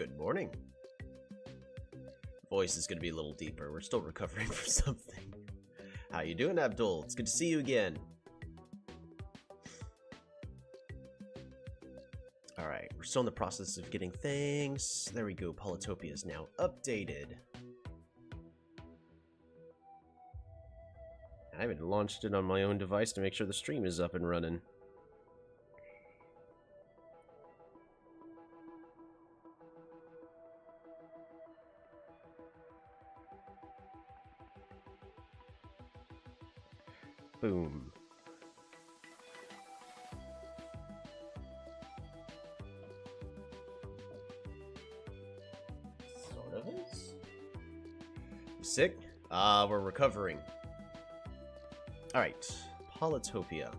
Good morning. Voice is going to be a little deeper. We're still recovering from something. How you doing, Abdul? It's good to see you again. Alright, we're still in the process of getting things. There we go. Polytopia is now updated. I haven't launched it on my own device to make sure the stream is up and running. Boom. Sort of is. You sick? We're recovering. Alright, Polytopia.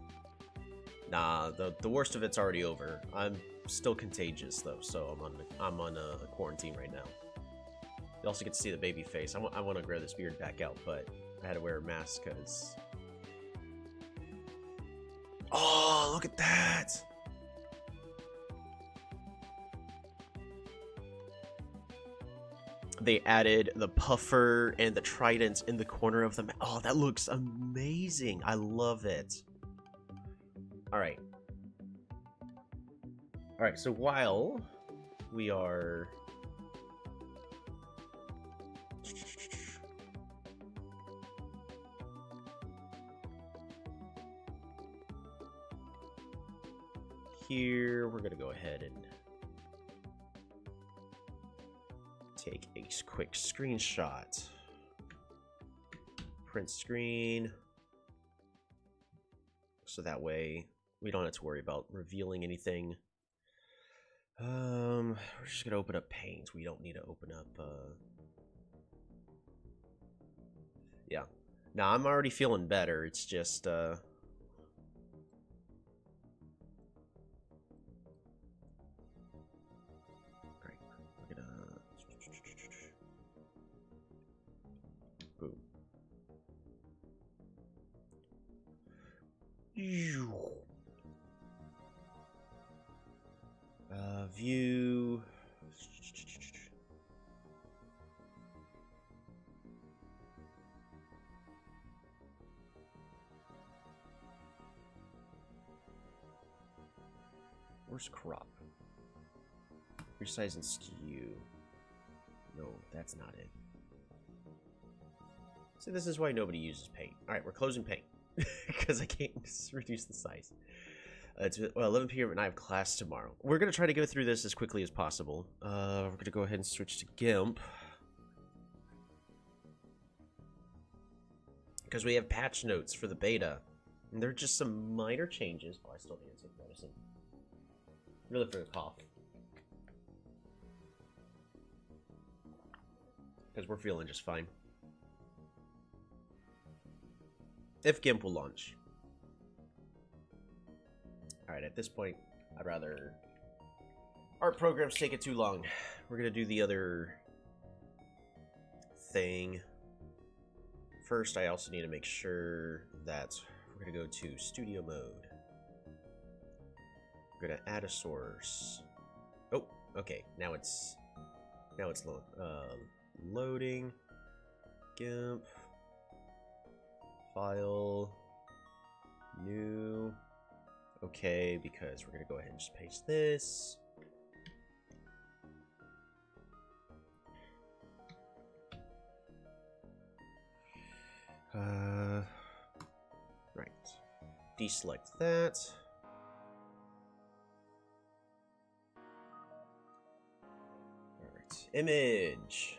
Nah, the worst of it's already over. I'm still contagious though, so I'm on a quarantine right now. You also get to see the baby face. I want to grow this beard back out, but I had to wear a mask because. Oh, look at that! They added the puffer and the trident in the corner of the map. Oh, that looks amazing. I love it. Alright. Alright, so while we are... here, we're gonna go ahead and take a quick screenshot. Print screen. So that way we don't have to worry about revealing anything. We're just gonna open up Paint. We don't need to open up yeah. Now I'm already feeling better. It's just view. Where's crop? Resize and skew. No, that's not it. See, this is why nobody uses Paint. Alright, we're closing Paint. Because I can't reduce the size. It's 11 p.m. and I have class tomorrow. We're going to try to go through this as quickly as possible. We're going to go ahead and switch to GIMP. Because we have patch notes for the beta. And there are just some minor changes. Oh, I still need to take medicine. Really for the cough. Because we're feeling just fine. If GIMP will launch. Alright, at this point, I'd rather art programs take it too long. We're gonna do the other thing. First, I also need to make sure that we're gonna go to studio mode. We're gonna add a source. Oh, okay. Now it's loading. GIMP. File. New. Okay, because we're gonna go ahead and just paste this. Right. Deselect that. Alright. Image.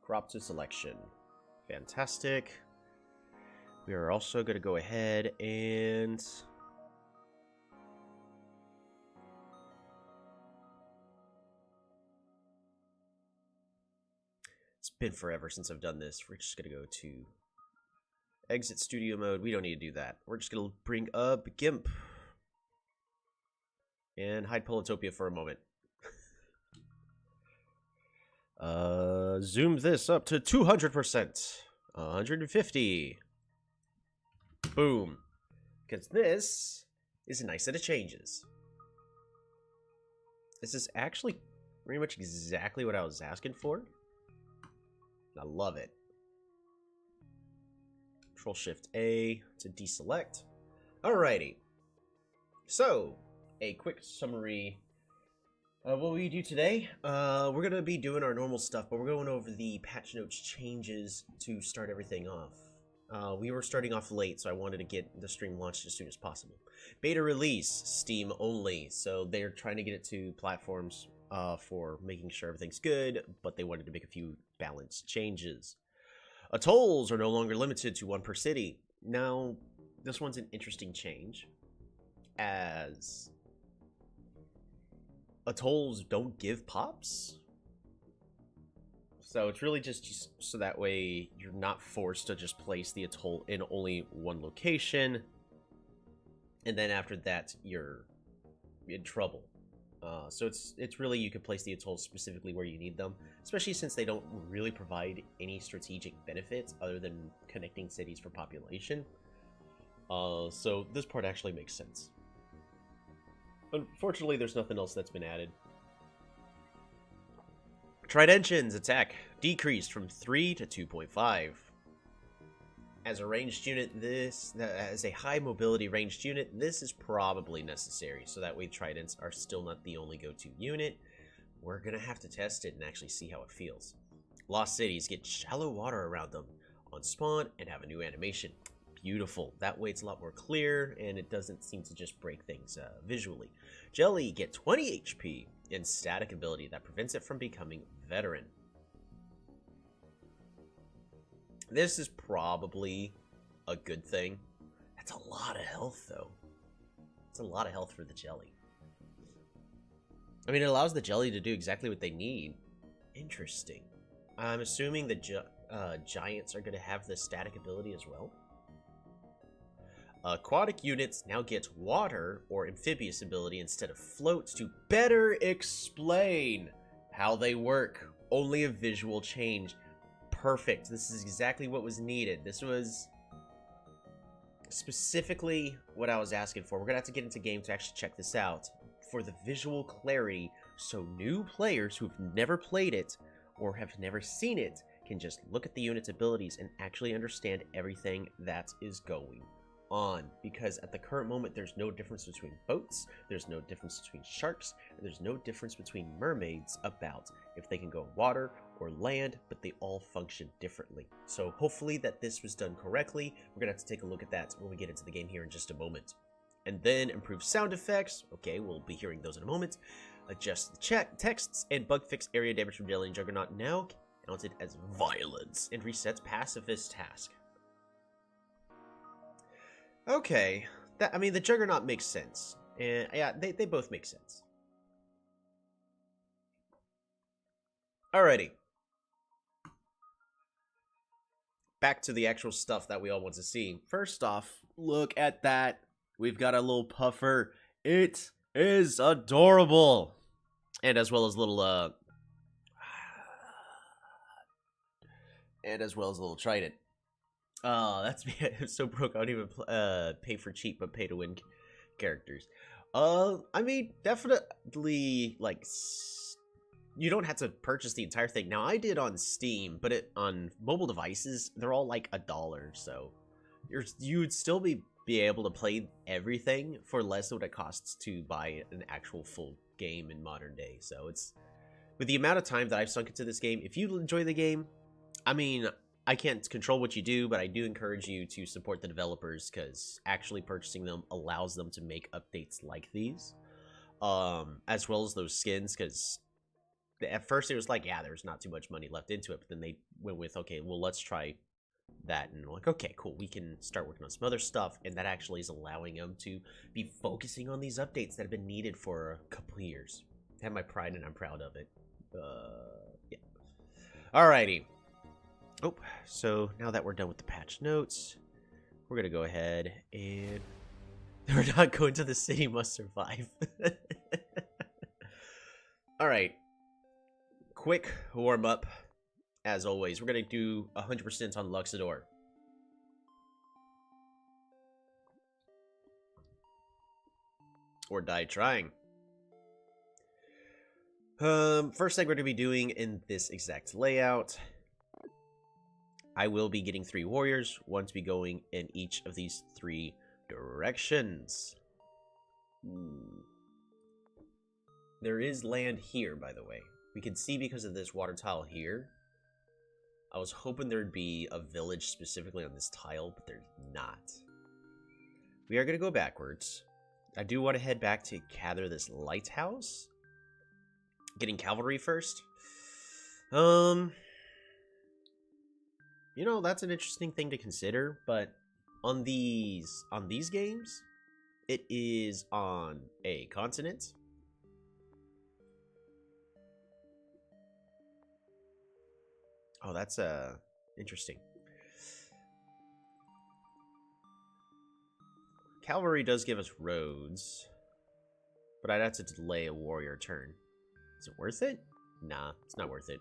Crop to selection. Fantastic. We are also going to go ahead and it's been forever since I've done this. We're just going to go to exit studio mode. We don't need to do that. We're just going to bring up GIMP and hide Polytopia for a moment. Zoom this up to 200%. 150. Boom. Because this is a nice set of changes. This is actually pretty much exactly what I was asking for. I love it. Control-Shift-A to deselect. Alrighty. So, a quick summary of what we do today. We're going to be doing our normal stuff, but we're going over the patch notes changes to start everything off. We were starting off late, so I wanted to get the stream launched as soon as possible. Beta release, Steam only, so they're trying to get it to platforms for making sure everything's good, but they wanted to make a few balance changes. Atolls are no longer limited to one per city. Now, this one's an interesting change, as atolls don't give pops. So it's really just so that way you're not forced to just place the atoll in only one location, and then after that you're in trouble. So it's really, you can place the atolls specifically where you need them, especially since they don't really provide any strategic benefits other than connecting cities for population. So this part actually makes sense. Unfortunately, there's nothing else that's been added. Tridentians attack decreased from 3 to 2.5. As a ranged unit, as a high mobility ranged unit, this is probably necessary, so that way tridents are still not the only go-to unit. We're gonna have to test it and actually see how it feels. Lost cities get shallow water around them on spawn and have a new animation. Beautiful. That way it's a lot more clear and it doesn't seem to just break things visually. Jelly get 20 HP and static ability that prevents it from becoming veteran. This is probably a good thing. That's a lot of health, though. It's a lot of health for the jelly. I mean, it allows the jelly to do exactly what they need. Interesting. I'm assuming the giants are going to have the static ability as well. Aquatic units now get water or amphibious ability instead of floats to better explain how they work. Only a visual change. Perfect. This is exactly what was needed. This was specifically what I was asking for. We're gonna have to get into game to actually check this out for the visual clarity, so new players who've never played it or have never seen it can just look at the unit's abilities and actually understand everything that is going on. Because at the current moment, there's no difference between boats, there's no difference between sharks, and there's no difference between mermaids about if they can go water or land, but they all function differently. So hopefully that this was done correctly. We're gonna have to take a look at that when we get into the game here in just a moment. And then improve sound effects. Okay, we'll be hearing those in a moment. Adjust the texts and bug fix area damage from Jelly and Juggernaut, now counted as violence, and resets pacifist task. Okay, I mean, the Juggernaut makes sense. And yeah, they both make sense. Alrighty. Back to the actual stuff that we all want to see. First off, look at that. We've got a little puffer. It is adorable. And as well as little, and as well as a little trident. That's me. I'm so broke. I don't even pay for cheap, but pay to win characters. I mean, definitely, like, you don't have to purchase the entire thing. Now, I did on Steam, but on mobile devices, they're all like $1. So you would still be able to play everything for less than what it costs to buy an actual full game in modern day. So it's, with the amount of time that I've sunk into this game, if you enjoy the game, I mean, I can't control what you do, but I do encourage you to support the developers, because actually purchasing them allows them to make updates like these, as well as those skins, because at first it was like, yeah, there's not too much money left into it, but then they went with, okay, well, let's try that, and like, okay, cool, we can start working on some other stuff, and that actually is allowing them to be focusing on these updates that have been needed for a couple of years. I have my pride, and I'm proud of it. Yeah. Alrighty. Oh, so now that we're done with the patch notes, we're gonna go ahead and we're not going to the city must survive. Alright. Quick warm up. As always, we're gonna do 100% on Luxador. Or die trying. First thing we're going to be doing in this exact layout, I will be getting 3 warriors, one to be going in each of these 3 directions. There is land here, by the way. We can see because of this water tile here. I was hoping there'd be a village specifically on this tile, but there's not. We are going to go backwards. I do want to head back to gather this lighthouse. Getting cavalry first. You know, that's an interesting thing to consider, but on these games, it is on a continent. Oh, that's interesting. Cavalry does give us roads, but I'd have to delay a warrior turn. Is it worth it? Nah, it's not worth it.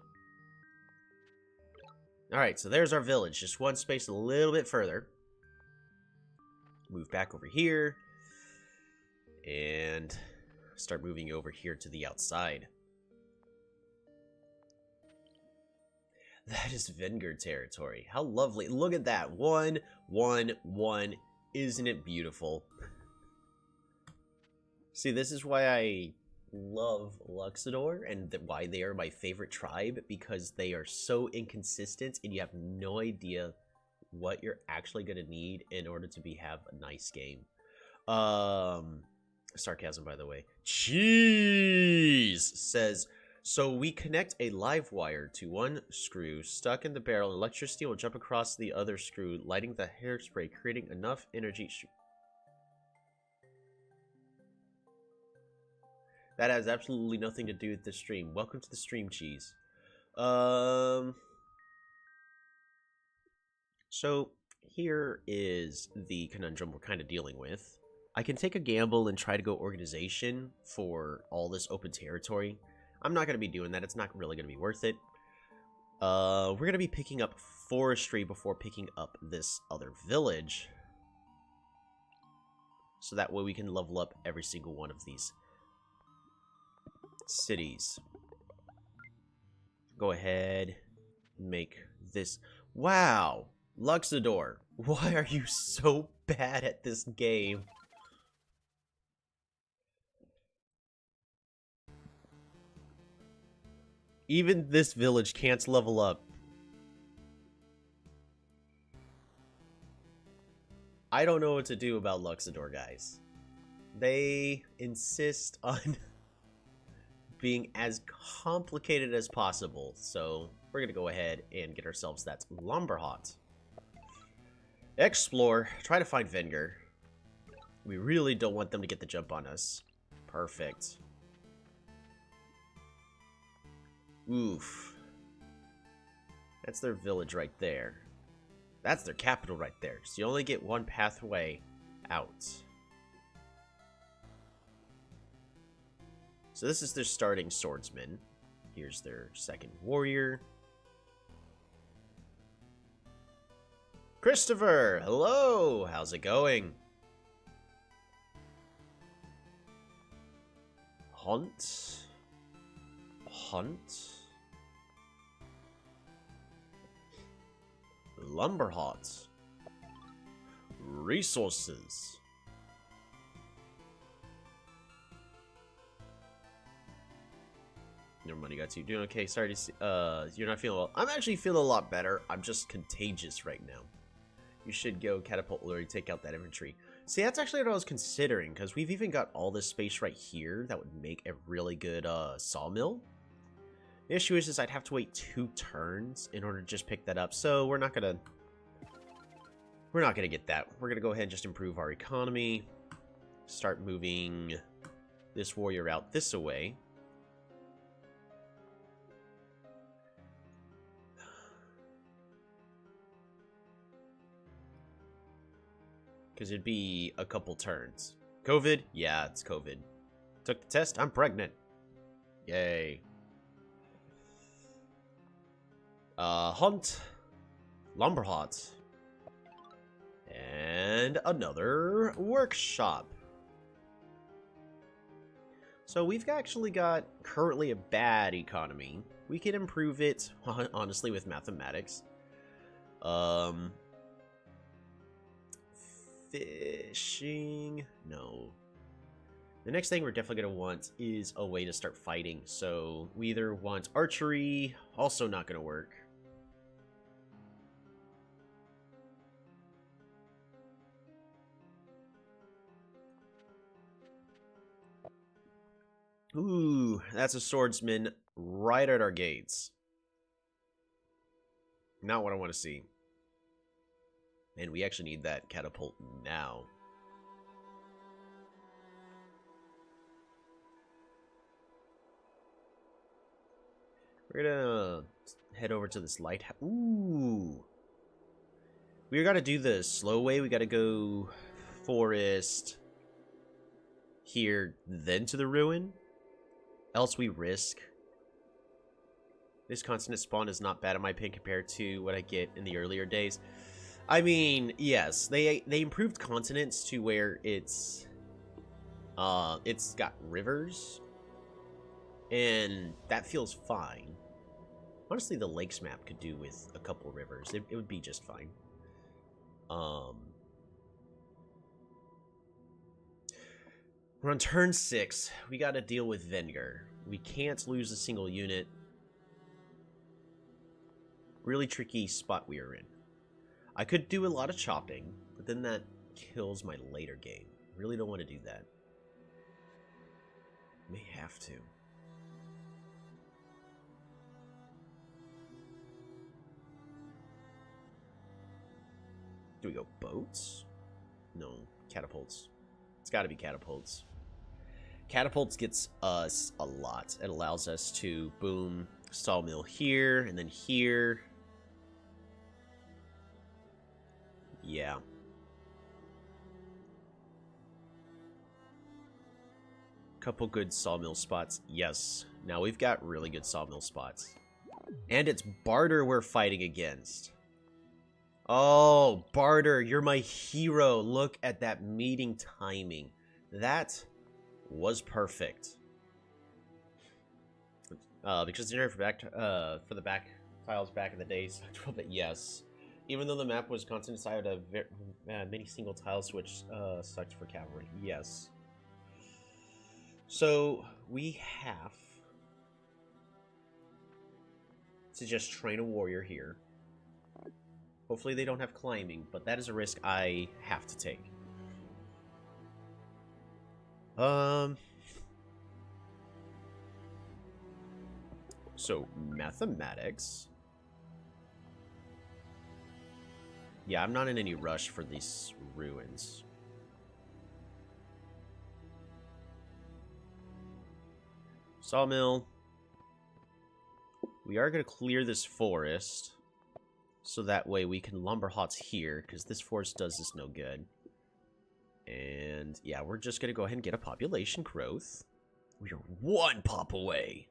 Alright, so there's our village. Just one space a little bit further. Move back over here. And start moving over here to the outside. That is Venger territory. How lovely. Look at that. 1, 1, 1. Isn't it beautiful? See, this is why I love Luxador and why they are my favorite tribe, because they are so inconsistent and you have no idea what you're actually going to need in order to have a nice game. Sarcasm, by the way. Cheese says, so we connect a live wire to one screw stuck in the barrel, and electricity will jump across the other screw, lighting the hairspray, creating enough energy. That has absolutely nothing to do with the stream. Welcome to the stream, Cheese. So here is the conundrum we're kind of dealing with. I can take a gamble and try to go organization for all this open territory. I'm not going to be doing that. It's not really going to be worth it. We're going to be picking up forestry before picking up this other village. So that way we can level up every single one of these cities. Go ahead, make this. Wow, Luxador, why are you so bad at this game? Even this village can't level up. I don't know what to do about Luxador, guys. They insist on being as complicated as possible, so we're gonna go ahead and get ourselves that Lumberhot. Explore, try to find Venger. We really don't want them to get the jump on us. Perfect. Oof. That's their village right there. That's their capital right there. So you only get one pathway out. So this is their starting swordsman. Here's their second warrior. Christopher, hello. How's it going? Hunt. Lumberhot. Resources. Your money got you. Doing okay? Sorry to see. You're not feeling well. I'm actually feeling a lot better. I'm just contagious right now. You should go catapult or take out that infantry. See, that's actually what I was considering, because we've even got all this space right here that would make a really good sawmill. The issue is I'd have to wait 2 turns in order to just pick that up, so we're not gonna get that. We're gonna go ahead and just improve our economy, start moving this warrior out this way. Because it'd be a couple turns. COVID? Yeah, it's COVID. Took the test, I'm pregnant. Yay. Hunt, Lumberhot, and another workshop. So we've actually got currently a bad economy. We can improve it, honestly, with mathematics. Fishing? No. The next thing we're definitely going to want is a way to start fighting. So we either want archery, also not going to work. Ooh, that's a swordsman right at our gates. Not what I want to see. And we actually need that catapult now. We're gonna head over to this lighthouse. Ooh. We gotta do the slow way. We gotta go forest here, then to the ruin. Else we risk. This constant spawn is not bad in my opinion compared to what I get in the earlier days. I mean, yes, they improved continents to where it's got rivers, and that feels fine. Honestly, the lakes map could do with a couple rivers. It would be just fine. We're on turn 6. We got to deal with Venger. We can't lose a single unit. Really tricky spot we are in. I could do a lot of chopping, but then that kills my later game. Really don't want to do that. May have to. Do we go boats? No, catapults. It's got to be catapults. Catapults gets us a lot. It allows us to boom sawmill here and then here. Yeah. Couple good sawmill spots. Yes. Now we've got really good sawmill spots. And it's Barter we're fighting against. Oh, Barter, you're my hero. Look at that meeting timing. That was perfect. Because the nerf for the back tiles back in the days, but yes. Even though the map was constant side of many single tiles, which sucked for cavalry. Yes. So we have to just train a warrior here. Hopefully they don't have climbing, but that is a risk I have to take. So mathematics. Yeah, I'm not in any rush for these ruins. Sawmill. We are going to clear this forest. So that way we can lumber hots here, because this forest does us no good. And yeah, we're just going to go ahead and get a population growth. We are one pop away.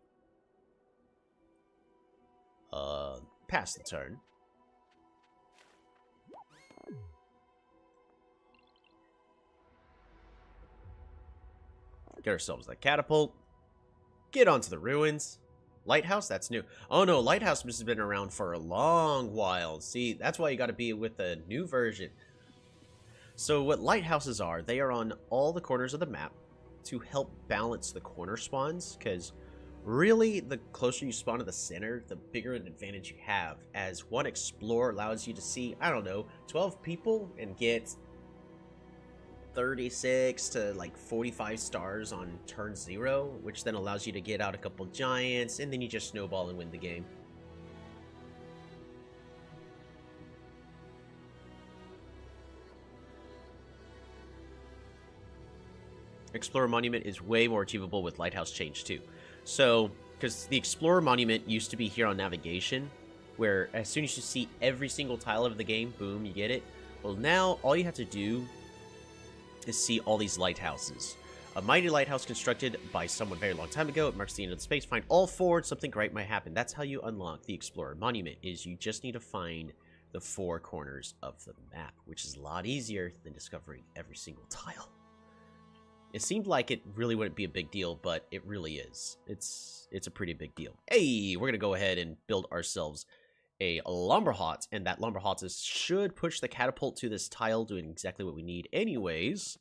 Pass the turn. Get ourselves that catapult. Get onto the ruins. Lighthouse? That's new. Oh no, Lighthouse has been around for a long while. See, that's why you gotta be with the new version. So what lighthouses are, they are on all the corners of the map to help balance the corner spawns, because really, the closer you spawn to the center, the bigger an advantage you have, as one explorer allows you to see, I don't know, 12 people and get 36 to like 45 stars on turn 0, which then allows you to get out a couple giants, and then you just snowball and win the game. Explorer Monument is way more achievable with Lighthouse Change too. So, because the Explorer Monument used to be here on navigation, where as soon as you see every single tile of the game, boom, you get it. Well, now all you have to do is see all these lighthouses. A mighty lighthouse constructed by someone very long time ago. It marks the end of the space. Find all four, something great might happen. That's how you unlock the Explorer Monument, is you just need to find the 4 corners of the map, which is a lot easier than discovering every single tile. It seemed like it really wouldn't be a big deal, but it really is. It's a pretty big deal. Hey, we're gonna go ahead and build ourselves a lumber hut, and that lumber hut should push the catapult to this tile, doing exactly what we need anyways.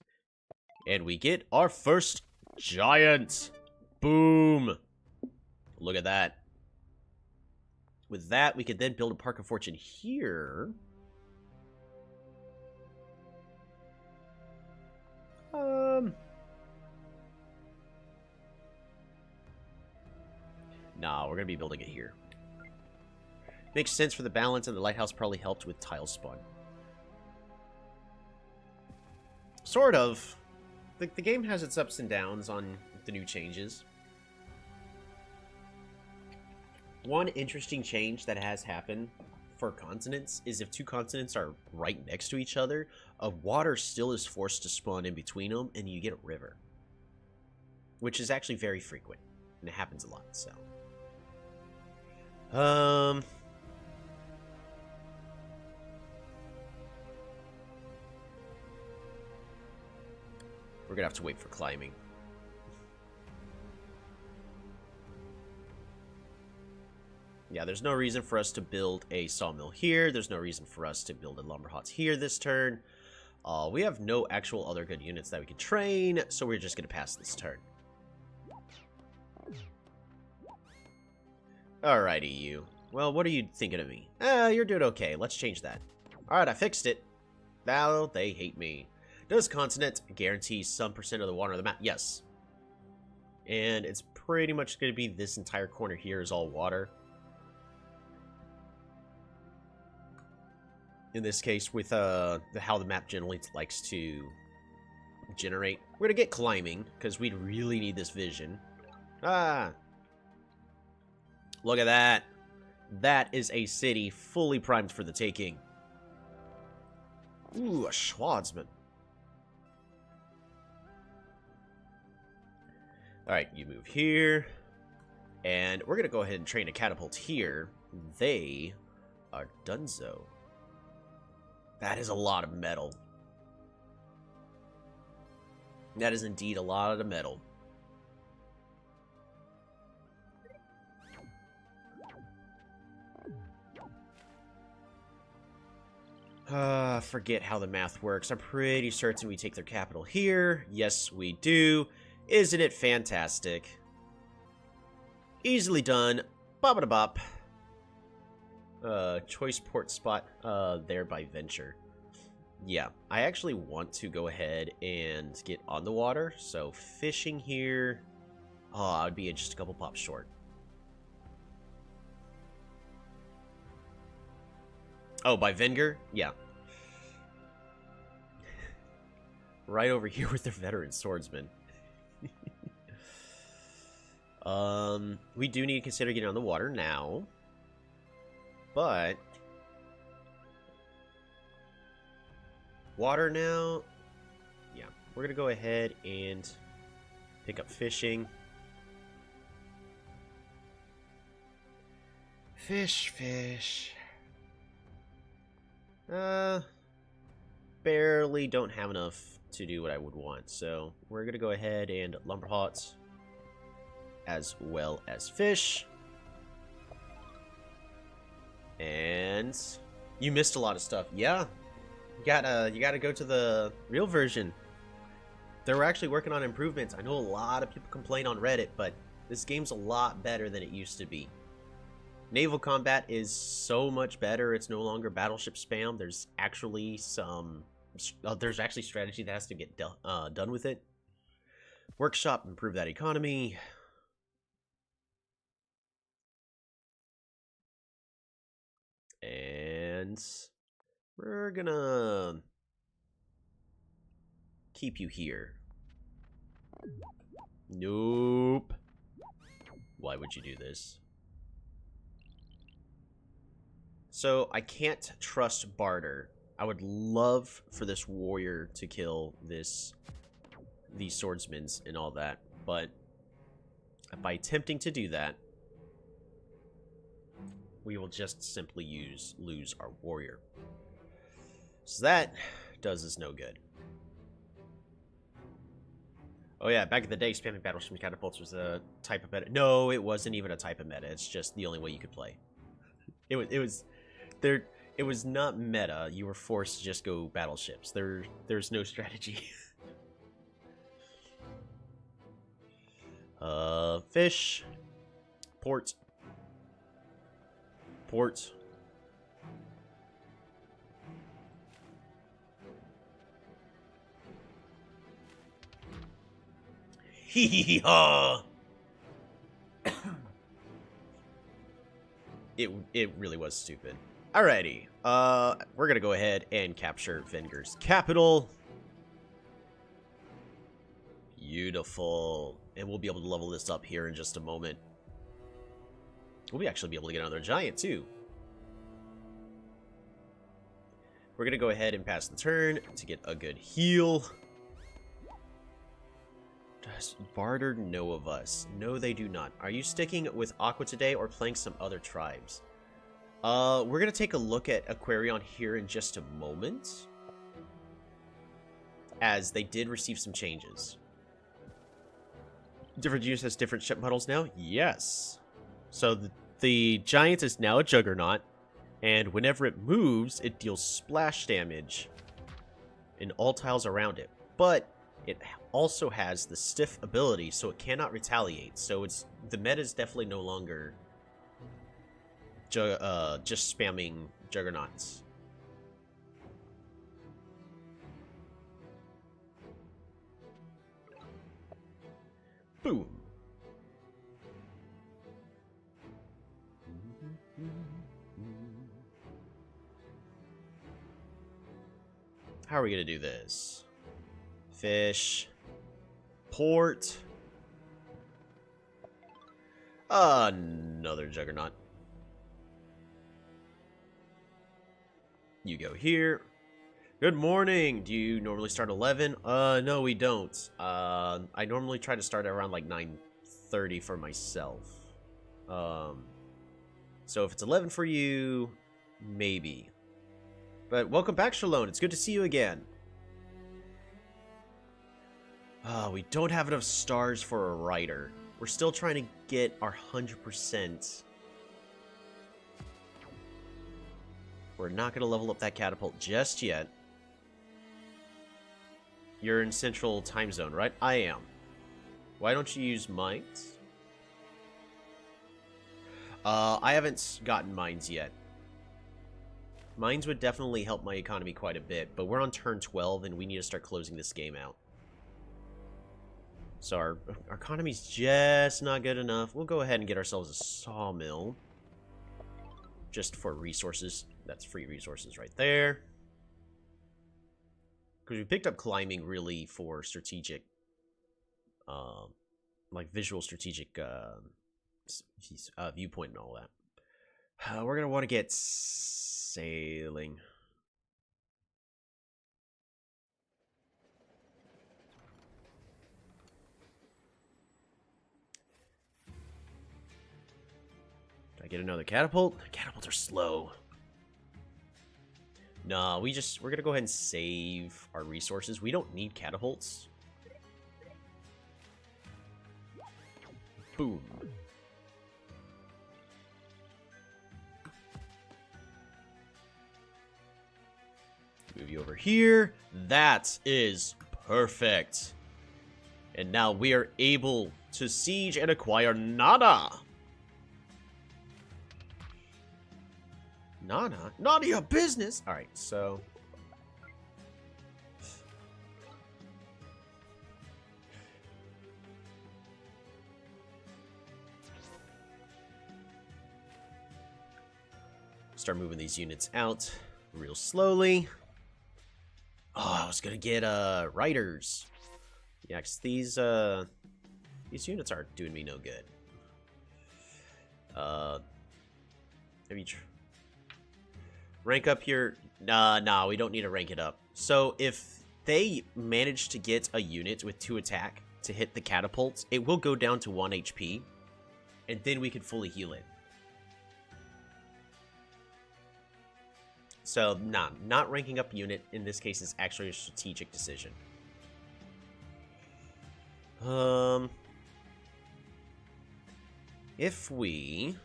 And we get our first giant. Boom. Look at that. With that, we could then build a Park of Fortune here. Nah, we're gonna be building it here. Makes sense for the balance, and the lighthouse probably helped with tile spawn. Sort of. The game has its ups and downs on the new changes. One interesting change that has happened for continents is if two continents are right next to each other, water still is forced to spawn in between them, and you get a river. Which is actually very frequent, and it happens a lot, so... We're gonna have to wait for climbing. Yeah, there's no reason for us to build a sawmill here. There's no reason for us to build a lumber hut here this turn. We have no actual other good units that we can train, so we're just gonna pass this turn. Alrighty, you. Well, what are you thinking of me? You're doing okay. Let's change that. Alright, I fixed it. Now they hate me. Does continent guarantee some % of the water on the map? Yes. And it's pretty much going to be this entire corner here is all water. In this case, with how the map generally likes to generate. We're going to get climbing, because we really need this vision. Ah! Look at that. That is a city fully primed for the taking. Ooh, a Schwarzman. Alright, you move here. And we're going to go ahead and train a catapult here. They are donezo. That is a lot of metal. That is indeed a lot of metal. Forget how the math works. I'm pretty certain we take their capital here. Yes, we do. Isn't it fantastic? Easily done. Bop-a-da-bop. Choice port spot there by Venture. Yeah, I actually want to go ahead and get on the water. So fishing here. Oh, I would be just a couple pops short. Oh, by Venger? Yeah. Right over here with their veteran swordsman. We do need to consider getting on the water now. But... water now? Yeah, we're gonna go ahead and pick up fishing. Fish. Barely don't have enough to do what I would want. So we're gonna go ahead and lumber huts as well as fish. And you missed a lot of stuff. Yeah. You gotta go to the real version. They were actually working on improvements. I know a lot of people complain on Reddit, but this game's a lot better than it used to be. Naval combat is so much better. It's no longer battleship spam. There's actually strategy that has to get done with it. Workshop, improve that economy. And we're gonna keep you here. Nope. Why would you do this? So, I can't trust barter. I would love for this warrior to kill these swordsmen and all that, but by attempting to do that, we will just simply lose our warrior. So that does us no good. Oh yeah, back in the day, spamming battleship catapults was a type of meta. No, it wasn't even a type of meta. It's just the only way you could play. It was not meta. You were forced to just go battleships. There's no strategy. Fish. Port. Port. Hee haw. It really was stupid. Alrighty. We're gonna go ahead and capture Venger's capital. Beautiful. And we'll be able to level this up here in just a moment. We'll actually be able to get another giant, too. We're going to go ahead and pass the turn to get a good heal. Does Barter know of us? No, they do not. Are you sticking with Aqua today or playing some other tribes? We're going to take a look at Aquarion here in just a moment, as they did receive some changes. Different units has different ship models now? Yes. So the giant is now a juggernaut, and whenever it moves, it deals splash damage in all tiles around it. But it also has the stiff ability, so it cannot retaliate. So the meta is definitely no longer just spamming juggernauts. Boom. How are we going to do this? Fish. Port. Another juggernaut. You go here. Good morning. Do you normally start 11? No, we don't. I normally try to start around like 9:30 for myself. So if it's 11 for you, maybe. But welcome back, Shalone. It's good to see you again. We don't have enough stars for a rider. We're still trying to get our 100%. We're not going to level up that catapult just yet. You're in Central Time Zone, right? I am. Why don't you use mines? I haven't gotten mines yet. Mines would definitely help my economy quite a bit, but we're on turn 12 and we need to start closing this game out. So our economy's just not good enough. We'll go ahead and get ourselves a sawmill. Just for resources. That's free resources right there. Because we picked up climbing really for strategic, like visual strategic viewpoint and all that. We're going to want to get sailing. Did I get another catapult? Catapults are slow. Nah, we're going to go ahead and save our resources. We don't need catapults. Boom. Move you over here. That is perfect. And now we are able to siege and acquire Nada. Nada? None of your business! Alright, so... start moving these units out real slowly. Oh, I was gonna get, riders. Yeah, 'cause these units aren't doing me no good. Maybe rank up here. Nah, we don't need to rank it up. So if they manage to get a unit with 2 attack to hit the catapults, it will go down to 1 HP, and then we can fully heal it. So, nah, not ranking up unit in this case is actually a strategic decision. If we...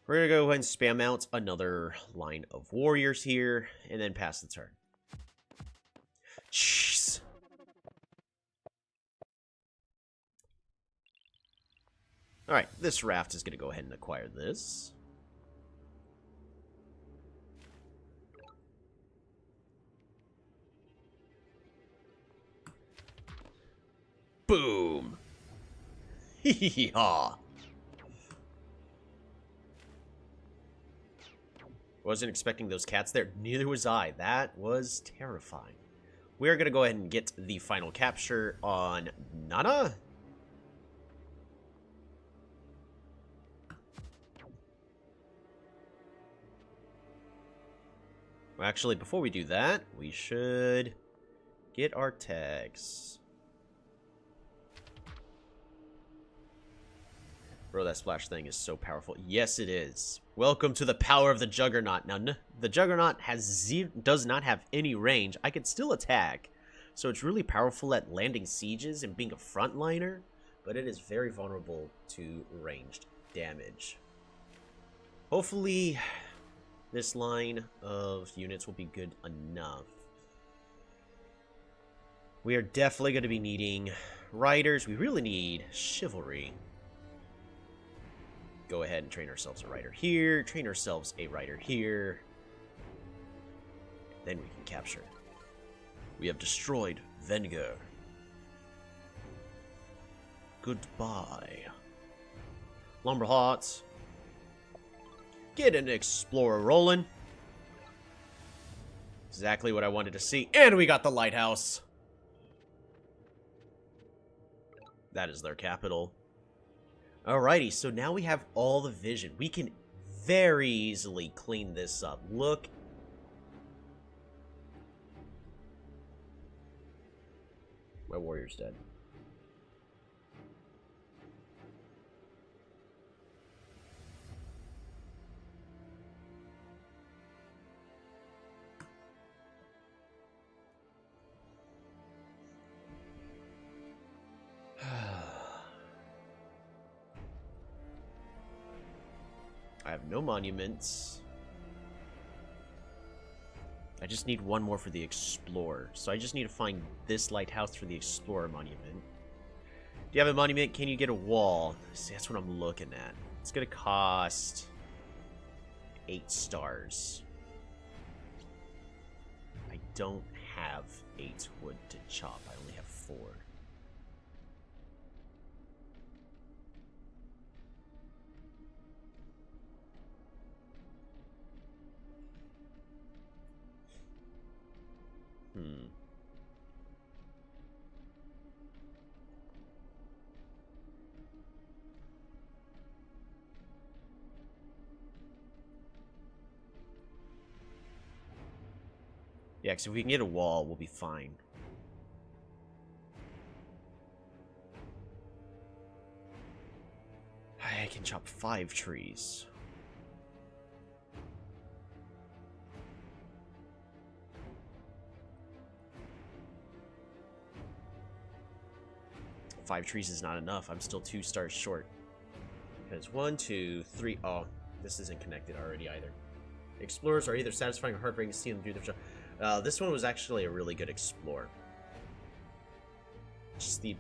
We're gonna go ahead and spam out another line of warriors here, and then pass the turn. Jeez. Alright, this raft is gonna go ahead and acquire this. Boom! Hee-hee-haw! Wasn't expecting those cats there. Neither was I. That was terrifying. We are going to go ahead and get the final capture on Nana. Well, actually, before we do that, we should get our tags. Bro, that splash thing is so powerful. Yes, it is. Welcome to the power of the Juggernaut. Now, the Juggernaut does not have any range. I could still attack. So it's really powerful at landing sieges and being a frontliner. But it is very vulnerable to ranged damage. Hopefully, this line of units will be good enough. We are definitely going to be needing riders. We really need chivalry. Go ahead and train ourselves a rider here. Train ourselves a rider here. Then we can capture. We have destroyed Venger. Goodbye. Lumberhots. Get an explorer rolling. Exactly what I wanted to see. And we got the lighthouse. That is their capital. Alrighty, so now we have all the vision. We can very easily clean this up. Look. My warrior's dead. I have no monuments. I just need one more for the Explorer. So I just need to find this lighthouse for the Explorer monument. Do you have a monument? Can you get a wall? See, that's what I'm looking at. It's going to cost 8 stars. I don't have 8 wood to chop. I only have 4. Yeah, because if we can get a wall, we'll be fine. I can chop 5 trees. Five trees is not enough. I'm still 2 stars short. Because 1, 2, 3. Oh, this isn't connected already either. Explorers are either satisfying or heartbreaking to see them do their job. This one was actually a really good explorer. Just the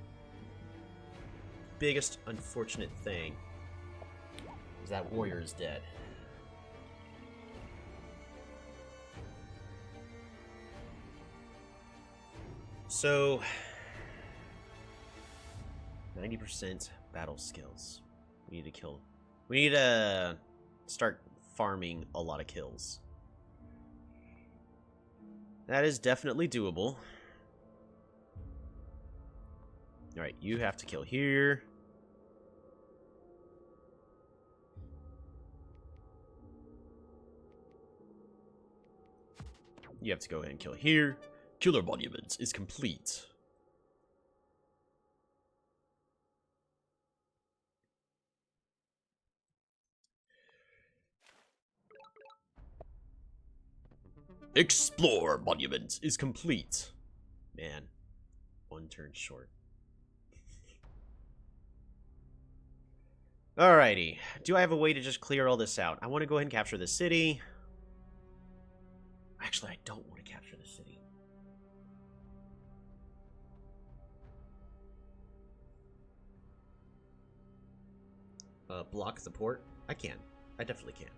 biggest unfortunate thing is that warrior is dead. So 90% battle skills. We need to kill. We need to start farming a lot of kills. That is definitely doable. Alright, you have to kill here. You have to go ahead and kill here. Killer Monument is complete. Explore monument is complete. Man, one turn short. Alrighty. Do I have a way to just clear all this out? I want to go ahead and capture the city. Actually, I don't want to capture the city. Block the port? I can. I definitely can.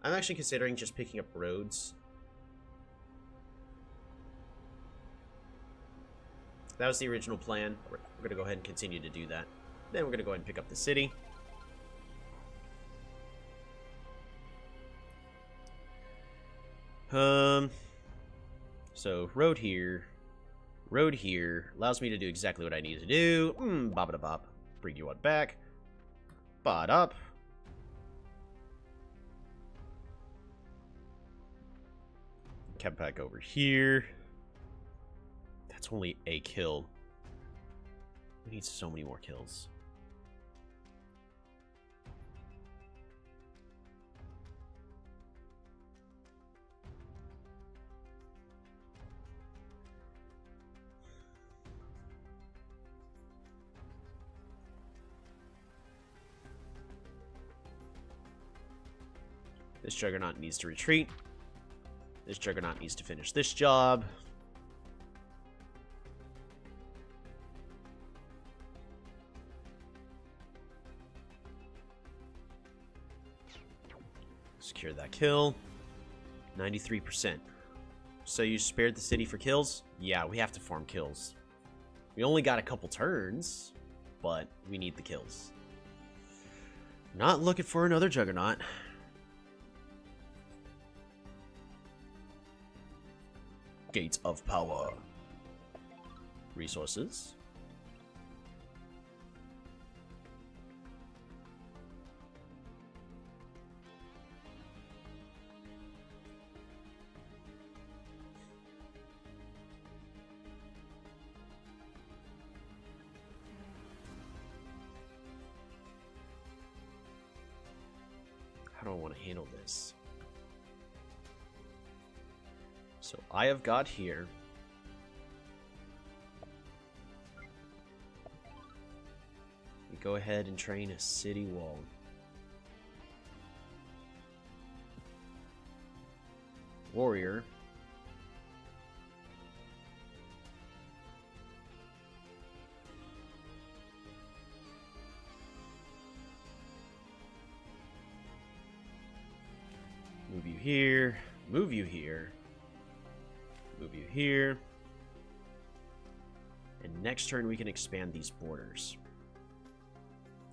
I'm actually considering just picking up roads. That was the original plan. We're going to go ahead and continue to do that. Then we're going to go ahead and pick up the city. So road here, allows me to do exactly what I need to do. Bop-a-da-bop. Bring you on back. Bot up. Come back over here. That's only a kill. We need so many more kills. This Juggernaut needs to retreat. This Juggernaut needs to finish this job. Secure that kill. 93%. So you spared the city for kills? Yeah, we have to farm kills. We only got a couple turns, but we need the kills. Not looking for another Juggernaut. Gates of Power. Resources. How do I want to handle this? So I have got here. We go ahead and train a city wall. Warrior. Move you here. Move you here. Move you here. And next turn we can expand these borders.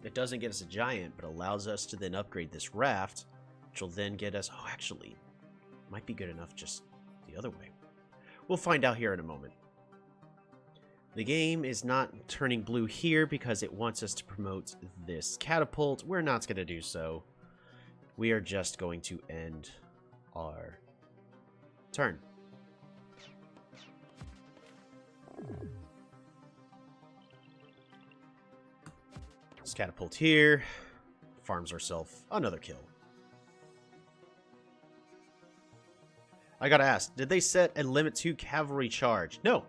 It doesn't get us a giant, but allows us to then upgrade this raft, which will then get us... Oh, actually, might be good enough just the other way. We'll find out here in a moment. The game is not turning blue here because it wants us to promote this catapult. We're not going to do so. We are just going to end our turn. Let's catapult here. Farms ourselves another kill. I gotta ask, did they set a limit to cavalry charge? No.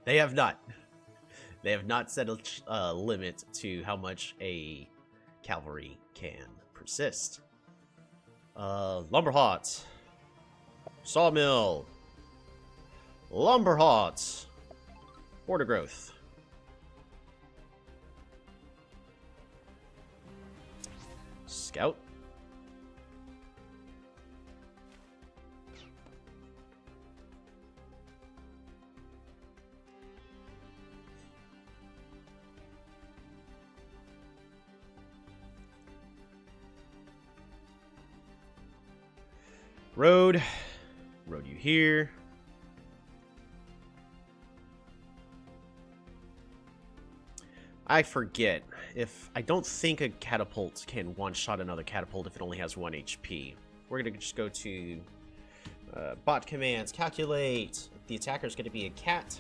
They have not. They have not set a limit to how much a cavalry can persist. Lumberhot. Sawmill. Lumberhot. Border growth. Scout. Road. Road you here. I forget. I don't think a catapult can one-shot another catapult if it only has 1 HP. We're going to just go to bot commands. Calculate. The attacker is going to be a cat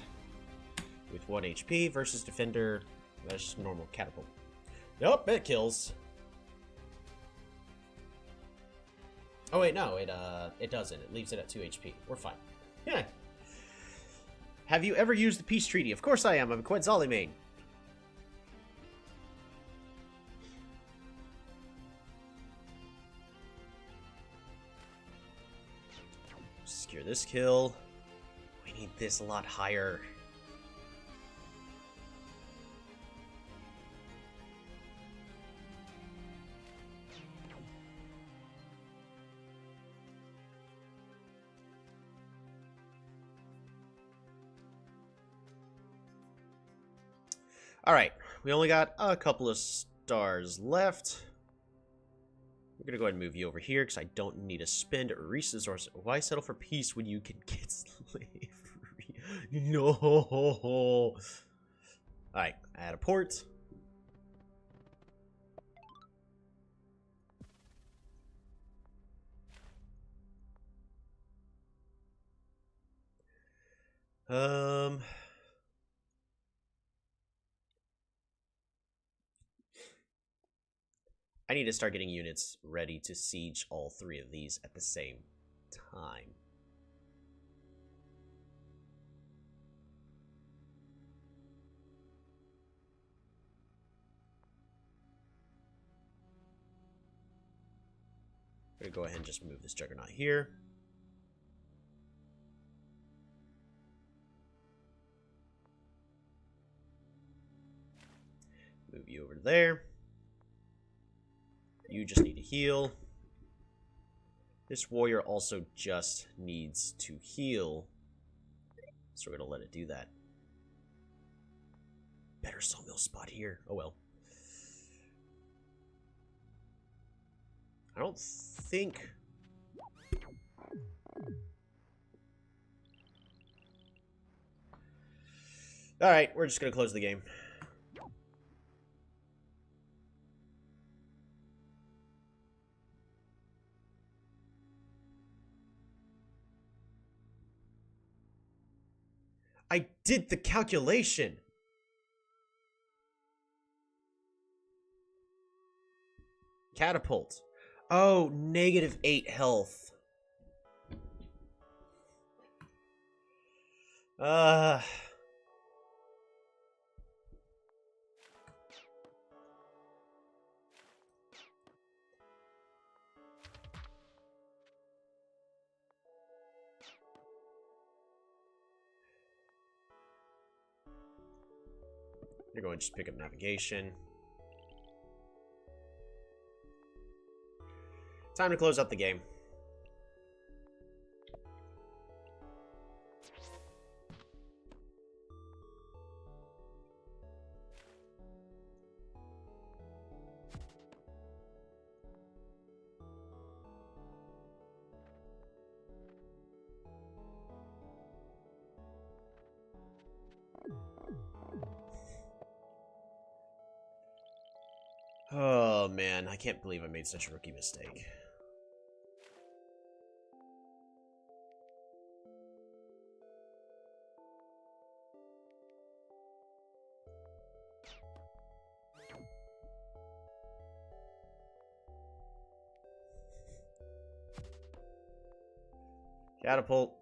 with 1 HP versus defender. That's just normal catapult. Nope, it kills. Oh wait, no, it doesn't. It leaves it at 2 HP. We're fine. Yeah. Have you ever used the peace treaty? Of course I am. I'm a Quetzali main. Secure this kill. We need this a lot higher. Alright, we only got a couple of stars left. We're going to go ahead and move you over here because I don't need to spend resources. Why settle for peace when you can get slavery? No. Alright, add a port. I need to start getting units ready to siege all 3 of these at the same time. I'm going to go ahead and just move this Juggernaut here. Move you over there. You just need to heal. This warrior also just needs to heal. So we're going to let it do that. Better sawmill spot here. Oh well. I don't think... Alright, we're just going to close the game. I did the calculation. Catapult. Oh, -8 health. You're going to just pick up navigation. Time to close out the game. Oh man, I can't believe I made such a rookie mistake. Catapult.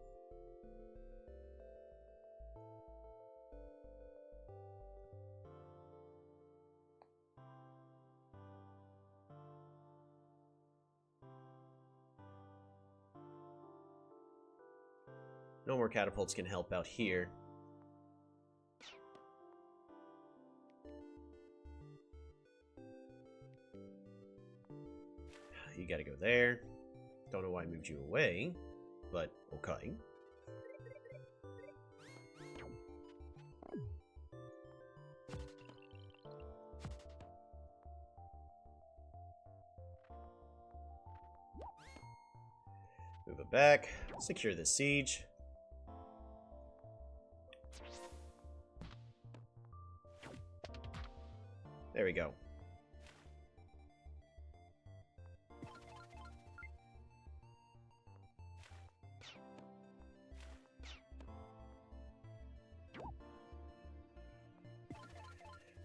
No more catapults can help out here. You gotta go there. Don't know why I moved you away, but okay. Move it back. Secure the siege. There we go.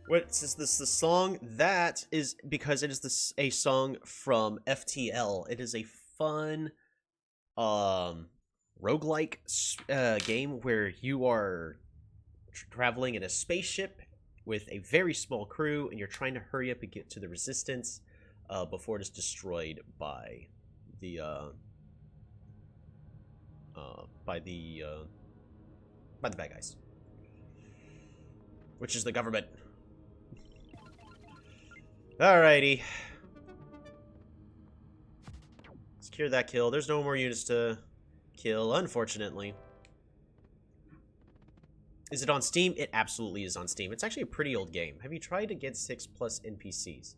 What is this? The song that is because it is a song from FTL. It is a fun roguelike game where you are traveling in a spaceship with a very small crew, and you're trying to hurry up and get to the resistance before it is destroyed by the by the bad guys, which is the government. Alrighty. Secure that kill. There's no more units to kill, unfortunately. Is it on Steam? It absolutely is on Steam. It's actually a pretty old game. Have you tried to get 6+ NPCs?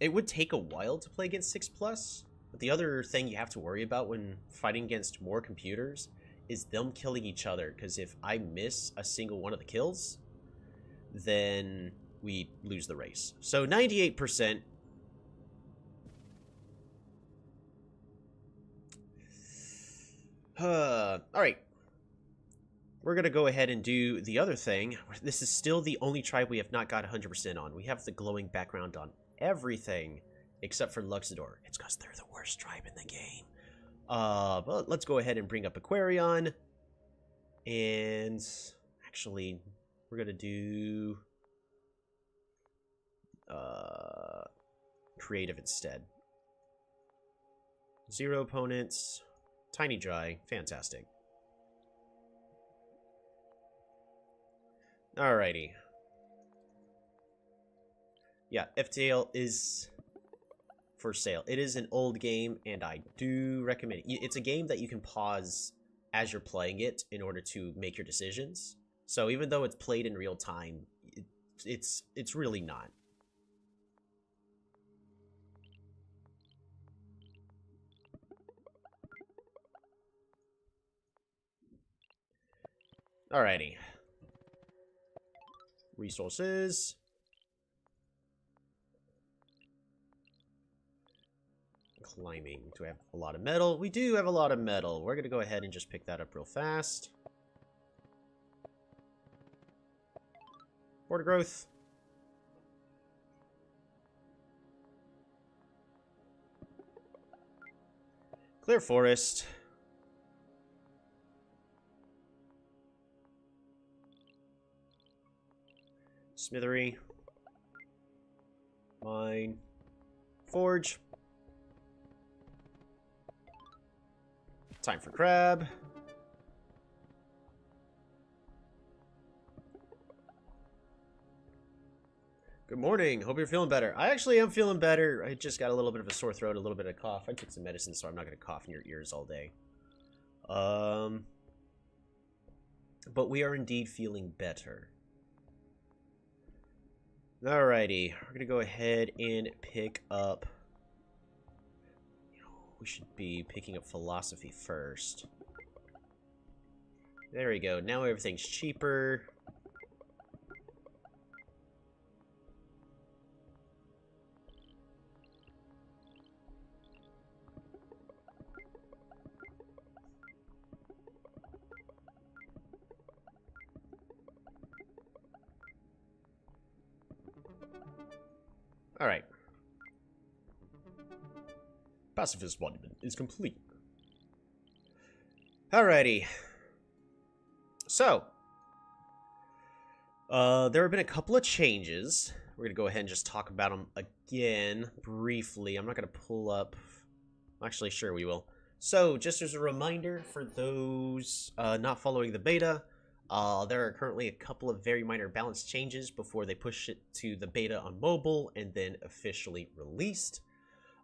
It would take a while to play against 6+, but the other thing you have to worry about when fighting against more computers is them killing each other, because if I miss a single one of the kills, then we lose the race. So 98%. Alright. We're going to go ahead and do the other thing. This is still the only tribe we have not got 100% on. We have the glowing background on everything except for Luxador. It's because they're the worst tribe in the game. But let's go ahead and bring up Aquarion. And actually, we're going to do creative instead. 0 opponents. Tiny Dry. Fantastic. Alrighty. Yeah, FTL is for sale. It is an old game, and I do recommend it. It's a game that you can pause as you're playing it in order to make your decisions. So even though it's played in real time, it's really not. Alrighty. Resources. Climbing. Do we have a lot of metal? We do have a lot of metal. We're going to go ahead and just pick that up real fast. Border growth. Clear forest. Smithery. Mine. Forge. Time for crab. Good morning. Hope you're feeling better. I actually am feeling better. I just got a little bit of a sore throat, a little bit of cough. I took some medicine, so I'm not going to cough in your ears all day. But we are indeed feeling better. Alrighty. We're going to go ahead and pick up... We should be picking up philosophy first. There we go. Now everything's cheaper. Alright. Pacifist monument is complete. Alrighty. So, there have been a couple of changes. We're going to go ahead and just talk about them again briefly. I'm not going to pull up... Actually, sure we will. So, just as a reminder for those not following the beta, there are currently a couple of very minor balance changes before they push it to the beta on mobile and then officially released.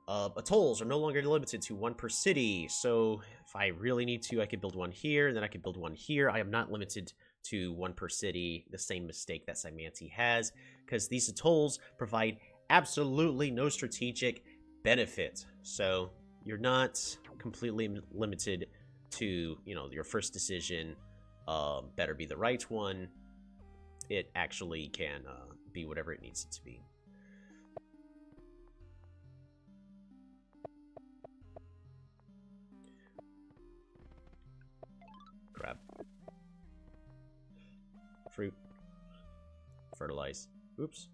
Atolls are no longer limited to 1 per city, so if I really need to, I could build one here, and then I could build one here. I am not limited to 1 per city, the same mistake that Simanti has, because these atolls provide absolutely no strategic benefit. So you're not completely limited to, you know, your first decision better be the right one. It actually can be whatever it needs it to be. Crab. Fruit. Fertilize. Oops.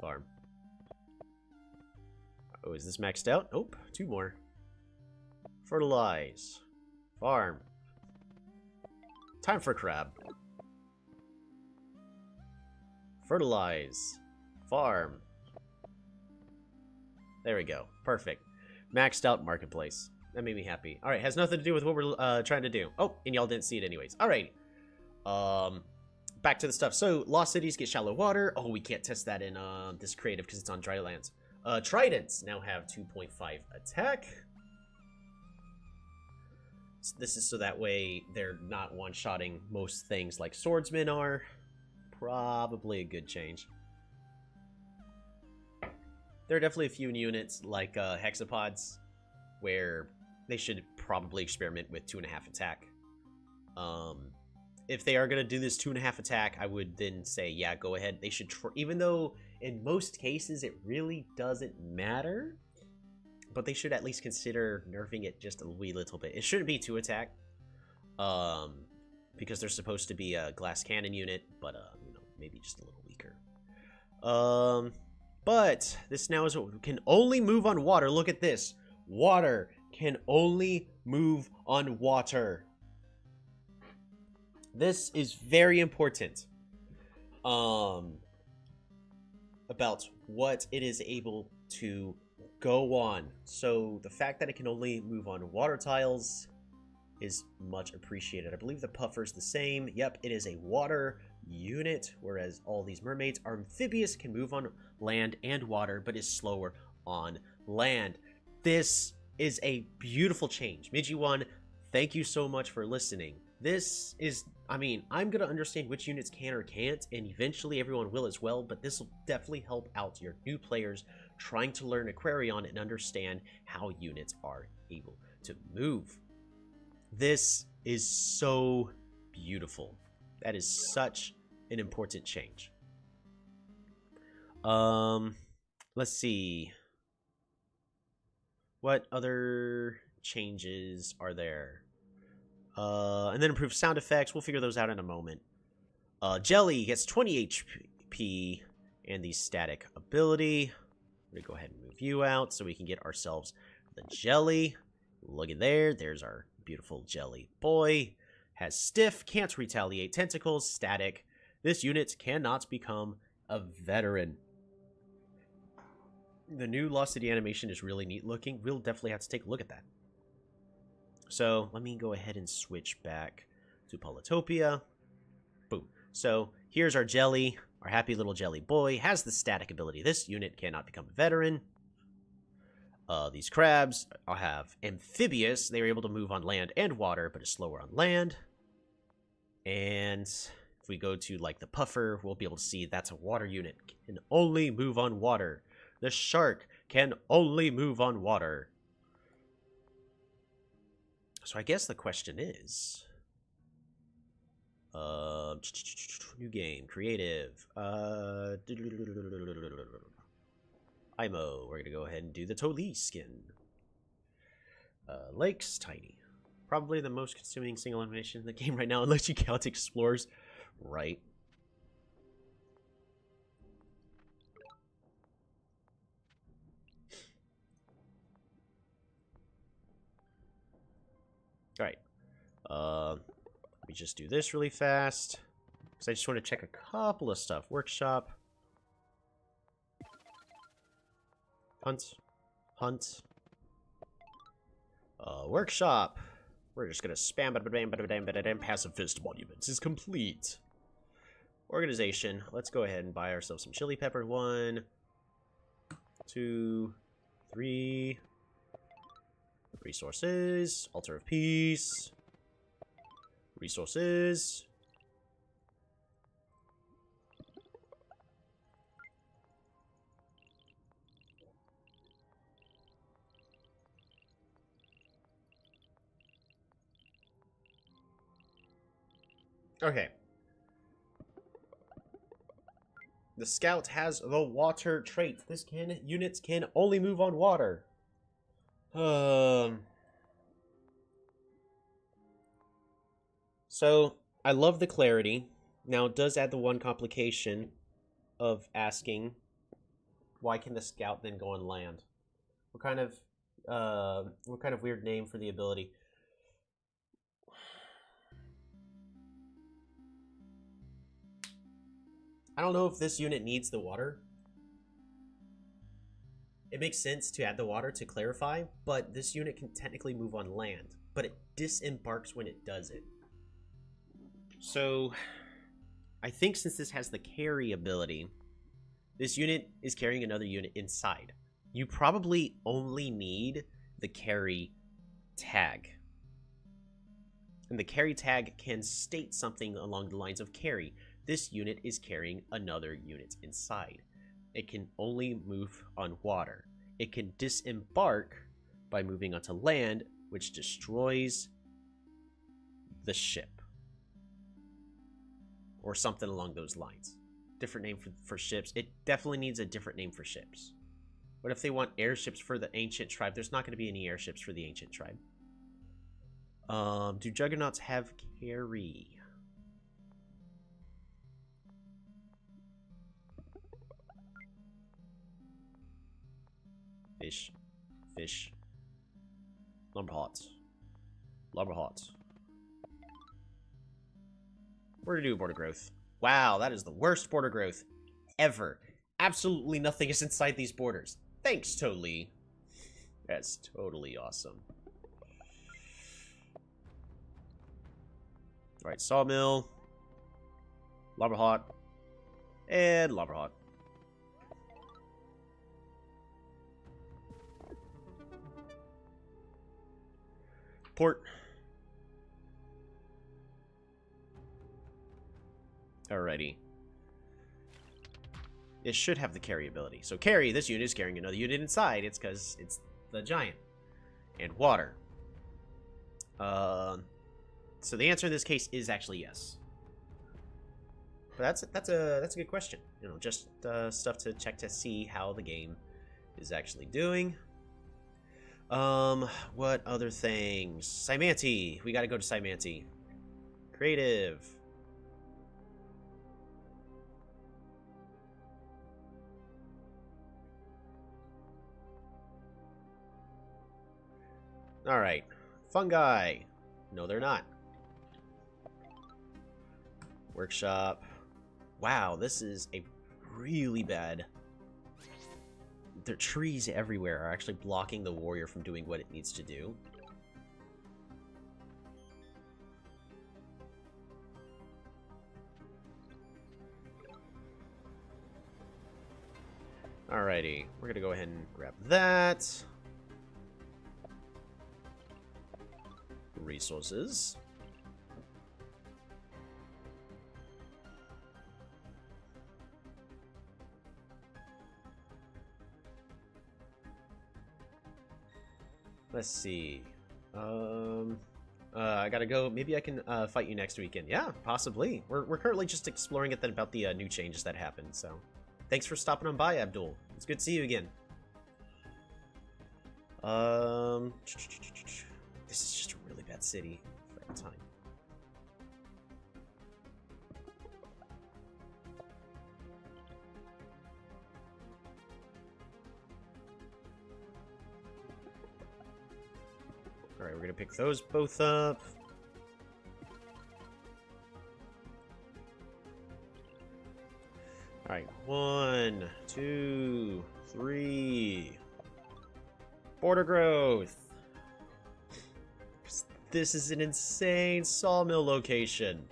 Farm. Oh, is this maxed out? Nope. 2 more. Fertilize. Farm. Time for crab. Fertilize. Farm. There we go. Perfect. Maxed out marketplace. That made me happy. Alright, has nothing to do with what we're trying to do. Oh, and y'all didn't see it anyways. Alright. Back to the stuff. So, lost cities get shallow water. Oh, we can't test that in this creative because it's on dry lands. Tridents now have 2.5 attack. So this is so that way they're not one-shotting most things like swordsmen are. Probably a good change. There are definitely a few units like hexapods where they should probably experiment with 2.5 attack. If they are going to do this 2.5 attack, I would then say, yeah, go ahead. They should, even though in most cases it really doesn't matter, but they should at least consider nerfing it just a wee little bit. It shouldn't be 2 attack, because they're supposed to be a glass cannon unit, but you know, maybe just a little weaker. But this now is what can only move on water. Look at this. Water can only move on water. This is very important. About what it is able to go on. So the fact that it can only move on water tiles is much appreciated. I believe the puffer's the same. Yep, it is a water unit, whereas all these mermaids are amphibious, can move on land and water, but is slower on land. This is a beautiful change. Miji1, thank you so much for listening. This is, I mean, I'm going to understand which units can or can't, and eventually everyone will as well, but this will definitely help out your new players trying to learn Aquarion and understand how units are able to move. This is so beautiful. That is such an important change. Let's see. What other changes are there? And then improved sound effects. We'll figure those out in a moment. Jelly gets 20 HP and the static ability. I'm going to go ahead and move you out so we can get ourselves the jelly. Look at there. There's our beautiful jelly boy. Has stiff, can't retaliate, tentacles, static. This unit cannot become a veteran. The new Lost City animation is really neat looking. We'll definitely have to take a look at that. So let me go ahead and switch back to Polytopia. Boom. So here's our jelly. Our happy little jelly boy has the static ability. This unit cannot become a veteran. These crabs have amphibious. They are able to move on land and water, but is slower on land. And if we go to like the puffer, we'll be able to see that's a water unit. Can only move on water. The shark can only move on water. So I guess the question is, new game, creative, IMO, we're gonna go ahead and do the Toli skin. Lakes, tiny. Probably the most consuming single animation in the game right now, unless you count Explorers, right? Alright. Let me just do this really fast. Because I just want to check a couple of stuff. Workshop. Hunt. Hunt. Workshop. We're just going to spam pacifist monuments is complete. Organization. Let's go ahead and buy ourselves some chili pepper. 1, 2, 3. Resources. Altar of Peace. Resources. Okay. The scout has the water trait. This units can only move on water. So, I love the clarity. Now, it does add the one complication of asking, why can the scout then go on land? What kind of weird name for the ability? I don't know if this unit needs the water. It makes sense to add the water to clarify, but this unit can technically move on land, but it disembarks when it does it. So, I think since this has the carry ability, this unit is carrying another unit inside. You probably only need the carry tag. And the carry tag can state something along the lines of carry. This unit is carrying another unit inside. It can only move on water. It can disembark by moving onto land, which destroys the ship. Or something along those lines. Different name for ships. It definitely needs a different name for ships. What if they want airships for the ancient tribe? There's not going to be any airships for the ancient tribe. Do juggernauts have carry? Fish. Lumberhots. We're gonna do border growth. Wow, that is the worst border growth ever. Absolutely nothing is inside these borders. Thanks, Totally. That's totally awesome. Alright, sawmill. Lumberhot. And lumberhot. Port. Alrighty. It should have the carry ability. So carry, this unit is carrying another unit inside. It's because it's the giant. And water. So the answer in this case is actually yes. But that's a good question. You know, just stuff to check to see how the game is actually doing. What other things? Cymanti. We gotta go to Cymanti. Creative. Alright. Fungi. No, they're not. Workshop. Wow, this is a really bad... The trees everywhere are actually blocking the warrior from doing what it needs to do. Alrighty, we're gonna go ahead and grab that. Resources. Let's see. I gotta go. Maybe I can fight you next weekend. Yeah, possibly. We're currently just exploring it about the new changes that happened. So, thanks for stopping on by, Abdul. It's good to see you again. This is just a really bad city for that time. Alright, we're gonna pick those both up. Alright, 1, 2, 3. Border growth. This is an insane sawmill location.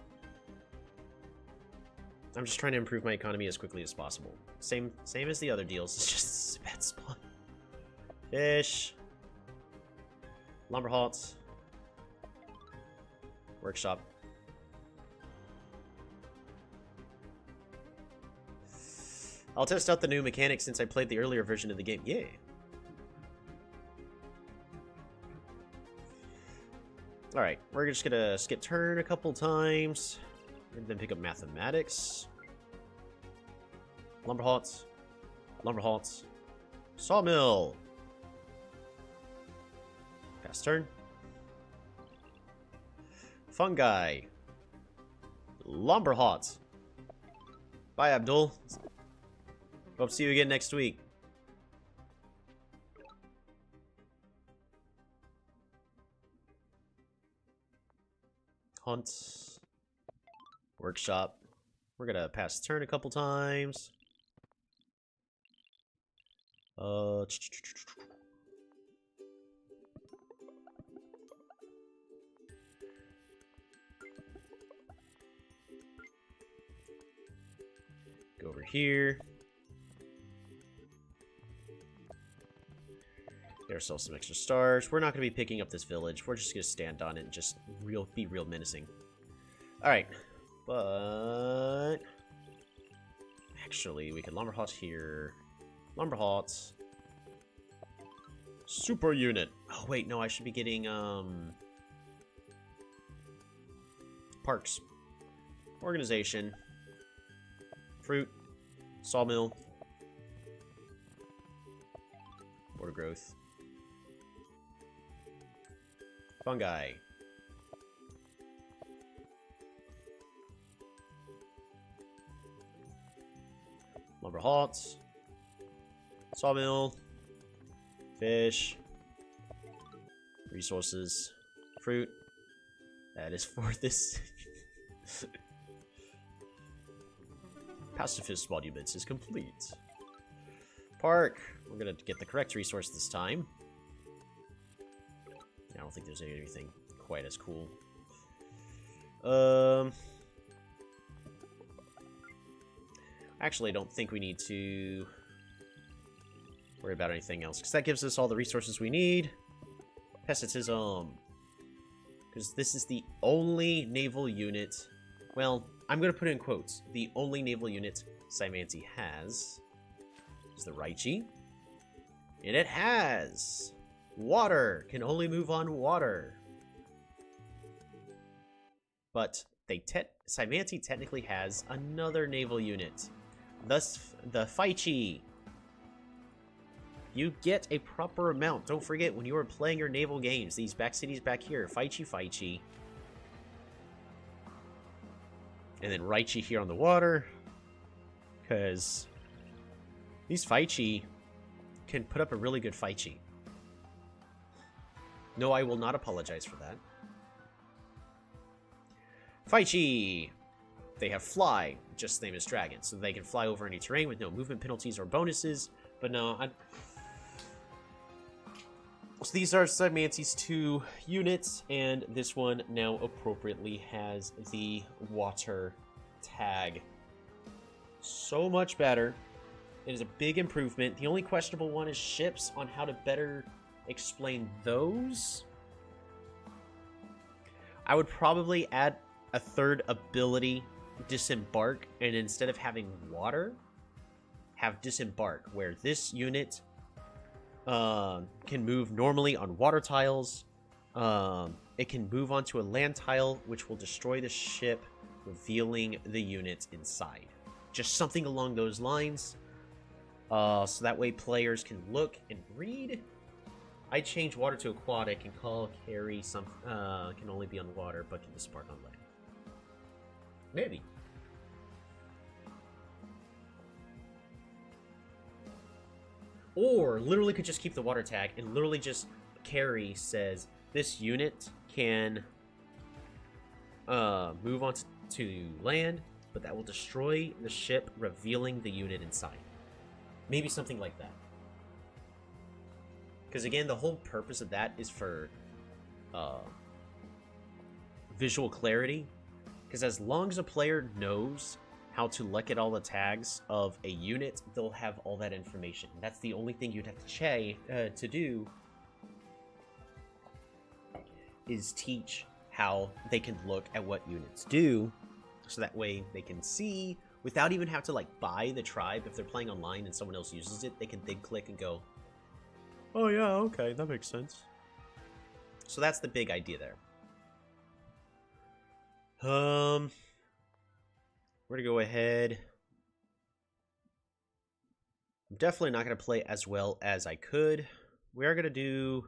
I'm just trying to improve my economy as quickly as possible. Same as the other deals. It's just a bad spot. Fish. Lumberhots. Workshop. I'll test out the new mechanics since I played the earlier version of the game. Yay. Alright, we're just gonna skip turn a couple times. And then pick up mathematics. Lumberhots. Lumberhots. Sawmill. Pass turn. Fungi. Lumberhots. Bye, Abdul. Hope to see you again next week. Hunt. Workshop. We're gonna pass the turn a couple times. Go over here. Get ourselves some extra stars. We're not going to be picking up this village. We're just going to stand on it and just be real menacing. Alright. But... actually, we can Lumberhot here. Lumberhot. Super unit. Oh, wait. No, I should be getting, parks. Organization. Fruit. Sawmill. Border growth. Fungi. Lumber halts. Sawmill. Fish. Resources. Fruit. That is for this. Pacifist monuments is complete. Park. We're gonna get the correct resource this time. I don't think there's anything quite as cool. Actually, I don't think we need to worry about anything else, because that gives us all the resources we need. Pessitism. Because this is the only naval unit... well, I'm going to put it in quotes. The only naval unit Saimanti has is the Raichi. And it has... water! Can only move on water. But Saimanti technically has another naval unit. Thus, the Faichi. You get a proper amount. Don't forget, when you are playing your naval games, these back cities back here, Faichi. And then Raichi here on the water. Because these Faichi can put up a really good Faichi. No, I will not apologize for that. Faichi! They have fly, just the same as dragons, so they can fly over any terrain with no movement penalties or bonuses. But no, so these are Saimanti's 2 units, and this one now appropriately has the water tag. So much better. It is a big improvement. The only questionable one is ships, on how to better explain those. I would probably add a third ability, Disembark, and instead of having water, have Disembark, where this unit can move normally on water tiles. It can move onto a land tile, which will destroy the ship, revealing the unit inside. Just something along those lines. So that way players can look and read. I change water to aquatic and call carry some can only be on water but can disembark on land. Maybe. Or literally could just keep the water tag and literally just carry says this unit can move on to land, but that will destroy the ship, revealing the unit inside. Maybe something like that. Because again, the whole purpose of that is for visual clarity. Because as long as a player knows how to look at all the tags of a unit, they'll have all that information. That's the only thing you'd have to do is teach how they can look at what units do, so that way they can see without even have to like buy the tribe. If they're playing online and someone else uses it, they can then click and go, oh yeah, okay, that makes sense. So that's the big idea there. We're gonna go ahead. I'm definitely not gonna play as well as I could. We are gonna do...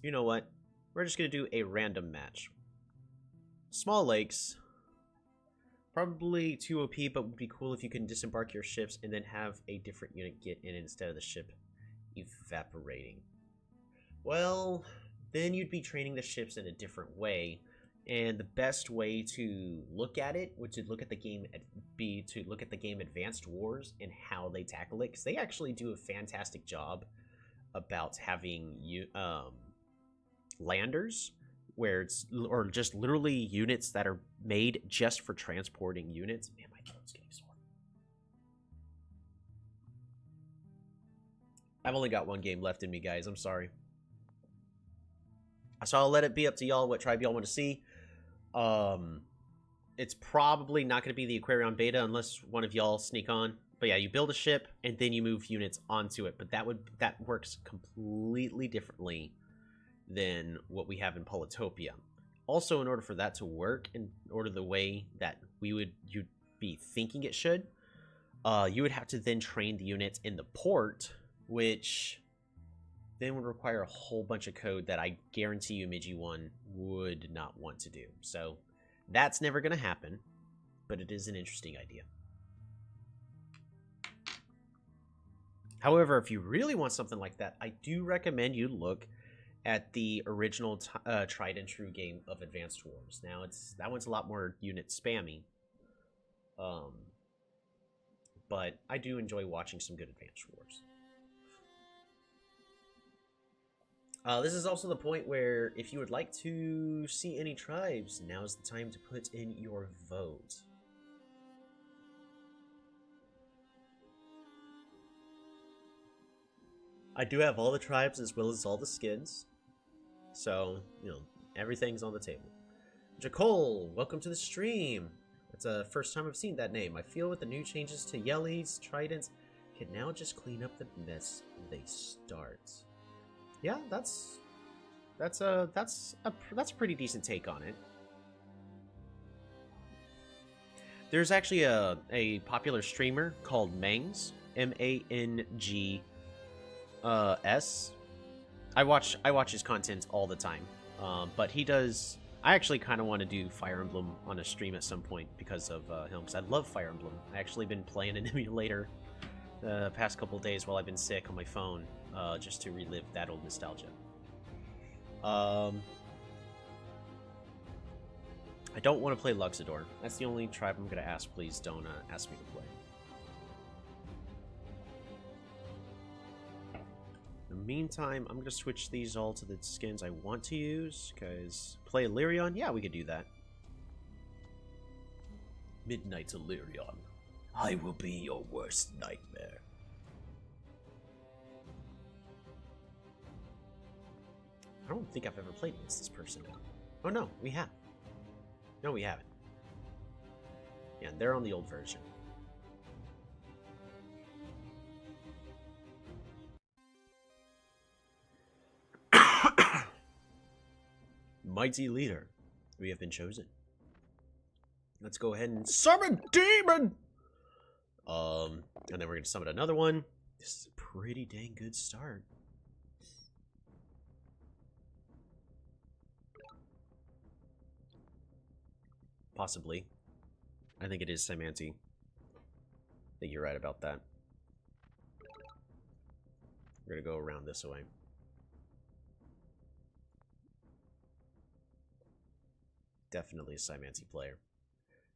you know what? We're just gonna do a random match. Small lakes. Probably too OP, but would be cool if you can disembark your ships and then have a different unit get in instead of the ship evaporating. Well, then you'd be training the ships in a different way. And the best way to look at it would to look at the game be to look at the game Advanced Wars and how they tackle it, because they actually do a fantastic job about having landers where it's or just literally units that are made just for transporting units. Man, my throat's getting sore. I've only got one game left in me, guys. I'm sorry. So I'll let it be up to y'all what tribe y'all want to see. It's probably not going to be the Aquarion beta unless one of y'all sneak on. But yeah, you build a ship and then you move units onto it. But that works completely differently than what we have in Polytopia. Also, in order for that to work, in order the way that you'd be thinking it should, you would have to then train the units in the port, which then would require a whole bunch of code that I guarantee you Migi1 would not want to do. So that's never going to happen, but it is an interesting idea. However, if you really want something like that, I do recommend you look at the original tried and true game of Advanced Wars. Now, that one's a lot more unit spammy, but I do enjoy watching some good Advanced Wars. This is also the point where if you would like to see any tribes, now's the time to put in your vote. I do have all the tribes as well as all the skins. So, you know, everything's on the table. Jacole, welcome to the stream. It's the first time I've seen that name. I feel with the new changes to Yellies, Tridents, can now just clean up the mess they start. Yeah, that's a pretty decent take on it. There's actually a popular streamer called Mangs, M-A-N-G-S. I watch his content all the time, but he does. I actually kind of want to do Fire Emblem on a stream at some point because of him, because I love Fire Emblem. I actually been playing an emulator the past couple days while I've been sick on my phone, just to relive that old nostalgia. I don't want to play Luxador. That's the only tribe I'm going to ask. Please don't ask me to play. In the meantime, I'm going to switch these all to the skins I want to use, because play Illyrion? Yeah, we could do that. Midnight Illyrion. I will be your worst nightmare. I don't think I've ever played against this person. Oh no, we have. No, we haven't. Yeah, they're on the old version. Mighty leader, we have been chosen. Let's go ahead and summon demon. And then we're gonna summon another one. This is a pretty dang good start. Possibly. I think it is Simanti. I think you're right about that. We're gonna go around this way. Definitely a Simanti player.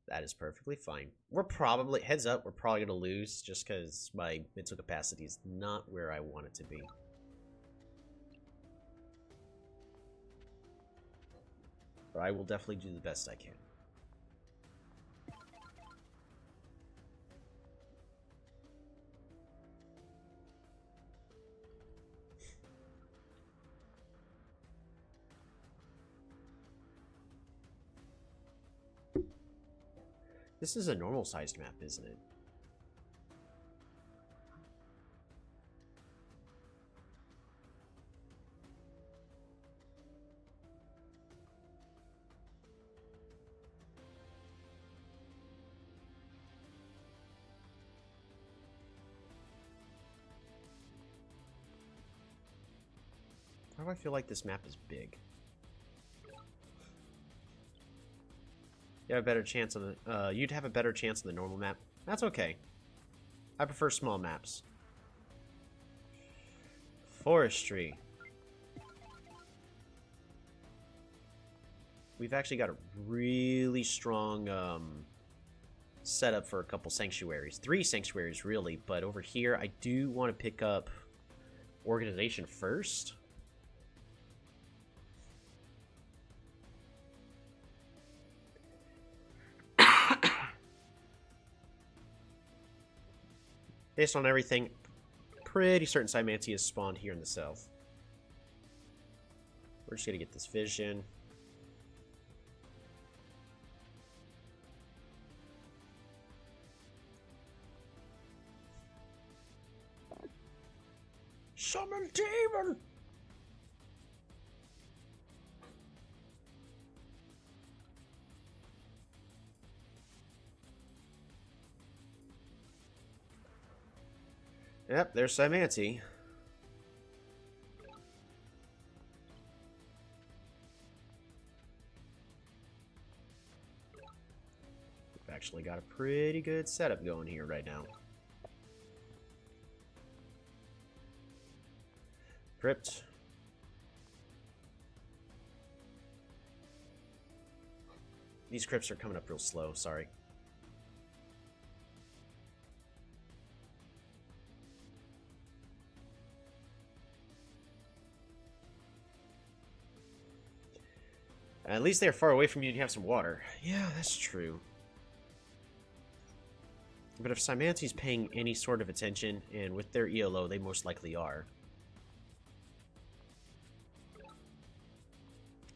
That is perfectly fine. We're probably, heads up, we're probably gonna lose just because my mental capacity is not where I want it to be. But I will definitely do the best I can. This is a normal-sized map, isn't it? Why do I feel like this map is big? You have a better chance on the, you'd have a better chance on the normal map. That's okay. I prefer small maps. Forestry. we've actually got a really strong setup for a couple sanctuaries. 3 sanctuaries, really, but over here, I do want to pick up organization first. Based on everything, pretty certain Cymantia is spawned here in the south. We're just gonna get this vision. Summon demon! Yep, there's Cymantia. We've actually got a pretty good setup going here right now. Crypt. These crypts are coming up real slow, sorry. At least they're far away from you and you have some water. Yeah, that's true. But if Cymantia's paying any sort of attention, and with their ELO, they most likely are.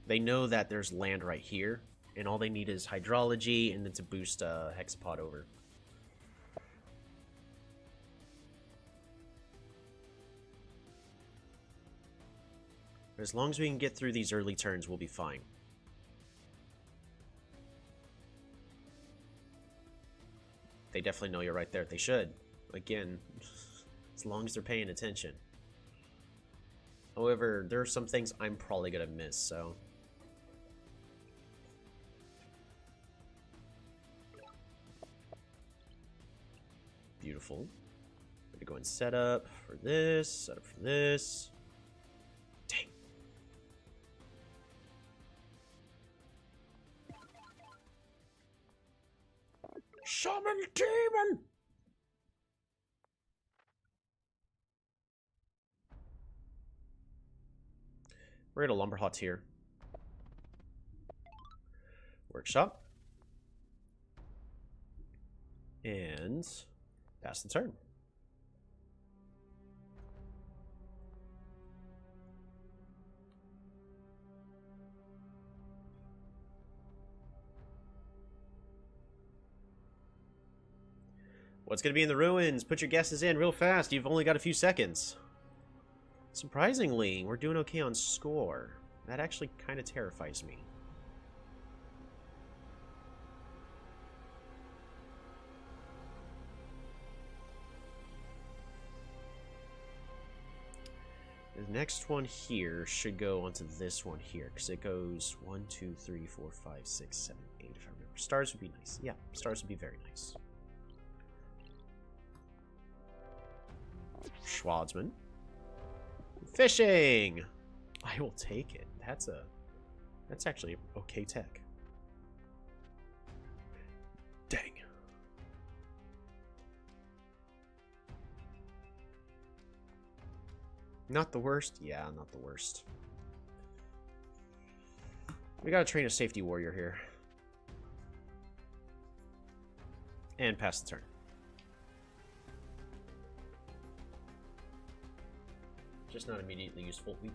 They know that there's land right here, and all they need is hydrology and then to boost Hexapod over. But as long as we can get through these early turns, we'll be fine. They definitely know you're right there. They should. Again, as long as they're paying attention. However, there are some things I'm probably going to miss, so... Beautiful. I'm going to go and set up for this, set up for this. Dang. Summon demon! We're at a lumber hut here. Workshop. And pass the turn. What's going to be in the ruins? Put your guesses in real fast. You've only got a few seconds. Surprisingly, we're doing okay on score. That actually kind of terrifies me. The next one here should go onto this one here, because it goes 1, 2, 3, 4, 5, 6, 7, 8, if I remember. Stars would be nice. Yeah, stars would be very nice. Schwadsman. Fishing! I will take it. That's actually okay tech. Dang. Not the worst? Yeah, not the worst. We gotta train a safety warrior here. And pass the turn. Just not immediately useful. We're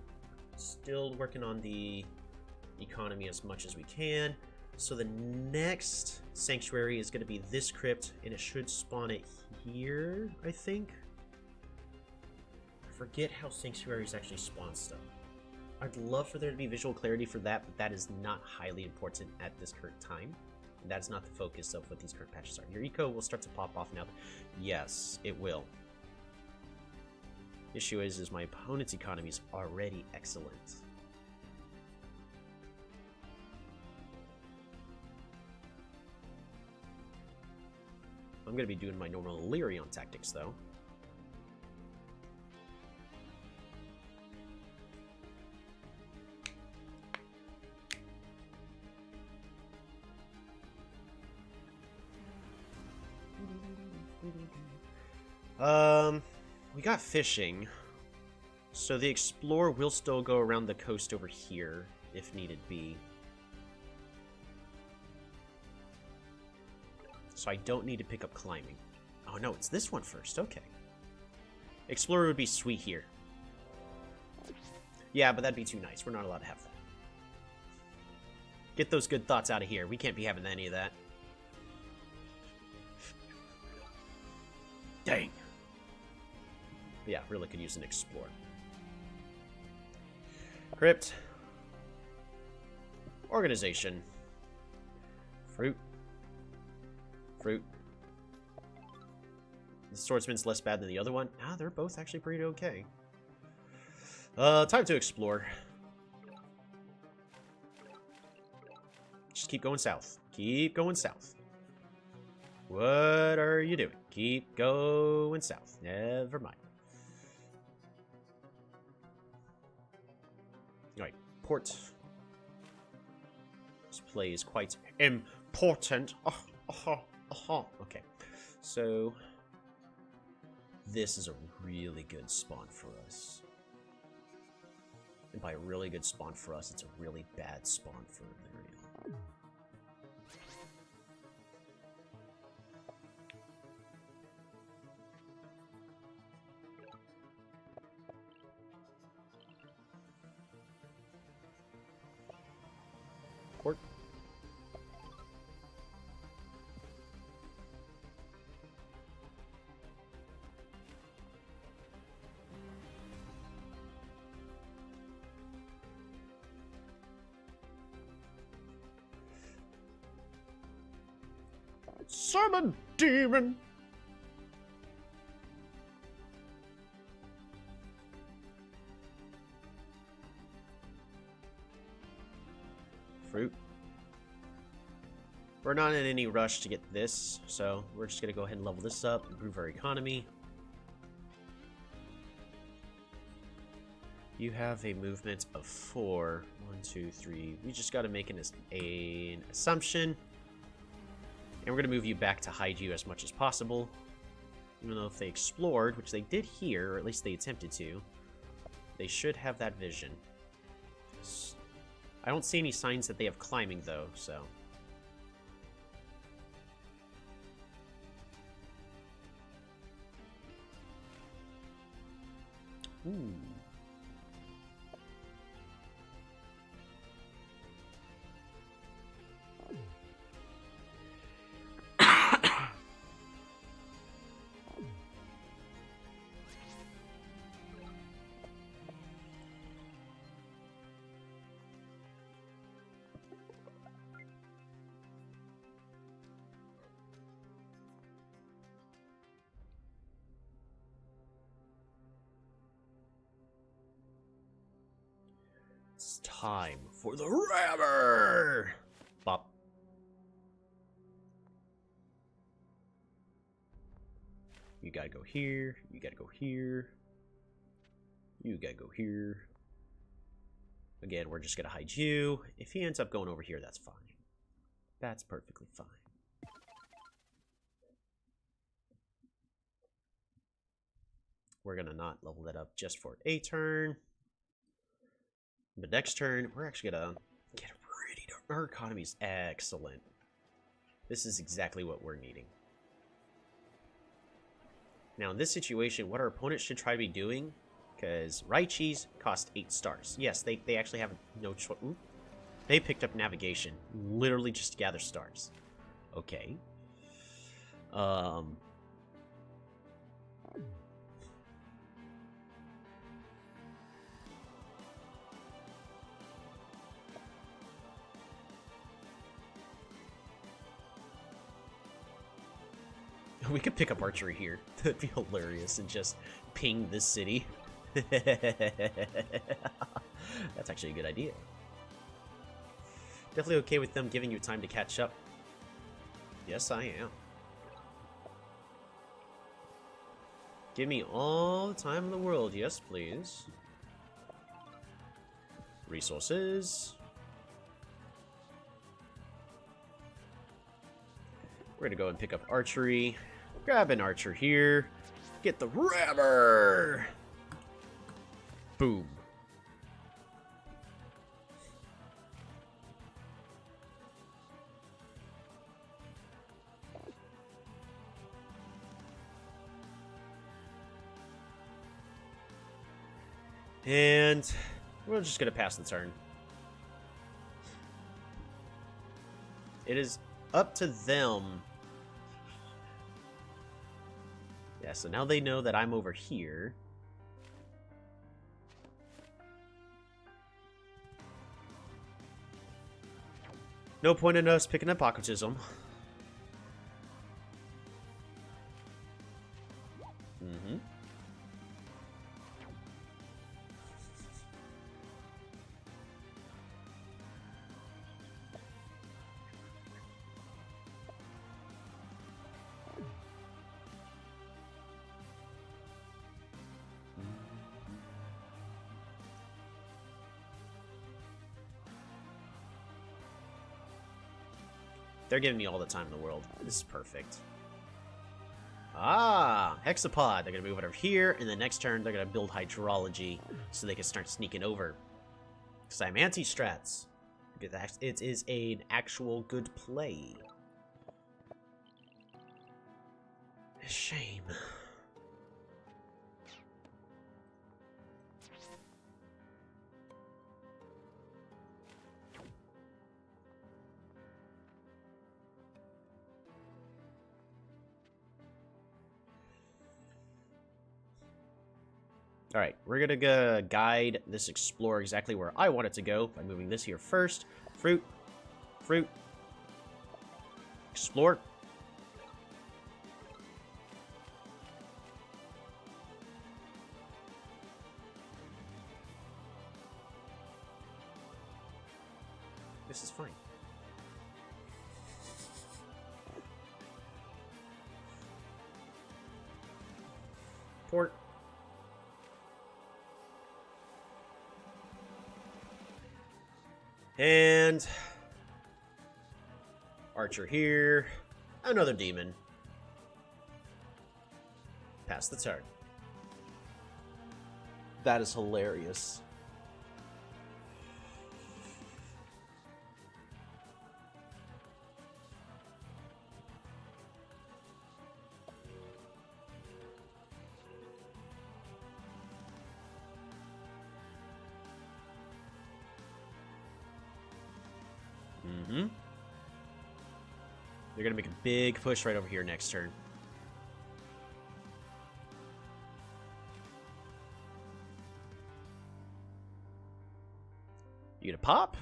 still working on the economy as much as we can. So the next sanctuary is going to be this crypt, and it should spawn it here, I think. I forget how sanctuaries actually spawn stuff. I'd love for there to be visual clarity for that, but that is not highly important at this current time. And that's not the focus of what these current patches are. Your eco will start to pop off now. Yes, it will. Issue is my opponent's economy is already excellent. I'm going to be doing my normal Illyrion tactics, though. We got fishing. So the Explorer will still go around the coast over here, if needed be. So I don't need to pick up climbing. Oh no, it's this one first, okay. Explorer would be sweet here. Yeah, but that'd be too nice. We're not allowed to have that. Get those good thoughts out of here. We can't be having any of that. Dang. Yeah, really could use an Explorer. Crypt. Organization. Fruit. Fruit. The Swordsman's less bad than the other one. Ah, they're both actually pretty okay. Time to explore. Just keep going south. Keep going south. What are you doing? Keep going south. Never mind. Alright, port. This play is quite important. Okay, so this is a really good spawn for us. And by a really good spawn for us, it's a really bad spawn for Illyria. Port. Summon demon. Fruit. We're not in any rush to get this, so we're just gonna go ahead and level this up, improve our economy. You have a movement of 4. 1, 2, 3. We just gotta make an assumption. And we're going to move you back to hide you as much as possible. Even though if they explored, which they did here, or at least they attempted to, they should have that vision. I don't see any signs that they have climbing, though, so... Ooh. It's time for the rammer! Bop. You gotta go here, you gotta go here, you gotta go here. Again, we're just gonna hide you. If he ends up going over here, that's fine. That's perfectly fine. We're gonna not level that up just for a turn. But next turn, we're actually gonna get ready to... Our economy is excellent. This is exactly what we're needing. Now, in this situation, what our opponent should try to be doing, because Raichis cost 8 stars. Yes, they actually have no choice. They picked up navigation, literally just to gather stars. Okay. We could pick up archery here. That'd be hilarious and just ping this city. That's actually a good idea. Definitely okay with them giving you time to catch up. Yes, I am. Give me all the time in the world. Yes, please. Resources. We're gonna go and pick up archery. Grab an archer here. Get the rammer! Boom. And we're just going to pass the turn. It is up to them. Yeah, so now they know that I'm over here. No point in us picking up Patrikios. Mm-hmm. They're giving me all the time in the world. This is perfect. Ah, Hexapod. They're going to move it over here, and the next turn they're going to build Hydrology so they can start sneaking over. Because I'm anti-strats. It is an actual good play. Shame. Alright, we're going to guide this explorer exactly where I want it to go by moving this here first. Fruit. Fruit. Explore. This is fine. Port. And Archer here. Another demon. Pass the turn. That is hilarious. Mm-hmm. They're going to make a big push right over here next turn. You gonna pop?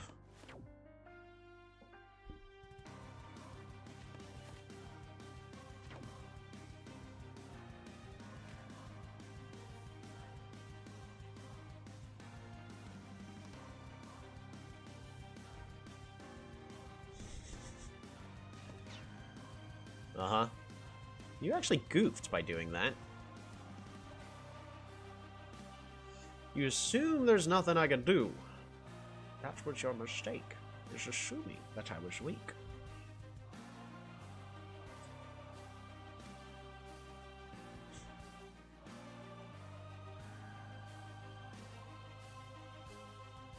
Uh-huh. You actually goofed by doing that. You assume there's nothing I can do. That was your mistake, is assuming that I was weak.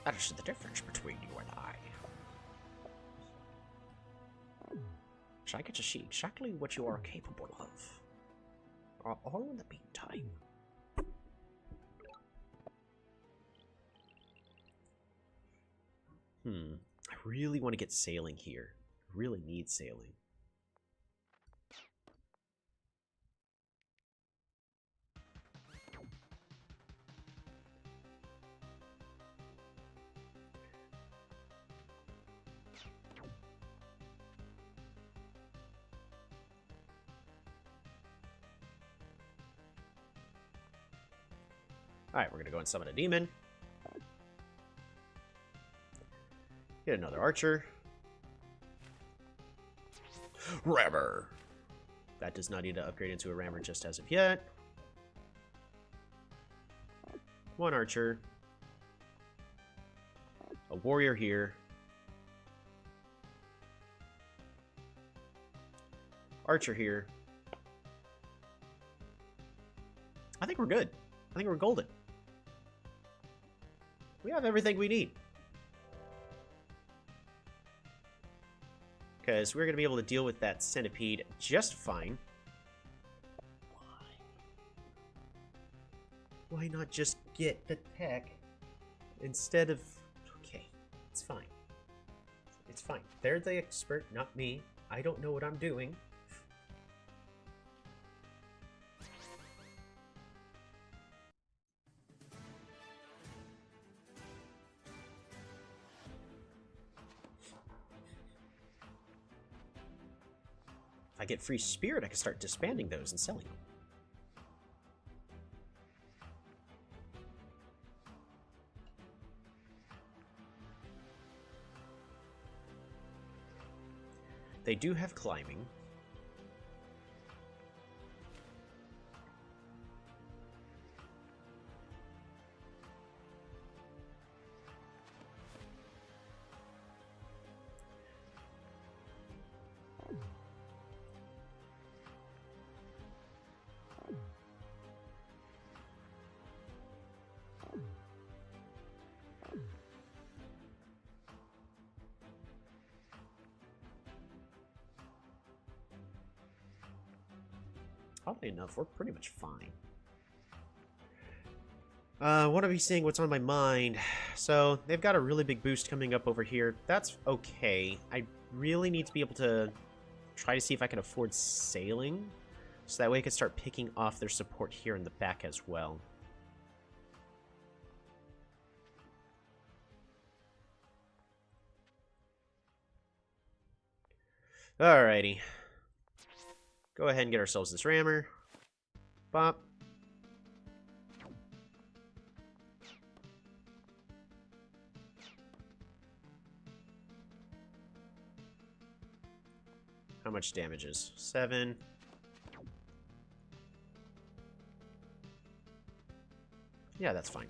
That is the difference between you and I. So I get to see exactly what you are capable of. All in the meantime. I really want to get sailing here. I really need sailing. Alright, we're going to go and summon a demon. Get another archer. Rammer! That does not need to upgrade into a rammer just as of yet. One archer. A warrior here. Archer here. think we're good. I think we're golden. We have everything we need. Because we're going to be able to deal with that centipede just fine. Why not just get the tech instead of... Okay, it's fine. It's fine. They're the expert, not me. I don't know what I'm doing. If I get free spirit, I can start disbanding those and selling them. They do have climbing. Oddly enough, we're pretty much fine. What are we seeing? What's on my mind? So, they've got a really big boost coming up over here. That's okay. I really need to be able to try to see if I can afford sailing. So that way I can start picking off their support here in the back as well. Alrighty. Go ahead and get ourselves this rammer. Bop. How much damage is? 7. Yeah, that's fine.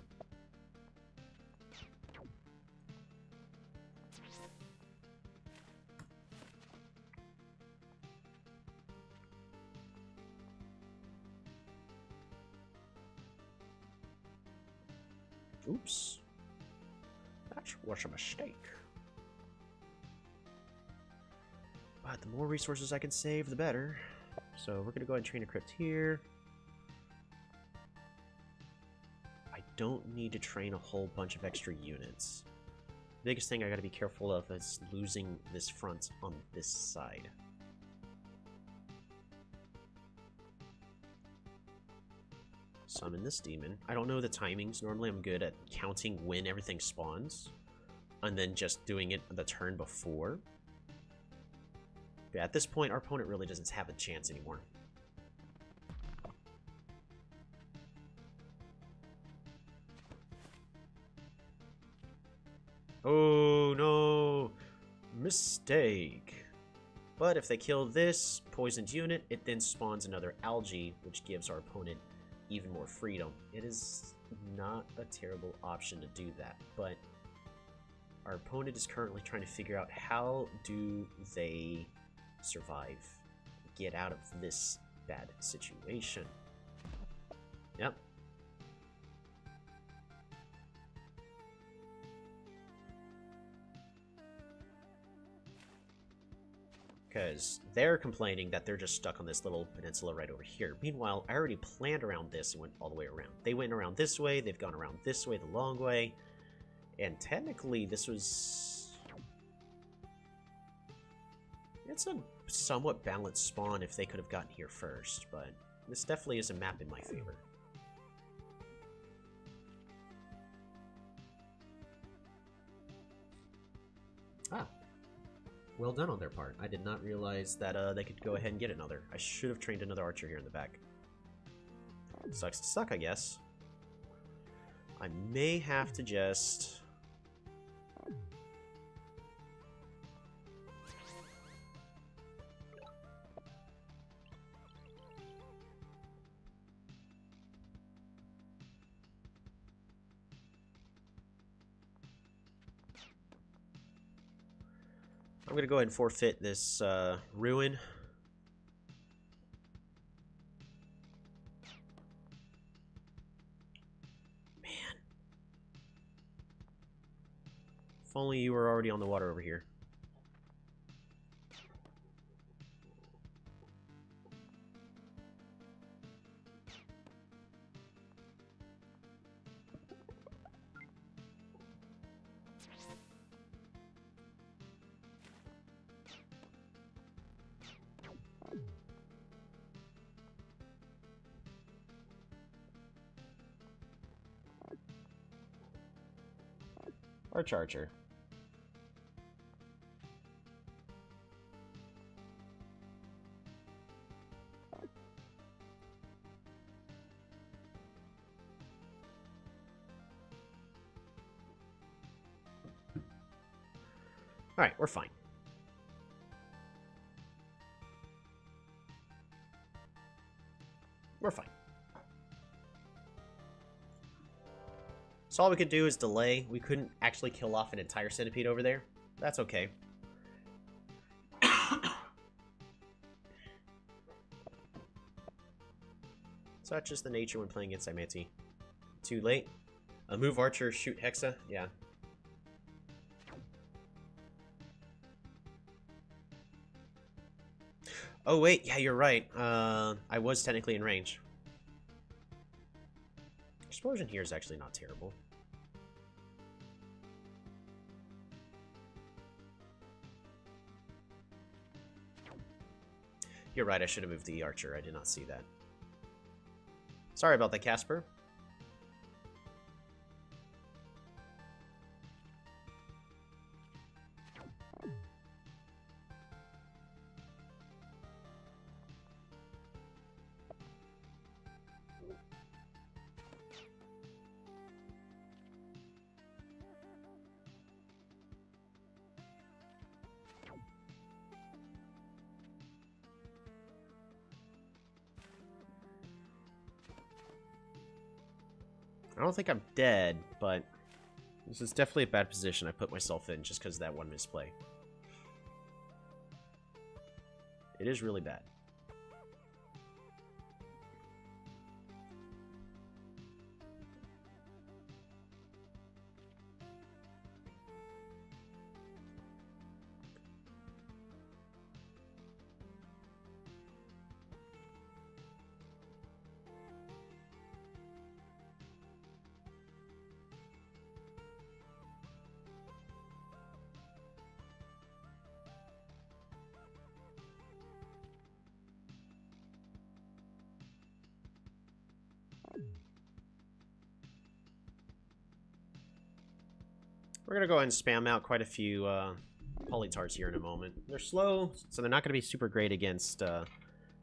Oops. That was a mistake. But the more resources I can save, the better. So we're going to go ahead and train a crypt here. I don't need to train a whole bunch of extra units. The biggest thing I got to be careful of is losing this front on this side. Summon this demon. I don't know the timings. Normally I'm good at counting when everything spawns. And then just doing it the turn before. But at this point, our opponent really doesn't have a chance anymore. Oh no! Mistake! But if they kill this poisoned unit, it then spawns another algae, which gives our opponent even more freedom. It is not a terrible option to do that, but our opponent is currently trying to figure out how do they survive, get out of this bad situation. Yep. Because they're complaining that they're just stuck on this little peninsula right over here. Meanwhile, I already planned around this and went all the way around. They went around this way, they've gone around this way, the long way. And technically, this was... It's a somewhat balanced spawn if they could have gotten here first, but this definitely is a map in my favor. Ah. Well done on their part. I did not realize that they could go ahead and get another. I should have trained another archer here in the back. Sucks to suck, I guess. I may have to just... I'm going to go ahead and forfeit this ruin. only you were already on the water over here. Or Charger. Alright, we're fine. We're fine. So all we could do is delay. We couldn't actually kill off an entire centipede over there. That's okay. Such is the nature when playing against Imanti. Too late. Move Archer, shoot Hexa. Yeah. Oh wait, yeah, you're right. I was technically in range. Explosion here is actually not terrible. You're right, I should have moved the Archer. I did not see that. Sorry about that, Casper. I don't think I'm dead, but this is definitely a bad position I put myself in just because of that one misplay. It is really bad. We're going to go ahead and spam out quite a few polytards here in a moment. They're slow, so they're not going to be super great against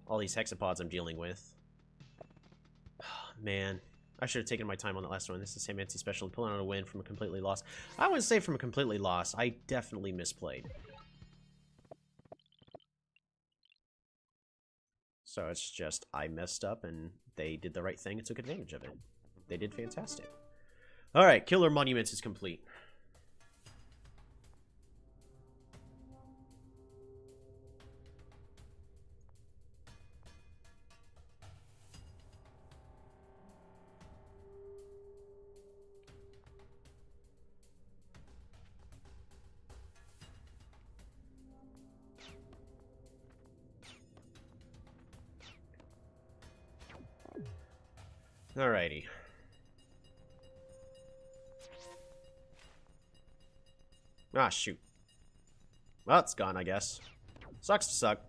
all these hexapods I'm dealing with. Man, I should have taken my time on that last one. This is Sam Anti Special, pulling out a win from a completely lost. I wouldn't say from a completely lost. I definitely misplayed. So it's just I messed up and they did the right thing and took advantage of it. They did fantastic. Alright, Killer Monuments is complete. Alrighty. Ah, shoot. Well, it's gone, I guess. Sucks to suck.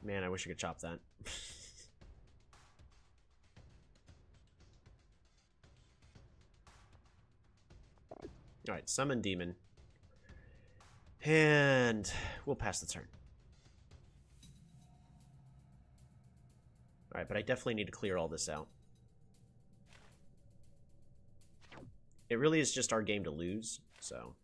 Man, I wish I could chop that. Alright, summon demon. And we'll pass the turn. Alright, but I definitely need to clear all this out. It really is just our game to lose, so...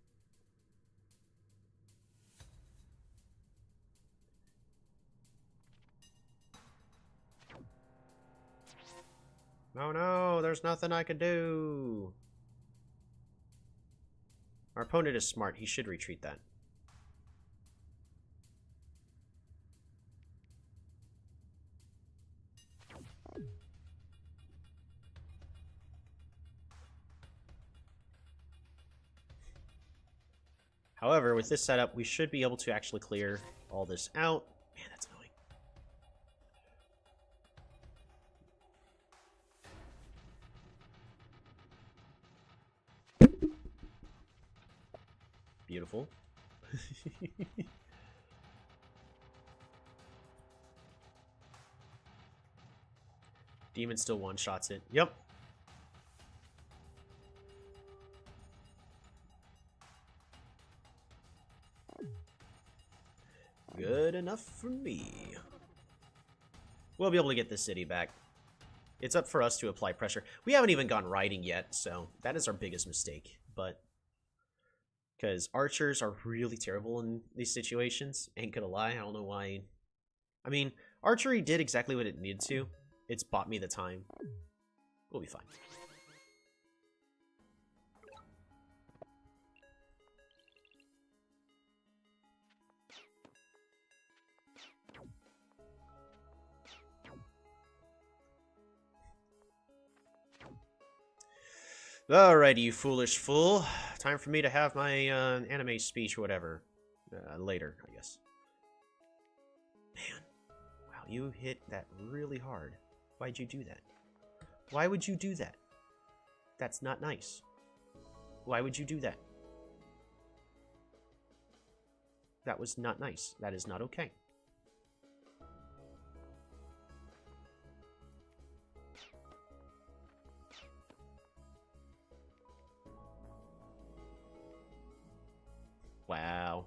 Oh no, there's nothing I can do! Our opponent is smart, he should retreat that. However, with this setup, we should be able to actually clear all this out. Man, that's annoying. Beautiful. Demon still one-shots it. Yep. Good enough for me. We'll be able to get this city back. It's up for us to apply pressure. We haven't even gone riding yet, so that is our biggest mistake. But because archers are really terrible in these situations, ain't gonna lie, I don't know why. I mean, archery did exactly what it needed to. It's bought me the time. We'll be fine. Alrighty, you foolish fool. Time for me to have my anime speech or whatever. Later, I guess. Man. Wow, you hit that really hard. Why'd you do that? Why would you do that? That's not nice. Why would you do that? That was not nice. That is not okay. Wow.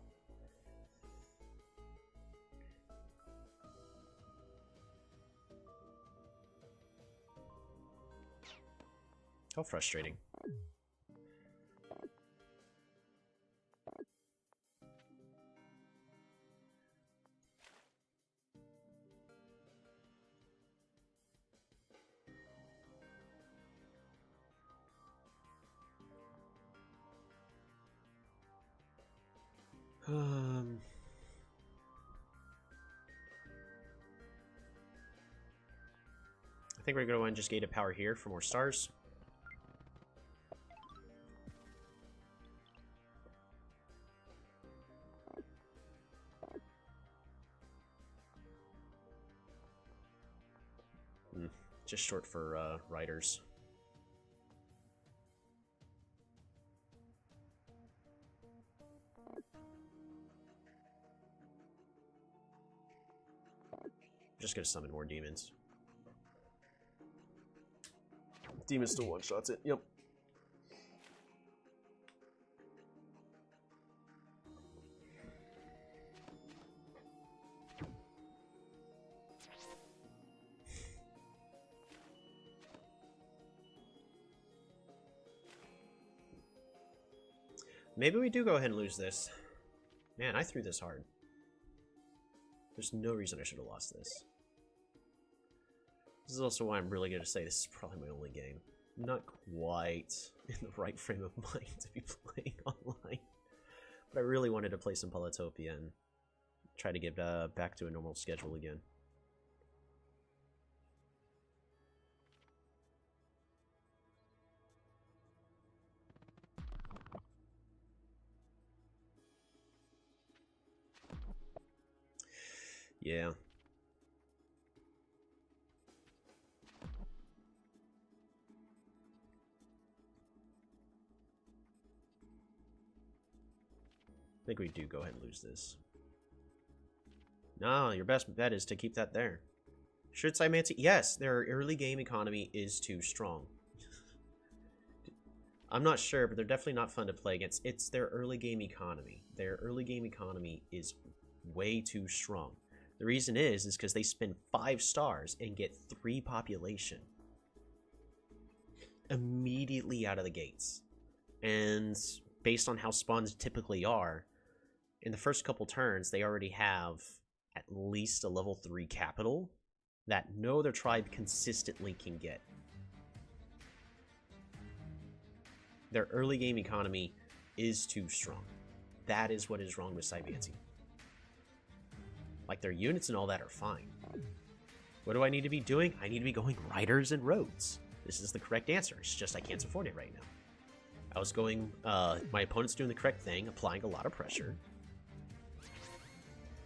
How frustrating. I think we're going to want to just gated power here for more stars. Just short for riders. Just gonna summon more demons. Demon still one-shots it. Yep. Maybe we do go ahead and lose this. Man, I threw this hard. There's no reason I should have lost this. This is also why I'm really going to say this is probably my only game. I'm not quite in the right frame of mind to be playing online. But I really wanted to play some Polytopia and try to get back to a normal schedule again. Yeah. I think we do go ahead and lose this. No, your best bet is to keep that there. Should Simanti? Yes, their early game economy is too strong. I'm not sure, but they're definitely not fun to play against. It's their early game economy. Their early game economy is way too strong. The reason is because they spend 5 stars and get 3 population immediately out of the gates. And based on how spawns typically are, in the first couple turns, they already have at least a level 3 capital that no other tribe consistently can get. Their early game economy is too strong. That is what is wrong with Cybanti. Like, their units and all that are fine. What do I need to be doing? I need to be going riders and roads. This is the correct answer. It's just I can't afford it right now. I was going, my opponent's doing the correct thing, applying a lot of pressure.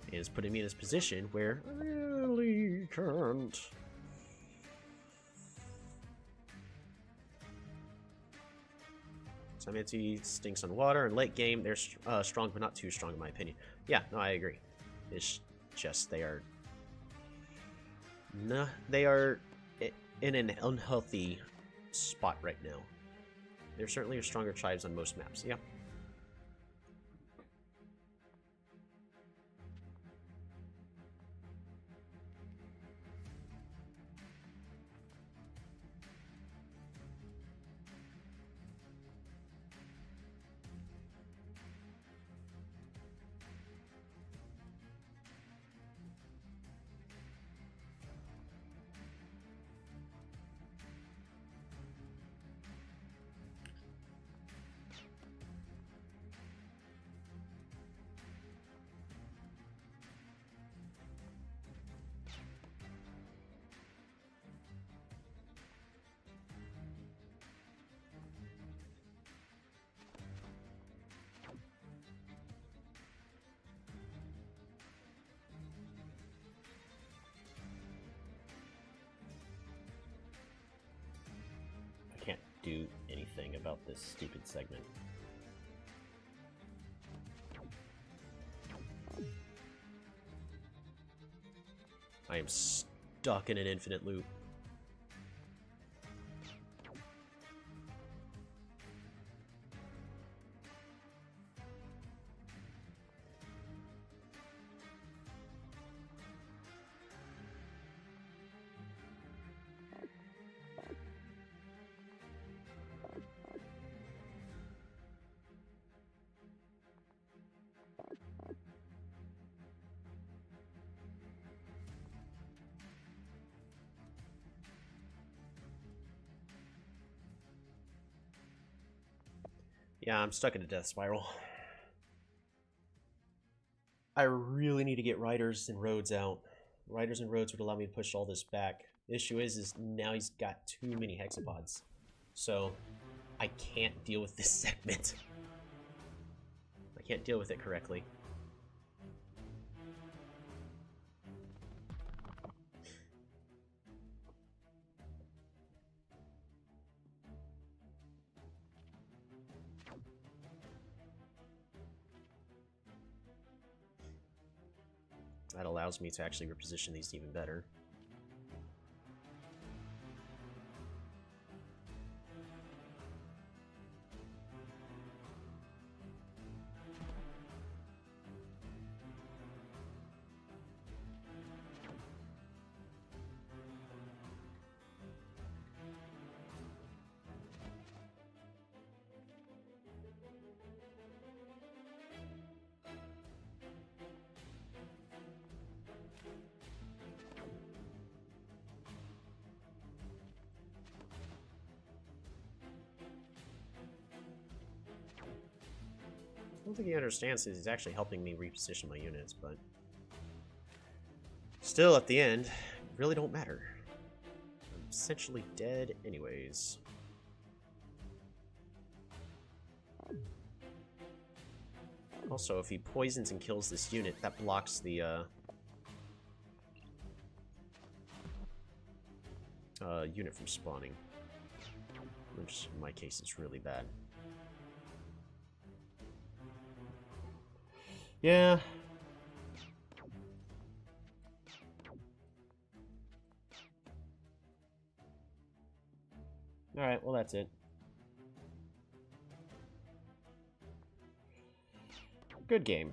And it's putting me in this position where I really can't. Cybanti stinks on water, and late game, they're strong, but not too strong in my opinion. Yeah, no, I agree. It's just they are... No, they are in an unhealthy spot right now. There certainly are stronger tribes on most maps, yeah. Do anything about this stupid segment. I am stuck in an infinite loop. Yeah, I'm stuck in a death spiral. I really need to get riders and roads out. Riders and roads would allow me to push all this back. The issue is now he's got too many hexapods. So I can't deal with this segment. I can't deal with it correctly. That allows me to actually reposition these even better. I don't think he understands that he's actually helping me reposition my units, but still, at the end, really don't matter. I'm essentially dead anyways. Also, if he poisons and kills this unit, that blocks the unit from spawning, which in my case is really bad. Yeah. Alright, well that's it. Good game.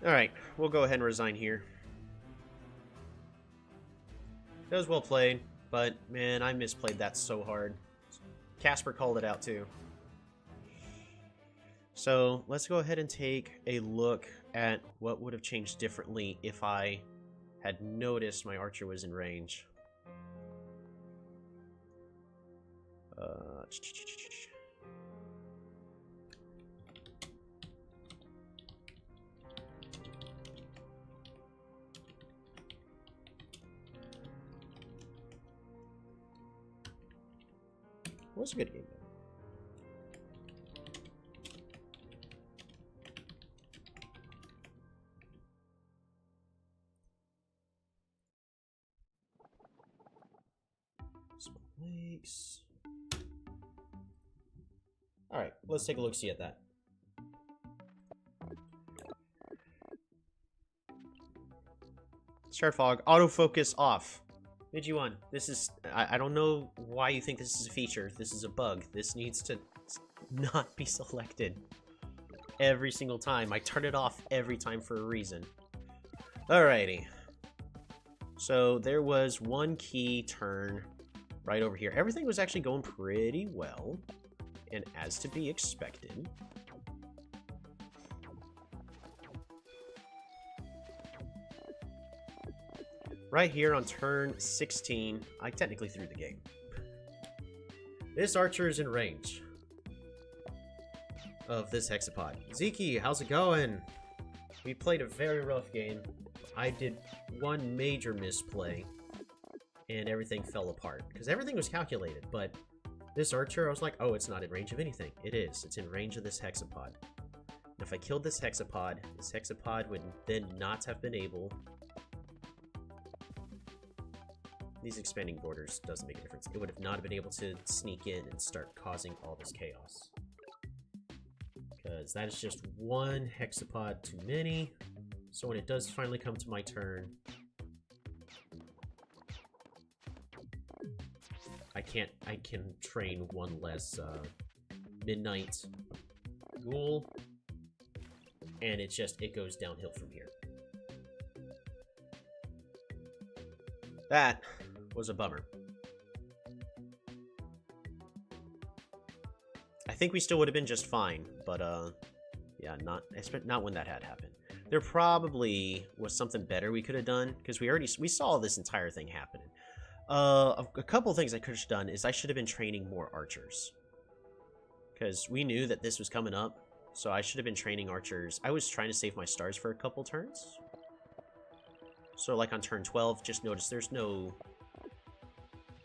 Alright, we'll go ahead and resign here. That was well played, but man, I misplayed that so hard. Casper called it out too. So let's go ahead and take a look at what would have changed differently if I had noticed my archer was in range. It was a good game, though. Small lakes. Alright, let's take a look-see at that. Start fog, autofocus off. Midgy1, this is... I don't know why you think this is a feature. This is a bug. This needs to not be selected every single time. I turn it off every time for a reason. Alrighty. So there was one key turn right over here. Everything was actually going pretty well, and as to be expected. Right here on turn 16, I technically threw the game. This archer is in range of this hexapod. Zeke, how's it going? We played a very rough game. I did one major misplay, and everything fell apart. Because everything was calculated, but this archer, I was like, oh, it's not in range of anything. It is. It's in range of this hexapod. And if I killed this hexapod would then not have been able... These expanding borders doesn't make a difference. It would have not been able to sneak in and start causing all this chaos. Because that is just one hexapod too many. So when it does finally come to my turn, I can train one less Midnight Ghoul, and it goes downhill from here. That was a bummer. I think we still would have been just fine, but yeah, not when that had happened. There probably was something better we could have done, because we saw this entire thing happening. A couple of things I could have done is I should have been training more archers, because we knew that this was coming up, so I should have been training archers. I was trying to save my stars for a couple turns. So like on turn 12, just notice there's no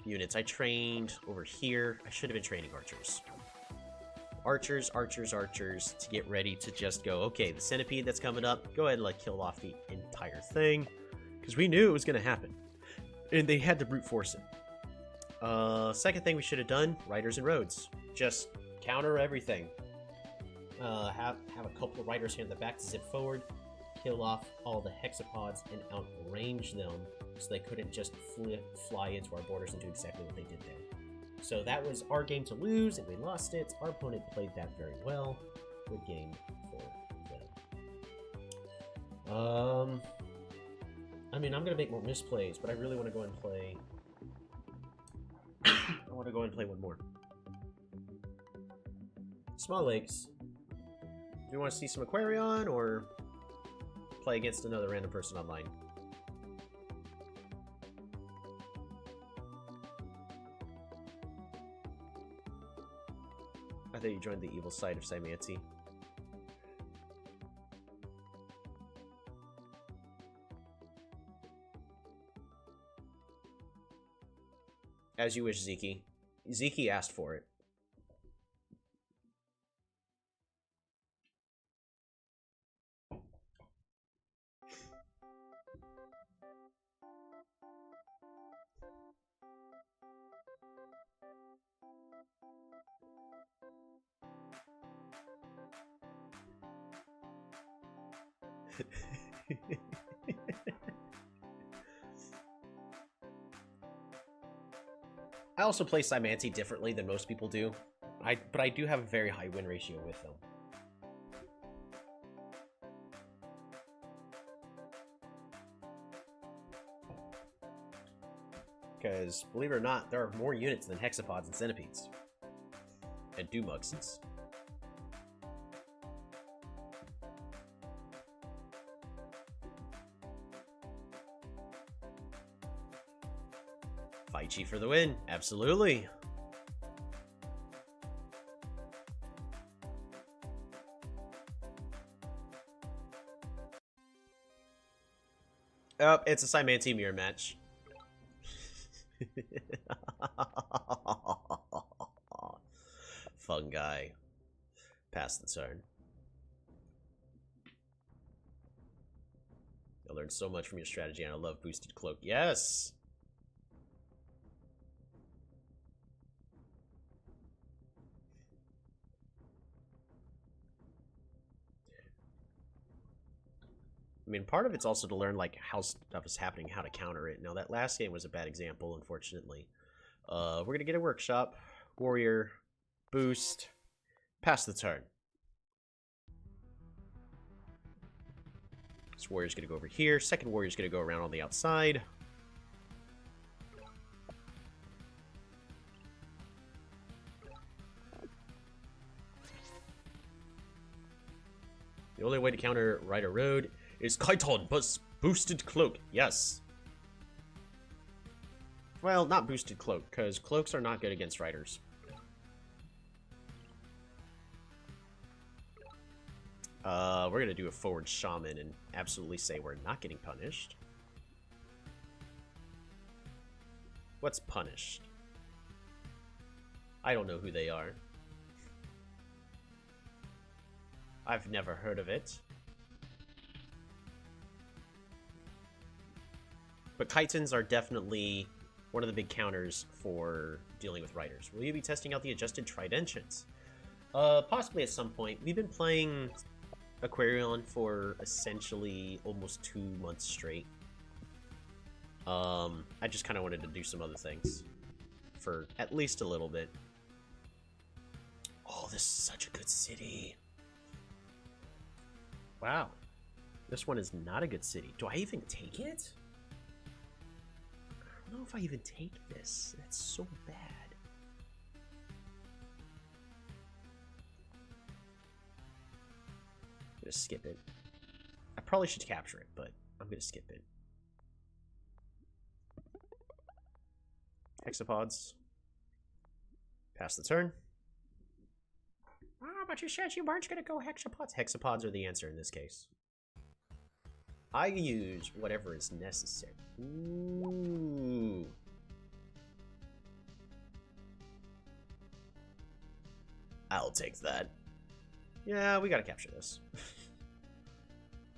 units. I trained over here. I should have been training archers. Archers, archers, archers, to get ready to just go, okay, the centipede that's coming up, go ahead and like kill off the entire thing, because we knew it was going to happen, and they had to brute force it. Second thing we should have done, riders and roads. Just counter everything. Have a couple of riders here in the back to zip forward, kill off all the hexapods, and outrange them so they couldn't just fly into our borders and do exactly what they did there. So that was our game to lose, and we lost it. Our opponent played that very well. Good game for them. I mean, I'm going to make more misplays, but I really want to go and play... I want to go and play one more. Small Lakes. Do you want to see some Aquarion, or play against another random person online? I thought you joined the evil side of Simanti. As you wish, Zeke. Zeke asked for it. I also play Simanti differently than most people do. But I do have a very high win ratio with them. Because, believe it or not, there are more units than hexapods and centipedes. And Dumuxes. Fight for the win. Absolutely. Oh, it's a Cymanti mirror match. Fungi. Pass the turn. I learned so much from your strategy, and I love boosted cloak. Yes! I mean, part of it's also to learn, like, how stuff is happening, how to counter it. Now, that last game was a bad example, unfortunately. We're gonna get a workshop. Warrior. Boost. Pass the turn. This warrior's gonna go over here. Second warrior's gonna go around on the outside. The only way to counter Rider Road is Chiton, but boosted cloak. Yes. Well, not boosted cloak, because cloaks are not good against riders. We're gonna do a forward shaman and absolutely say we're not getting punished. What's punished? I don't know who they are. I've never heard of it. But chitons are definitely one of the big counters for dealing with riders. Will you be testing out the adjusted tridentians? Possibly at some point. We've been playing Aquarion for essentially almost 2 months straight. I just kind of wanted to do some other things for at least a little bit. Oh, this is such a good city. Wow. This one is not a good city. Do I even take it? I don't know if I even take this. That's so bad. I'm gonna skip it. I probably should capture it, but I'm gonna skip it. Hexapods. Pass the turn. Ah, but you said you weren't gonna go hexapods. Hexapods are the answer in this case. I use whatever is necessary. Ooh. I'll take that. Yeah, we gotta capture this.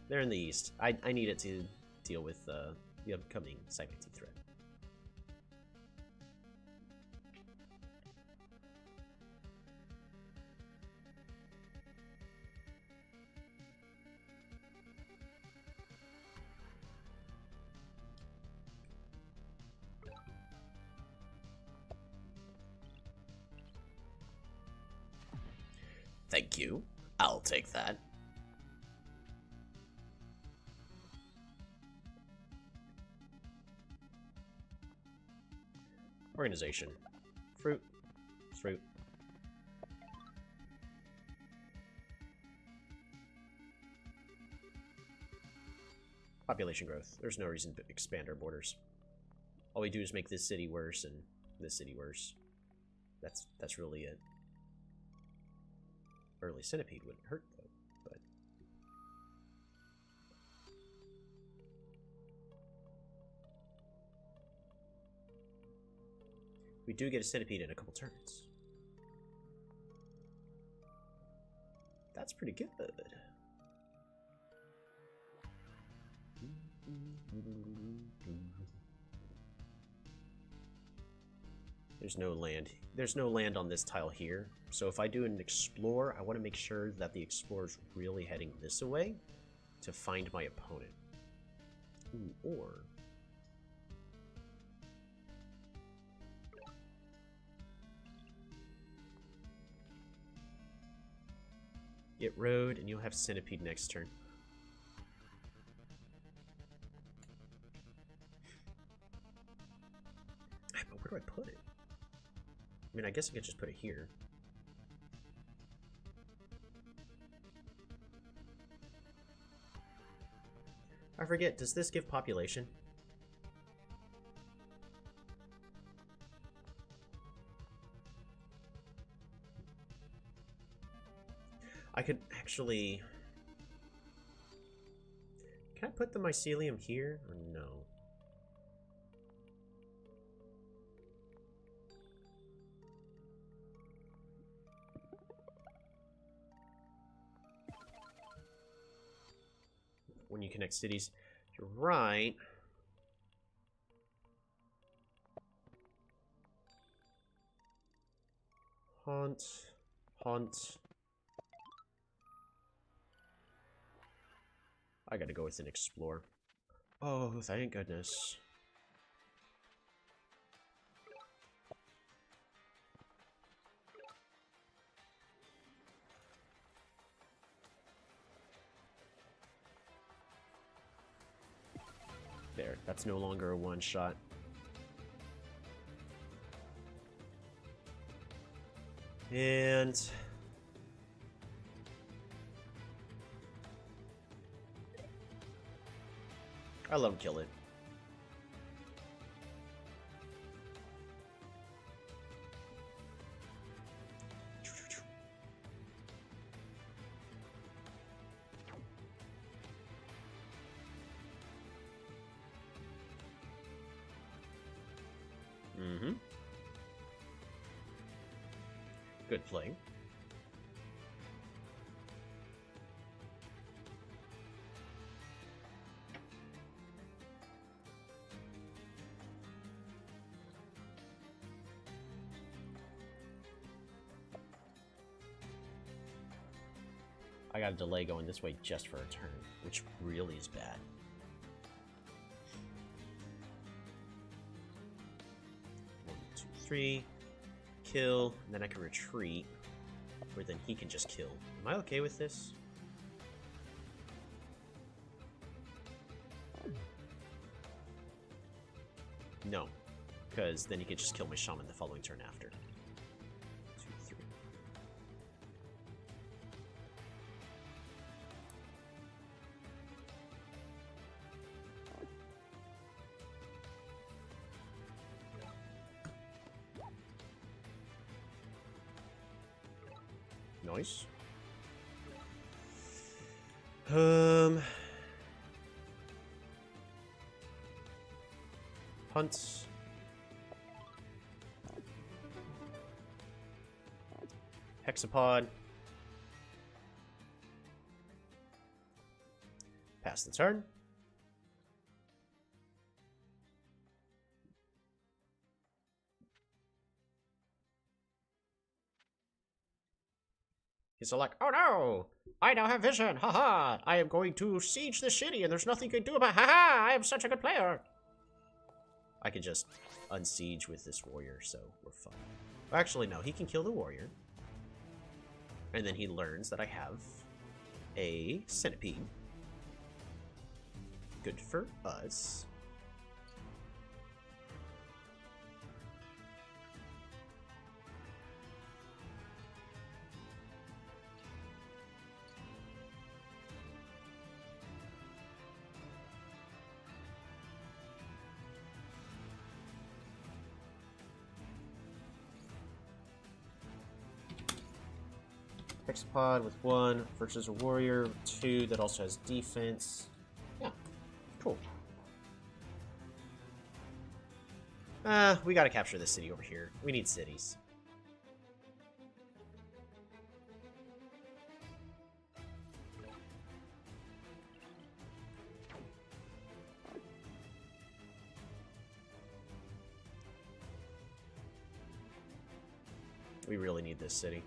They're in the east. I need it to deal with the upcoming Cymanti threat. Thank you. I'll take that. Organization. Fruit. Fruit. Population growth. There's no reason to expand our borders. All we do is make this city worse and this city worse. That's really it. Early centipede wouldn't hurt though, but we do get a centipede in a couple turns. That's pretty good. There's no land. There's no land on this tile here. So if I do an explore, I want to make sure that the explorer's really heading this way to find my opponent. Ooh, or get road and you'll have centipede next turn. I mean, I guess I could just put it here. I forget, does this give population? I could actually... Can I put the mycelium here, or no? When you connect cities, you're right. Haunt. I gotta go with an explore. Oh, thank goodness. There, that's no longer a one-shot. And... I love kill it. Mm-hmm. Good play. I got a delay going this way just for a turn, which really is bad. One, two, three. Kill, and then I can retreat, or then he can just kill. Am I okay with this? No, because then he can just kill my shaman the following turn after. 2, 3. Nice. Hunt. Hexapod. Pass the turn. He's like, oh no! I now have vision! Haha! I am going to siege this city and there's nothing you can do about it! Haha! I am such a good player! I could just unsiege with this warrior, so we're fine. Actually, no, he can kill the warrior. And then he learns that I have a centipede. Good for us. Hexapod with 1 versus a warrior, 2 that also has defense. Yeah, cool. We gotta capture this city over here. We need cities. We really need this city.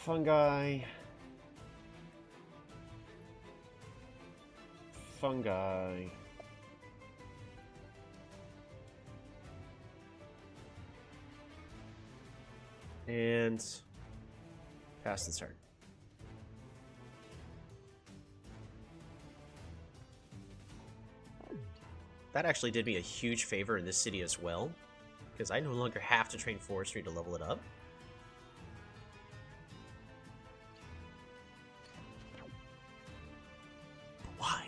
Fungi. And pass the turn. That actually did me a huge favor in this city as well, because I no longer have to train forestry to level it up. But why?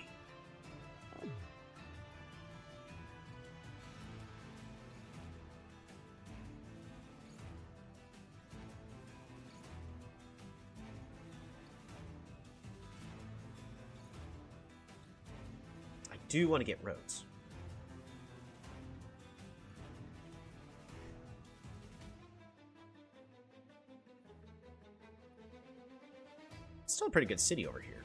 I do want to get roads. Still a pretty good city over here.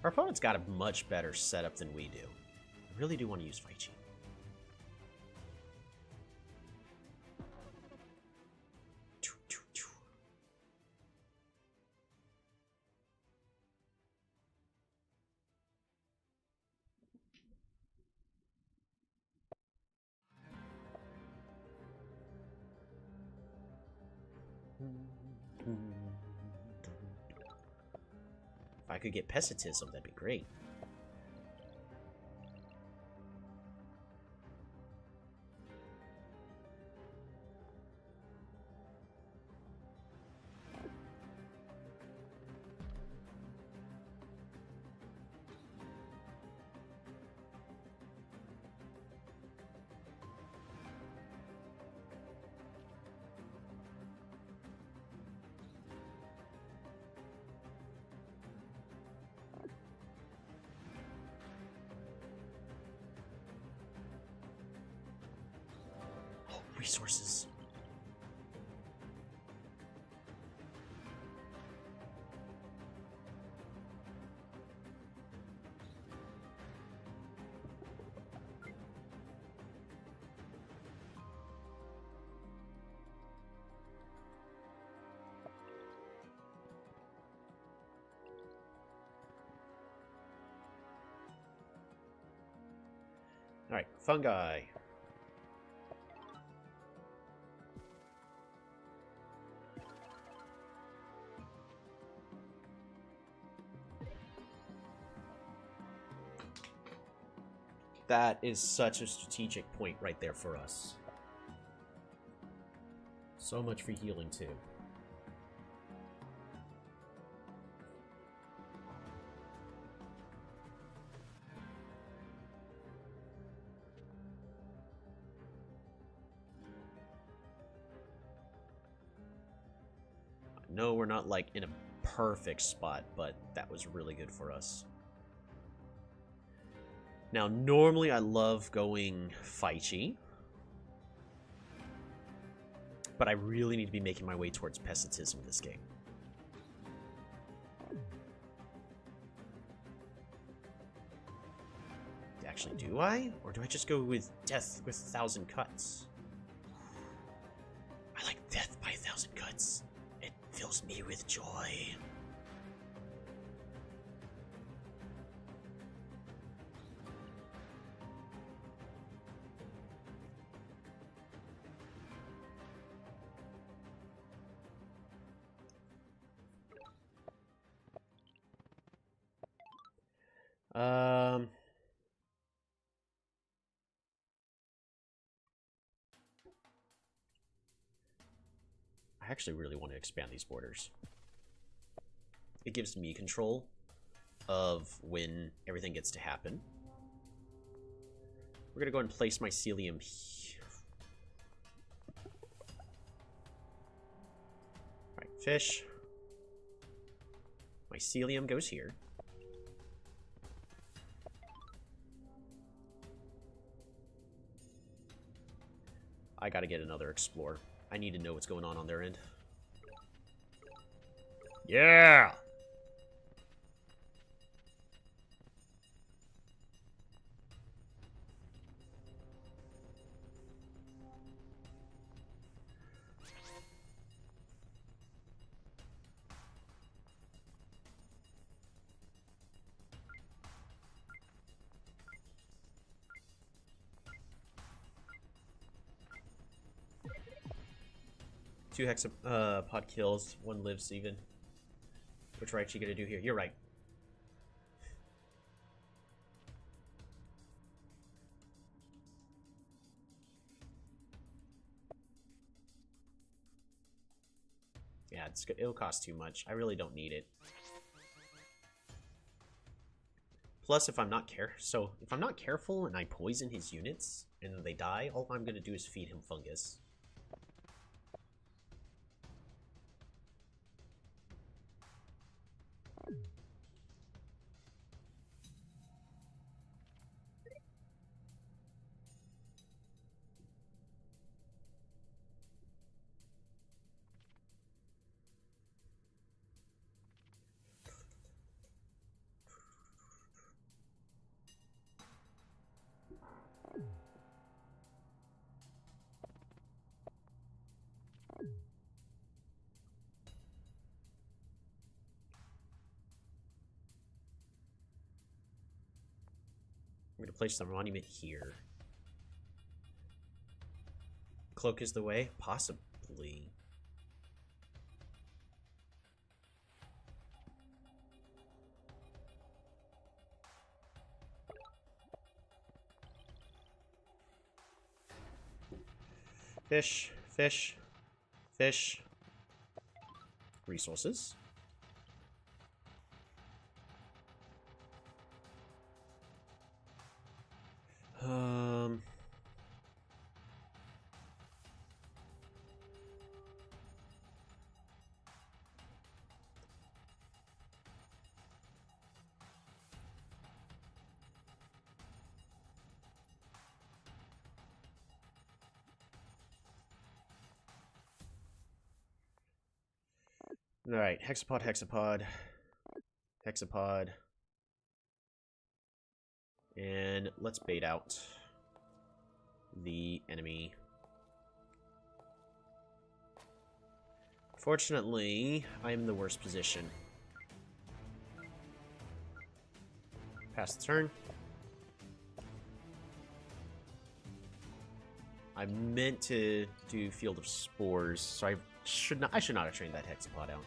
Our opponent's got a much better setup than we do. I really do want to use Vici. If I could get Pessitism, that'd be great. Resources. All right, fungi. That is such a strategic point right there for us. So much for healing, too. No, we're not, like, in a perfect spot, but that was really good for us. Now, normally I love going Vici, but I really need to be making my way towards Pessitism this game. Actually, do I? Or do I just go with Death with 1,000 Cuts? I like Death by 1,000 Cuts. It fills me with joy. I actually really want to expand these borders. It gives me control of when everything gets to happen. We're gonna go ahead and place mycelium here. Alright, fish. Mycelium goes here. I gotta get another explorer. I need to know what's going on their end. Yeah! 2 hexapod kills, 1 lives even. Which we're actually gonna do here. You're right. Yeah, it'll cost too much. I really don't need it. Plus, if I'm not careful and I poison his units and they die, all I'm gonna do is feed him fungus. I'm gonna place the monument here. Cloak is the way? Possibly. Fish, fish, fish. Resources. Alright, hexapod, hexapod, hexapod. And let's bait out the enemy. Fortunately, I'm in the worst position. Pass the turn. I meant to do Field of Spores, so I should not have trained that hexapod out.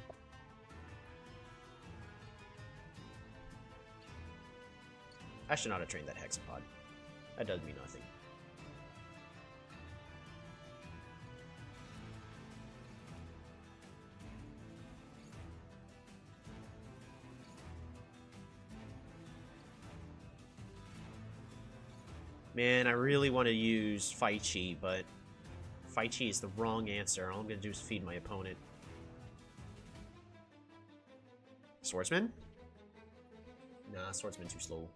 I should not have trained that hexapod. That does mean nothing. Man, I really want to use Faichi, but Faichi is the wrong answer. All I'm going to do is feed my opponent. Swordsman? Nah, Swordsman too slow.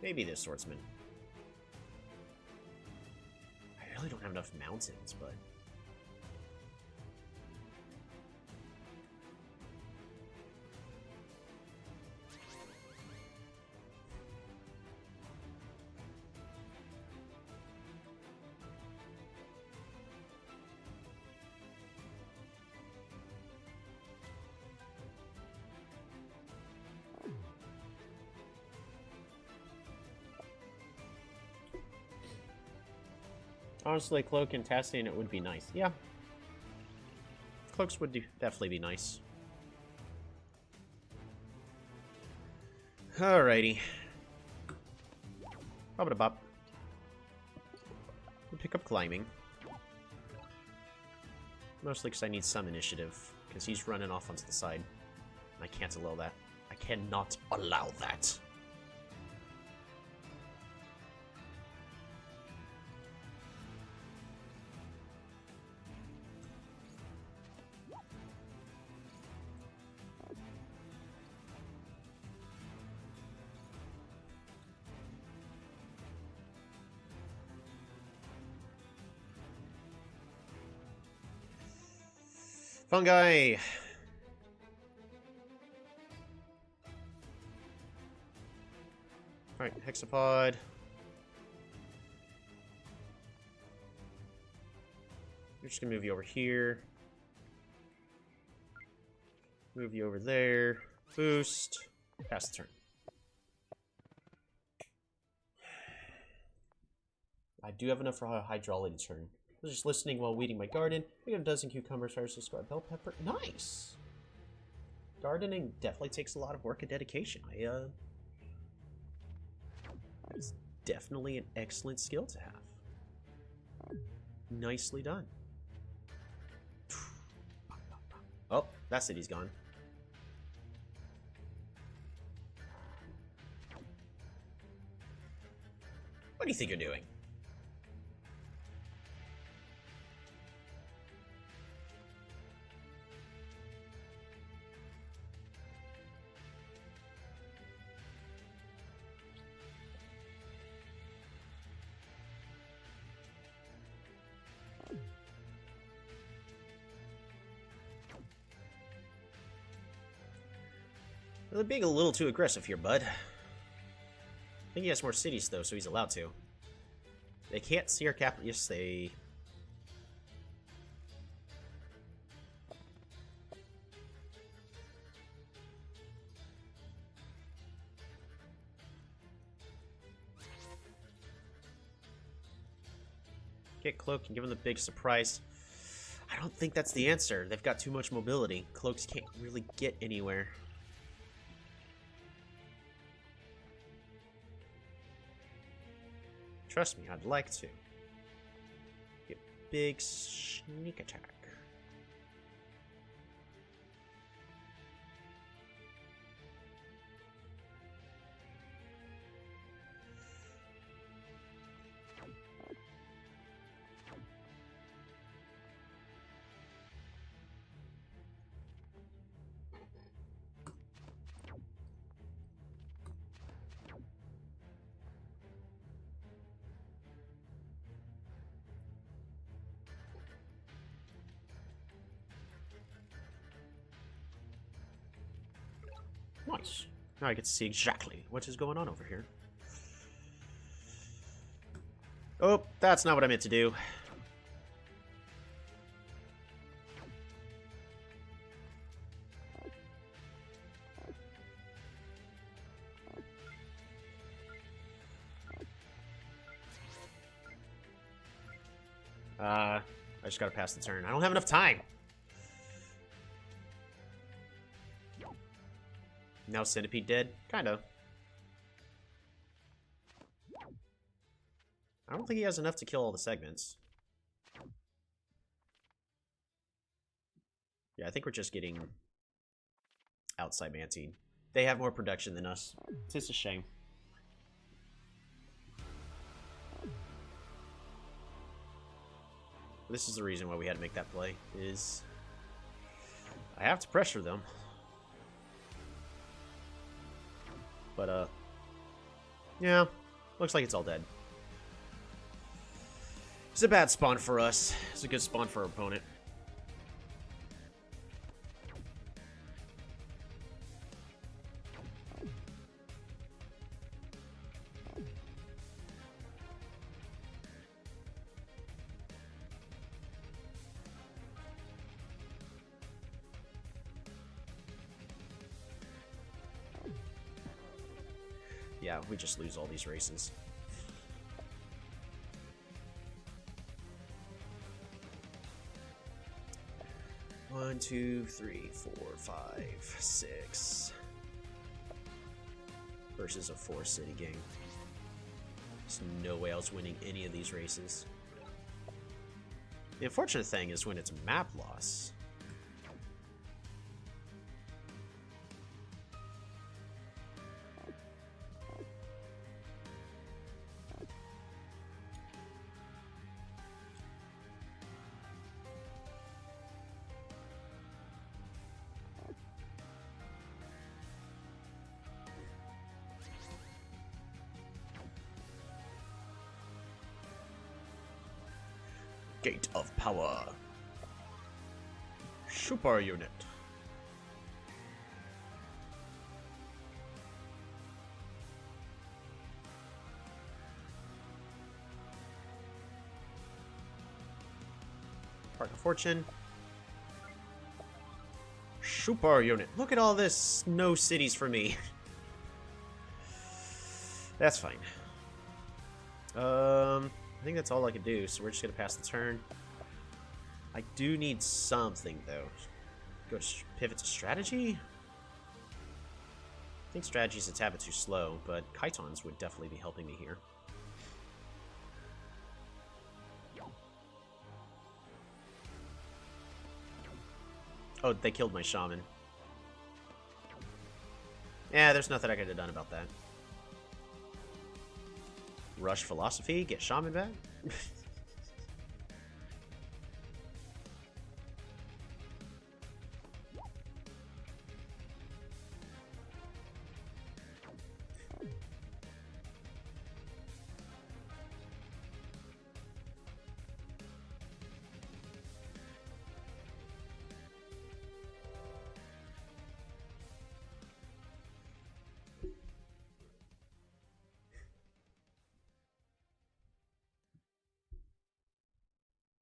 Maybe this Swordsman. I really don't have enough mountains, but... Honestly, Cloak and Tassian, it would be nice. Yeah. Cloaks would definitely be nice. Alrighty. Bop-a-da-bop. We'll pick up climbing. Mostly because I need some initiative. Because he's running off onto the side. And I can't allow that. I cannot allow that. Fungi! Alright, hexapod. We're just gonna move you over here. Move you over there. Boost. Pass the turn. I do have enough for a Hydraulic turn. was just listening while weeding my garden. I got a dozen cucumbers, fires to square bell pepper. Nice! Gardening definitely takes a lot of work and dedication. It's definitely an excellent skill to have. Nicely done. Oh, that city's gone. What do you think you're doing? They're being a little too aggressive here, bud. I think he has more cities, though, so he's allowed to. They can't see our capital. Yes, they... Get Cloak and give him the big surprise. I don't think that's the answer. They've got too much mobility. Cloaks can't really get anywhere. Trust me, I'd like to. Get big sneak attack. Nice. Now I get to see exactly what is going on over here. Oh, that's not what I meant to do. I just gotta pass the turn. I don't have enough time. Now Centipede dead? Kinda. I don't think he has enough to kill all the segments. Yeah, I think we're just getting outside Mantine. They have more production than us. It's just a shame. This is the reason why we had to make that play, is I have to pressure them. But, yeah, looks like it's all dead. It's a bad spawn for us. It's a good spawn for our opponent. Yeah, we just lose all these races. One, two, three, 4, 5, 6. Versus a 4-city game. There's no way I was winning any of these races. The unfortunate thing is when it's map loss. Gate of Power. Super unit. Park of Fortune. Super unit. Look at all this no cities for me. That's fine. I think that's all I can do, so we're just gonna pass the turn. I do need something, though. Go to pivot to strategy? I think strategy's a tad bit too slow, but Chitons would definitely be helping me here. Oh, they killed my shaman. Yeah, there's nothing I could have done about that. Rush philosophy, get shaman back?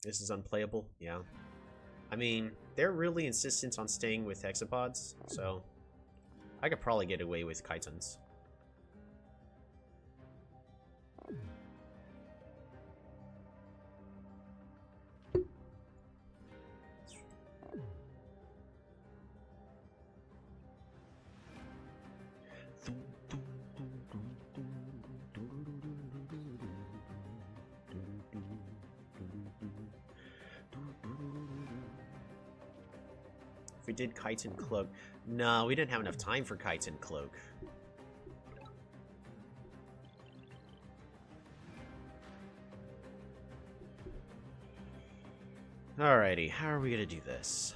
This is unplayable? Yeah. I mean, they're really insistent on staying with hexapods, so I could probably get away with chitons. We did Chitin Cloak. No, we didn't have enough time for Chitin Cloak. Alrighty, how are we gonna do this?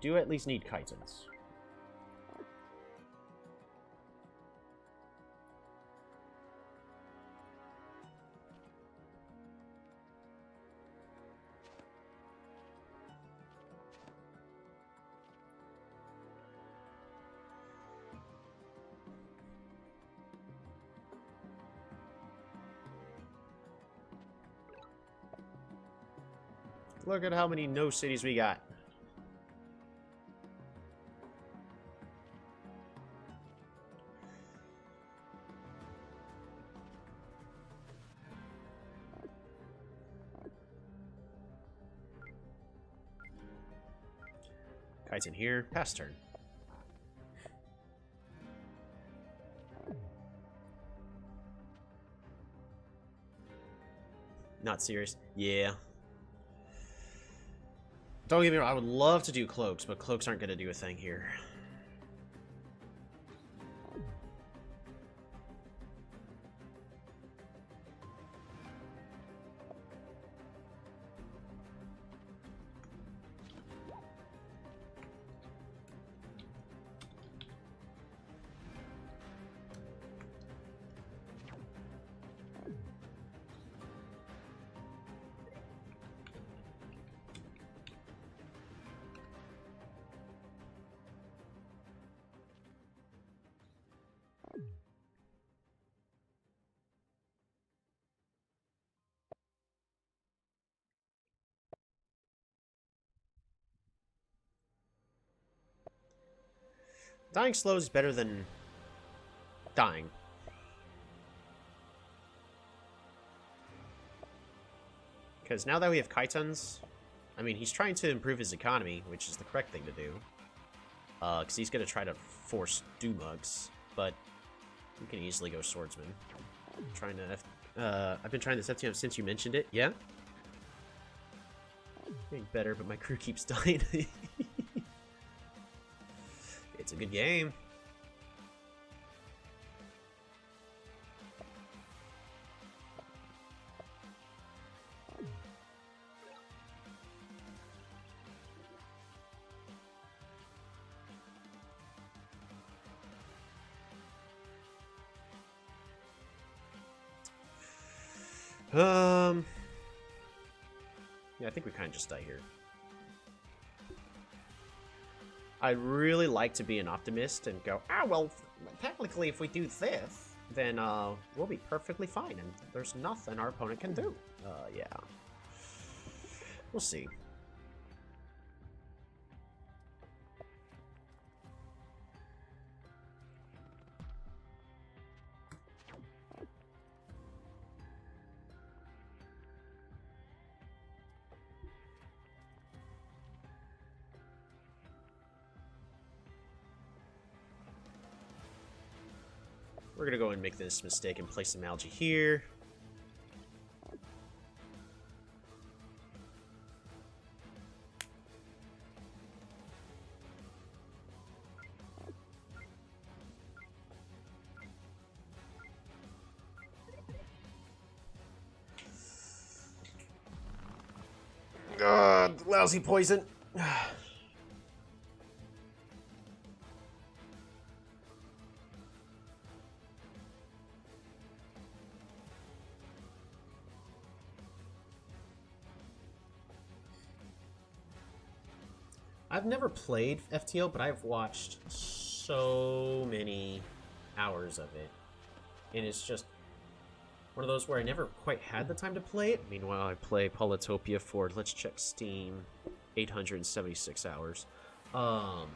Do at least need chitons. Look at how many no cities we got. Chitin here, pass turn. Not serious? Yeah. Don't get me wrong, I would love to do cloaks, but cloaks aren't going to do a thing here. Dying slow is better than dying. Because now that we have Chitons, I mean, he's trying to improve his economy, which is the correct thing to do. Because he's going to try to force Dumugs, but we can easily go Swordsman. I've been trying this FTM since you mentioned it. Yeah? Getting better, but my crew keeps dying. It's a good game. Yeah, I think we kind of just die here. I'd really like to be an optimist and go, well, technically if we do this, then we'll be perfectly fine, and there's nothing our opponent can do. Yeah. We'll see. We're gonna go and make this mistake and place some algae here. God, lousy poison. I've never played FTL, but I've watched so many hours of it. And it's just one of those where I never quite had the time to play it. Meanwhile, I play Polytopia for, let's check Steam, 876 hours. Oh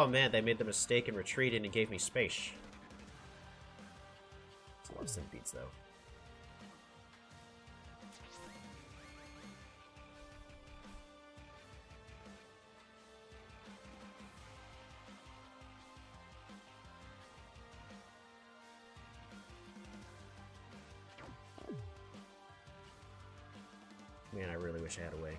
man, they made the mistake and retreated and gave me space. It's a lot of centipedes though. Man, I really wish I had a way.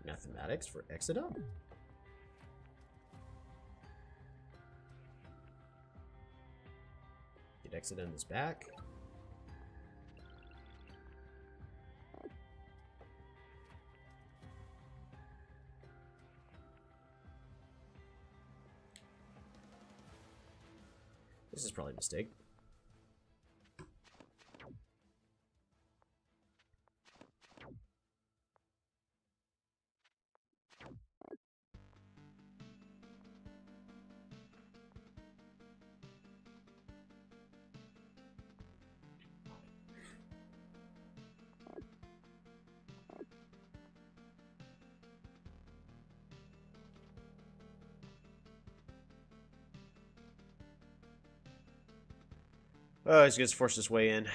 Mathematics for Exodon? Get Exodon this back. This is probably a mistake. Oh, he's gonna force his way in.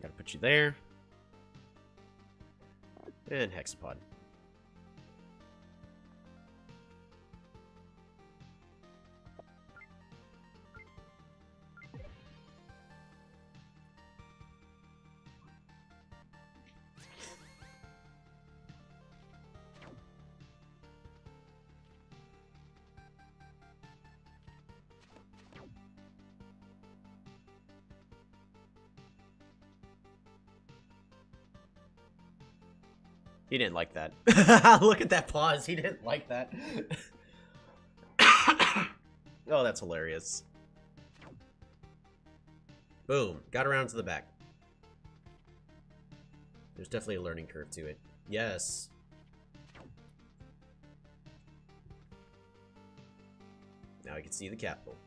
Gotta put you there. And Hexapod. He didn't like that. Look at that pause. He didn't like that. Oh, that's hilarious. Boom. Got around to the back. There's definitely a learning curve to it. Yes. Now I can see the capital.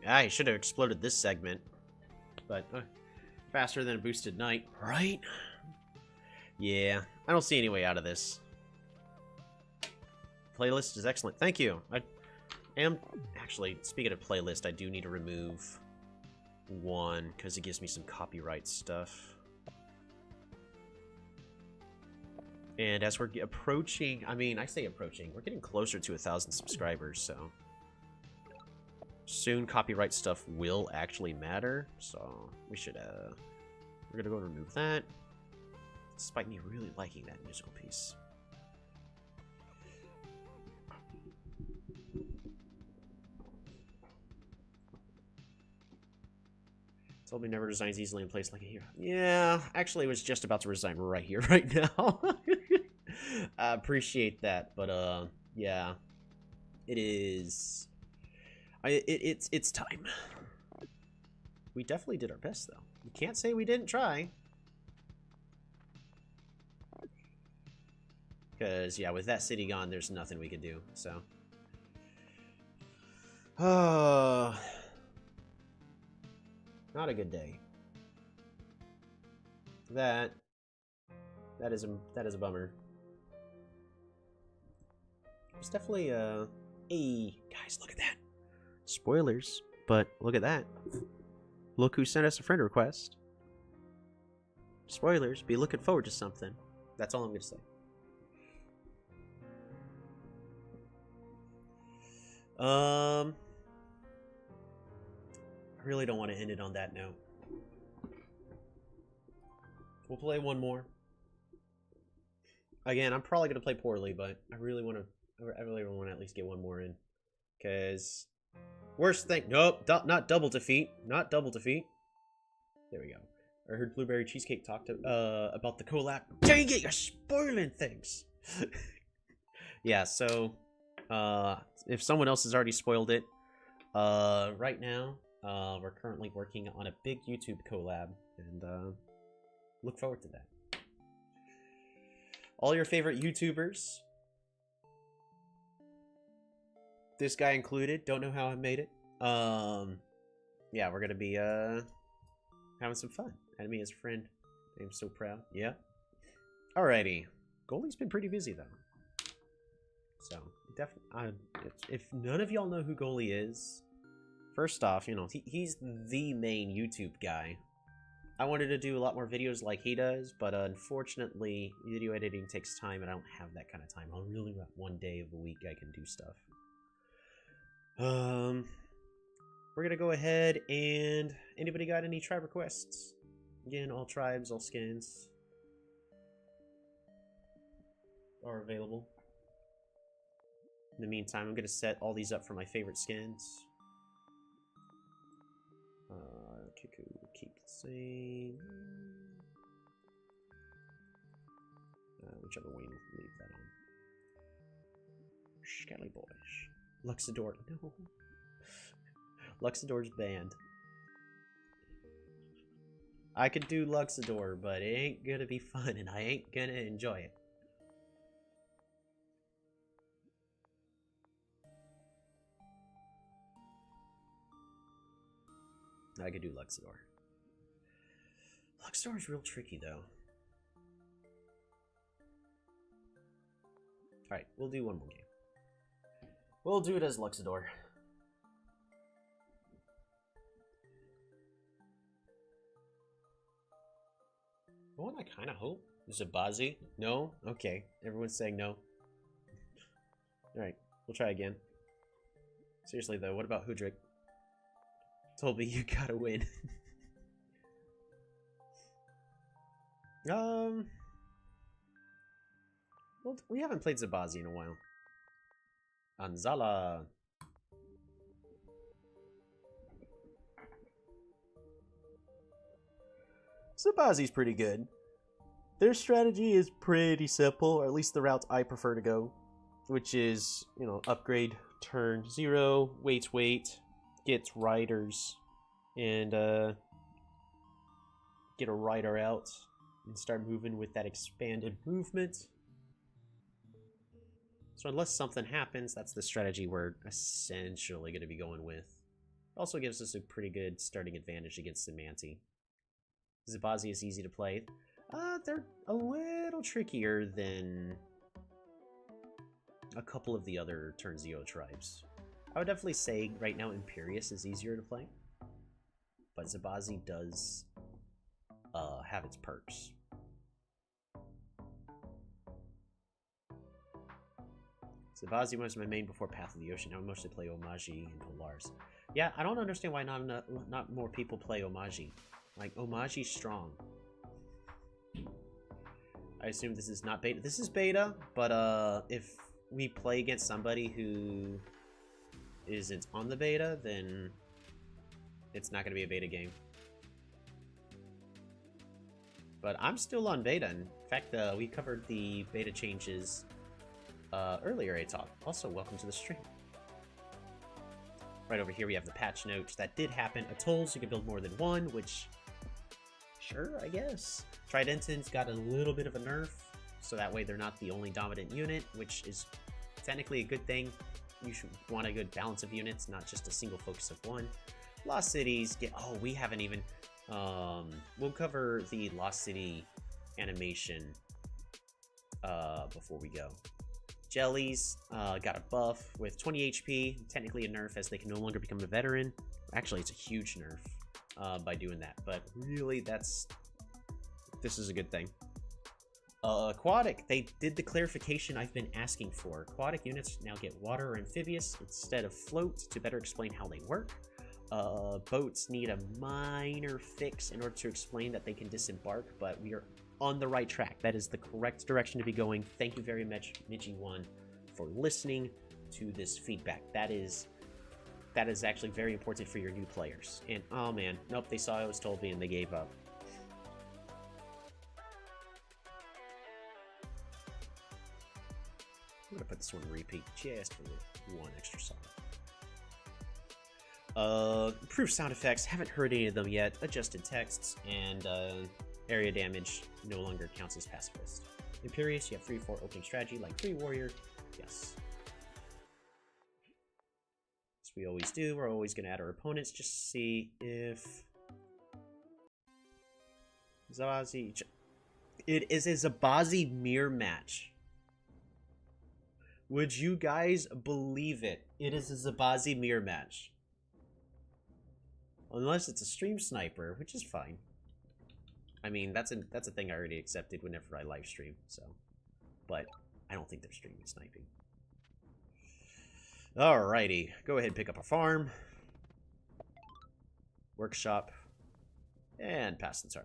I should have exploded this segment. But faster than a boosted knight, right? Yeah, I don't see any way out of this. Playlist is excellent. Thank you. I am... Actually, speaking of playlist, I do need to remove one, because it gives me some copyright stuff. And as we're approaching... I mean, I say approaching. We're getting closer to 1,000 subscribers, so... Soon, copyright stuff will actually matter, so we should, we're gonna go and remove that. Despite me really liking that musical piece. Told me never resigns easily in place like a hero. Yeah, actually was just about to resign right here, right now. I appreciate that, but, yeah. It is... It's time. We definitely did our best, though. You can't say we didn't try. Because, yeah, with that city gone, there's nothing we could do, so. Oh. Not a good day. That is a bummer. It's definitely, hey, guys, look at that. Spoilers, but look at that. Look who sent us a friend request. Spoilers, be looking forward to something. That's all I'm gonna say. I really don't want to end it on that note. We'll play one more. Again, I'm probably gonna play poorly, but I really want to at least get one more in, because worst thing, nope, not double defeat, not double defeat. There we go. I heard Blueberry Cheesecake talked about the collab. Dang it, you're spoiling things. Yeah, so if someone else has already spoiled it, right now we're currently working on a big YouTube collab, and look forward to that. All your favorite YouTubers, this guy included, don't know how I made it. Yeah, we're gonna be having some fun. Had me as a friend. I'm so proud. Yeah. Alrighty. Goalie's been pretty busy though. So definitely, if none of y'all know who Goalie is, first off, you know, he's the main YouTube guy. I wanted to do a lot more videos like he does, but unfortunately, video editing takes time, and I don't have that kind of time. I'll really want one day of the week I can do stuff. We're gonna go ahead and... Anybody got any tribe requests? Again, all tribes, all skins are available. In the meantime, I'm gonna set all these up for my favorite skins. Kiku, keep the same. Whichever way, leave that on. Skelly Boys. Luxador, no. Luxador's banned. I could do Luxador, but it ain't gonna be fun, and I ain't gonna enjoy it. I could do Luxador. Luxador is real tricky, though. Alright, we'll do one more game. We'll do it as Luxador. The one I kind of hope is a Bazi. No? Okay. Everyone's saying no. Alright, we'll try again. Seriously, though, what about Hoodrick? Told me you gotta win. Well, we haven't played Zabazi in a while. Anzala. Zabazi's pretty good. Their strategy is pretty simple, or at least the route I prefer to go, which is, you know, upgrade turn 0, wait, get riders, and get a rider out and start moving with that expanded movement. So unless something happens, that's the strategy we're essentially going to be going with. Also gives us a pretty good starting advantage against the Manti. Zabazi is easy to play. They're a little trickier than a couple of the other Turn Zero tribes. I would definitely say right now Imperius is easier to play, but Zabazi does have its perks. Zabazi was my main before Path of the Ocean. Now I mostly play Omaji and Polars. Yeah, I don't understand why not more people play Omaji. Like, Omaji's strong. I assume this is not beta. This is beta, but if we play against somebody who isn't on the beta, then it's not going to be a beta game. But I'm still on beta. In fact, we covered the beta changes earlier, I talked. Also, welcome to the stream. Right over here, we have the patch notes. That did happen. Atolls, you can build more than one, which... Sure, I guess. Tridentans got a little bit of a nerf, so that way they're not the only dominant unit, which is technically a good thing. You should want a good balance of units, not just a single focus of one. Lost Cities get... Oh, we haven't even... we'll cover the Lost City animation before we go. Jellies got a buff with 20 HP, technically a nerf as they can no longer become a veteran. Actually, it's a huge nerf by doing that, but really this is a good thing. Aquatic, they did the clarification I've been asking for. Aquatic units now get water or amphibious instead of float to better explain how they work. Boats need a minor fix in order to explain that they can disembark, but we are on the right track. That is the correct direction to be going. Thank you very much, Midgie1, for listening to this feedback. That is actually very important for your new players. And oh man, nope, they saw I was told me and they gave up. I'm gonna put this one in repeat just for one extra song. Improved sound effects, haven't heard any of them yet. Adjusted texts, and area damage no longer counts as pacifist. Imperius, you have 3-4 opening strategy like Free Warrior. Yes. As we always do, we're always going to add our opponents just to see if Zabazi... It is a Zabazi mirror match. Would you guys believe it? It is a Zabazi mirror match. Unless it's a stream sniper, which is fine. I mean, that's a thing I already accepted whenever I live stream, so. But I don't think they're streaming sniping. Alrighty, go ahead and pick up a farm. Workshop. And pass the turn.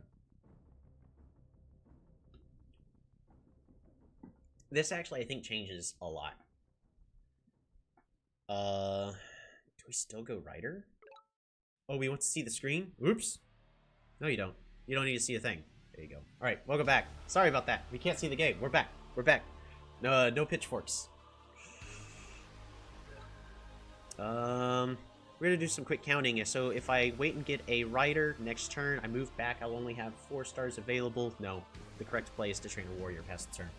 This actually, I think, changes a lot. Do we still go Rider? Oh, we want to see the screen? Oops. No, you don't. You don't need to see a thing. There you go. All right, welcome back. Sorry about that. We can't see the game. We're back. We're back. No pitchforks. We're gonna do some quick counting. So if I wait and get a Rider next turn, I move back. I'll only have 4 stars available. No, the correct play is to train a warrior past the turn.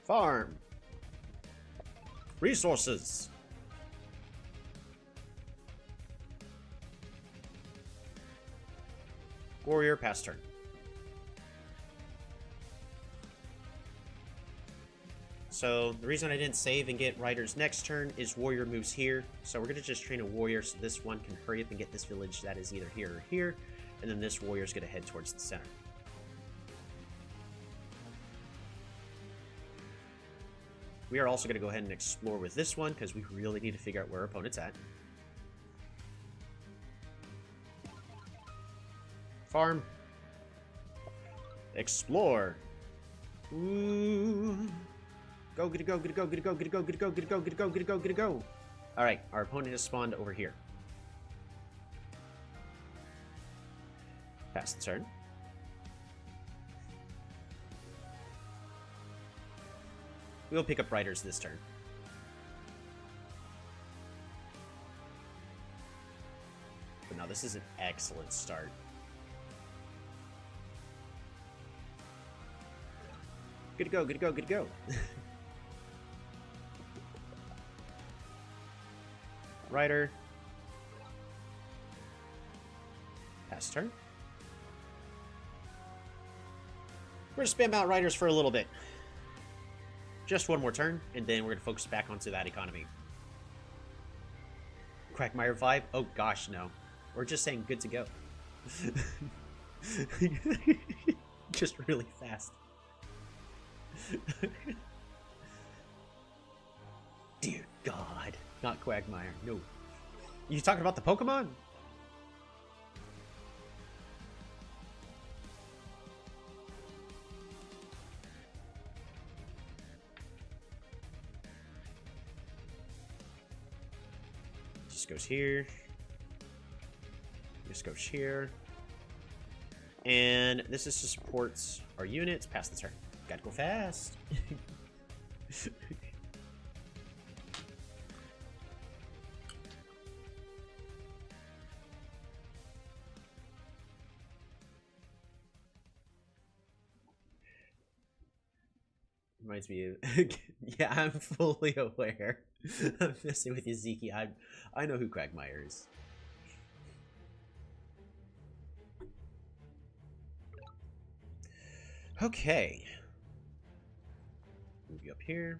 Farm. Resources. Warrior, pass turn. So the reason I didn't save and get Riders next turn is Warrior moves here. So we're going to just train a Warrior so this one can hurry up and get this village that is either here or here. And then this Warrior is going to head towards the center. We are also going to go ahead and explore with this one because we really need to figure out where our opponent's at. Farm. Explore. Ooh. Go, get it, go, get it, go, get it, go, get it, go, get it, go, get it, go, get it, go, get it, go, get it, go. Alright, our opponent has spawned over here. Pass the turn. We'll pick up Riders this turn. Now this is an excellent start. Good to go, good to go, good to go. Rider. Pass turn. We're gonna spam out riders for a little bit. Just one more turn, and then we're gonna focus back onto that economy. Quagmire vibe? Oh gosh, no. We're just saying good to go. Just really fast. Dear God. Not Quagmire. No. You talking about the Pokemon? Just goes here. Just goes here. And this is to support our units. Pass the turn. Gotta go fast. Reminds me of... Yeah, I'm fully aware. I'm messing with you, Zeke. I know who Quagmire is. Okay. Move you up here.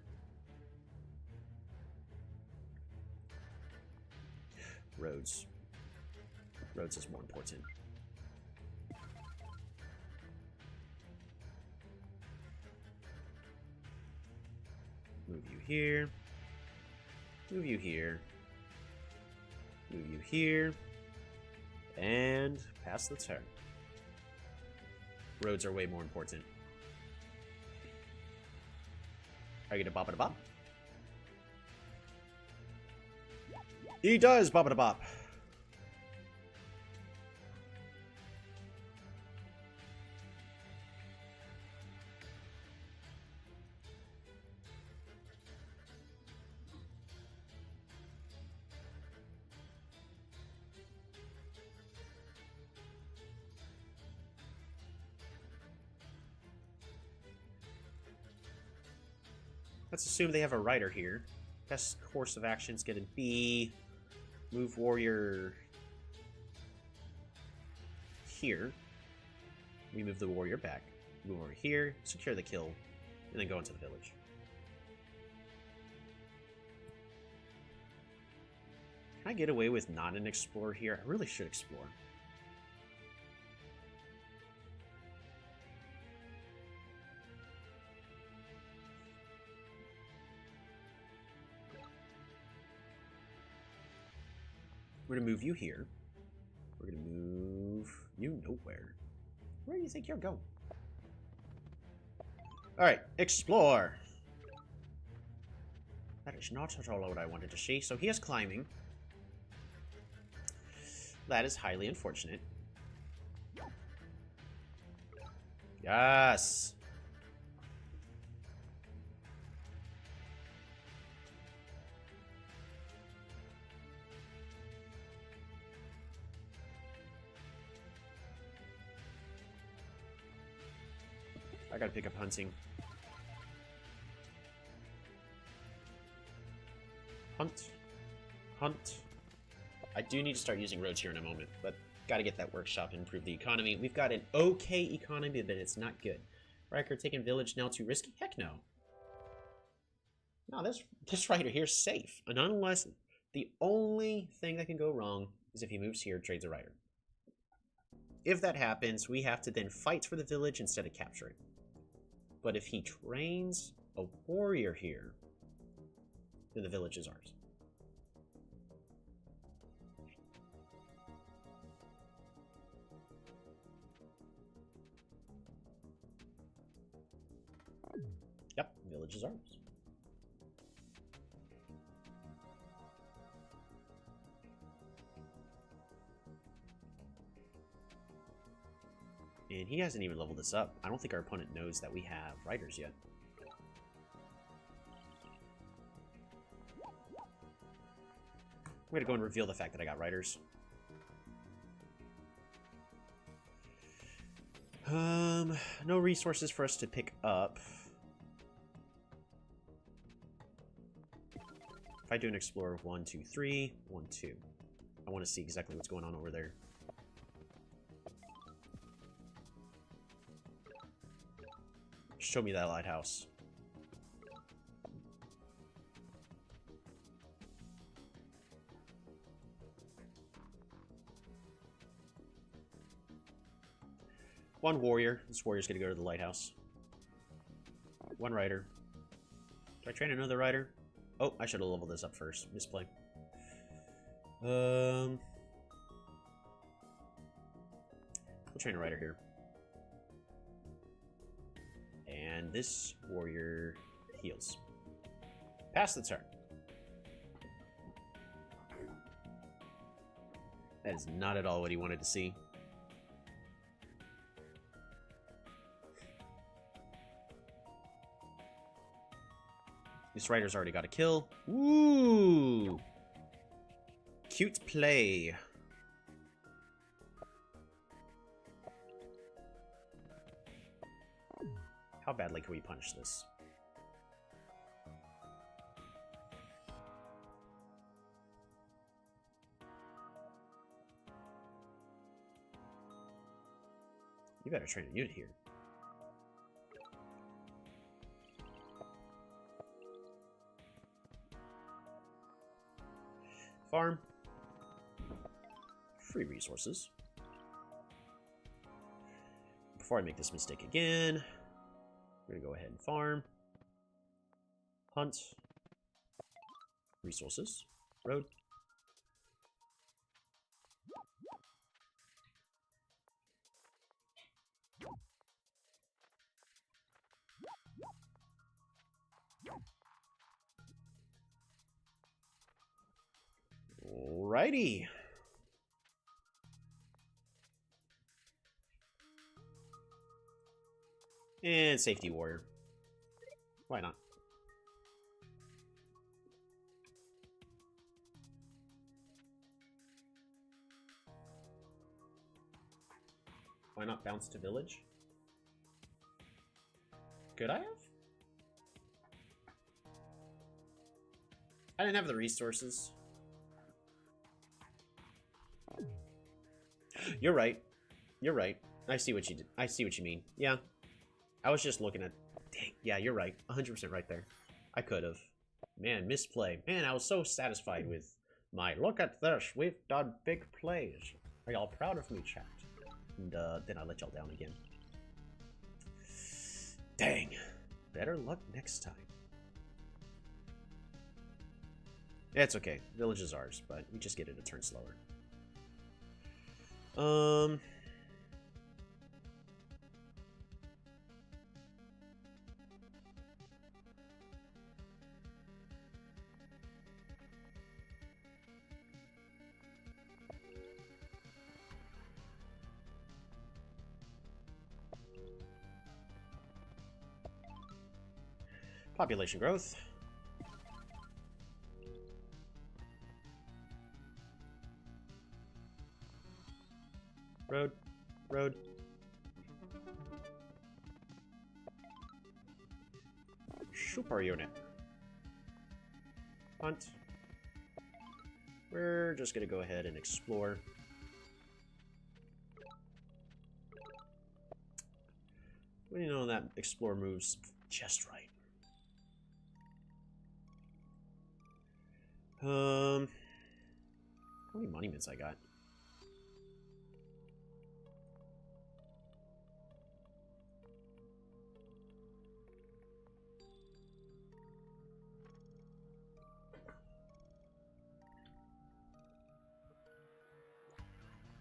Roads. Roads is more important. Move you here. Move you here. Move you here. And pass the turn. Roads are way more important. Are you gonna bop it a bop? He does bop it a bop. Let's assume they have a rider here. Best course of action is going to be move warrior here. We move the warrior back. Move over here, secure the kill, and then go into the village. Can I get away with not an explorer here? I really should explore. We're going to move you here. We're going to move you nowhere. Where do you think you're going? Alright, explore. That is not at all what I wanted to see. So he is climbing. That is highly unfortunate. Yes. I gotta pick up hunting. Hunt. Hunt. I do need to start using roads here in a moment, but gotta get that workshop and improve the economy. We've got an okay economy, but it's not good. Riker taking village now too risky? Heck no. No, this rider here's safe. And unless the only thing that can go wrong is if he moves here, trades a rider. If that happens, we have to then fight for the village instead of capture it. But if he trains a warrior here, then the village is ours. Yep, village is ours. And he hasn't even leveled this up. I don't think our opponent knows that we have riders yet. I'm going to go and reveal the fact that I got riders. No resources for us to pick up. If I do an explorer of 1, 2, 3, 1, 2. I want to see exactly what's going on over there. Show me that lighthouse. One warrior. This warrior's gonna go to the lighthouse. One rider. Do I train another rider? Oh, I should have leveled this up first. Misplay. We'll train a rider here. And this warrior heals. Pass the turn. That is not at all what he wanted to see. This rider's already got a kill. Ooh! Cute play. How badly can we punish this? You better train a unit here. Farm. Free resources. Before I make this mistake again, we're gonna go ahead and farm. Hunt. Resources. Road. Alrighty. And safety warrior. Why not? Why not bounce to village? Could I have? I didn't have the resources. You're right. You're right. I see what you did. I see what you mean. Yeah. I was just looking at... Dang. Yeah, you're right. 100% right there. I could have. Man, misplay. Man, I was so satisfied with my... Look at this. We've done big plays. Are y'all proud of me, chat? And then I let y'all down again. Dang. Better luck next time. Yeah, it's okay. Village is ours, but we just get it a turn slower. Population growth. Road. Road. Super unit. Hunt. We're just gonna go ahead and explore. Well, you know, that explore moves just right. How many monuments I got?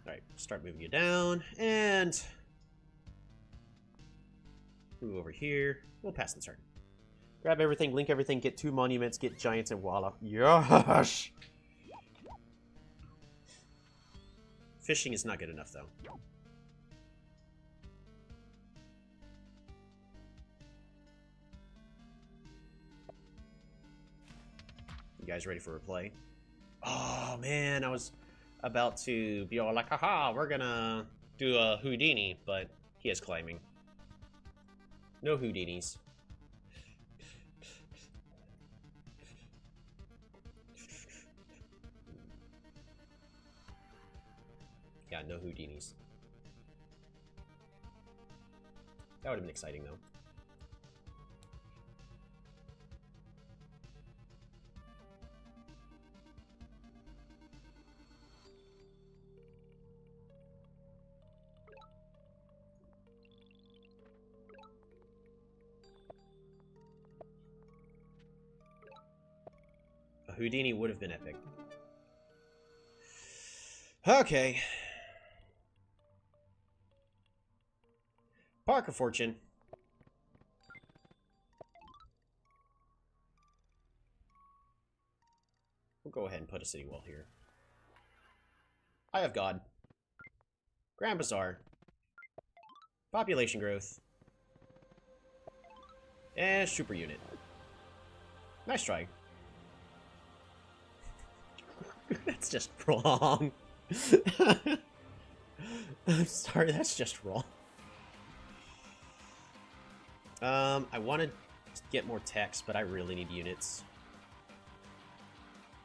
Alright, start moving you down, and move over here. We'll pass the turn. Grab everything, link everything, get 2 monuments, get giants, and voila. Yes! Fishing is not good enough, though. You guys ready for a play? Oh, man, I was about to be all like, haha, we're gonna do a Houdini, but He is climbing. No Houdinis. Yeah, no Houdinis. That would have been exciting, though. A Houdini would have been epic. Okay. Park of Fortune. We'll go ahead and put a city wall here. Eye of God. Grand Bazaar. Population growth. And super unit. Nice try. That's just wrong. I'm sorry, that's just wrong. I want to get more text, but I really need units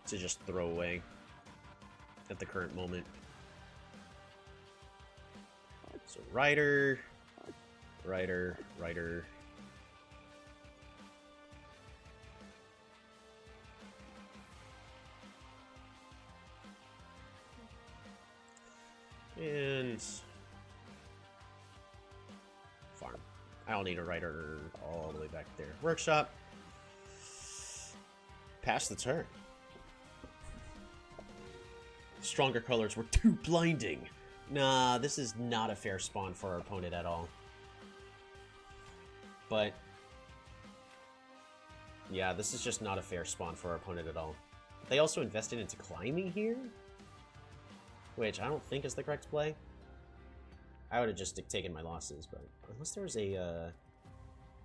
to just throw away at the current moment. So Rider, Rider, Rider. And farm. I don't need a Rider all the way back there. Workshop. Pass the turn. Stronger colors were too blinding. Nah, this is not a fair spawn for our opponent at all. But yeah, this is just not a fair spawn for our opponent at all. They also invested into climbing here, which I don't think is the correct play. I would have just taken my losses, but unless there was a...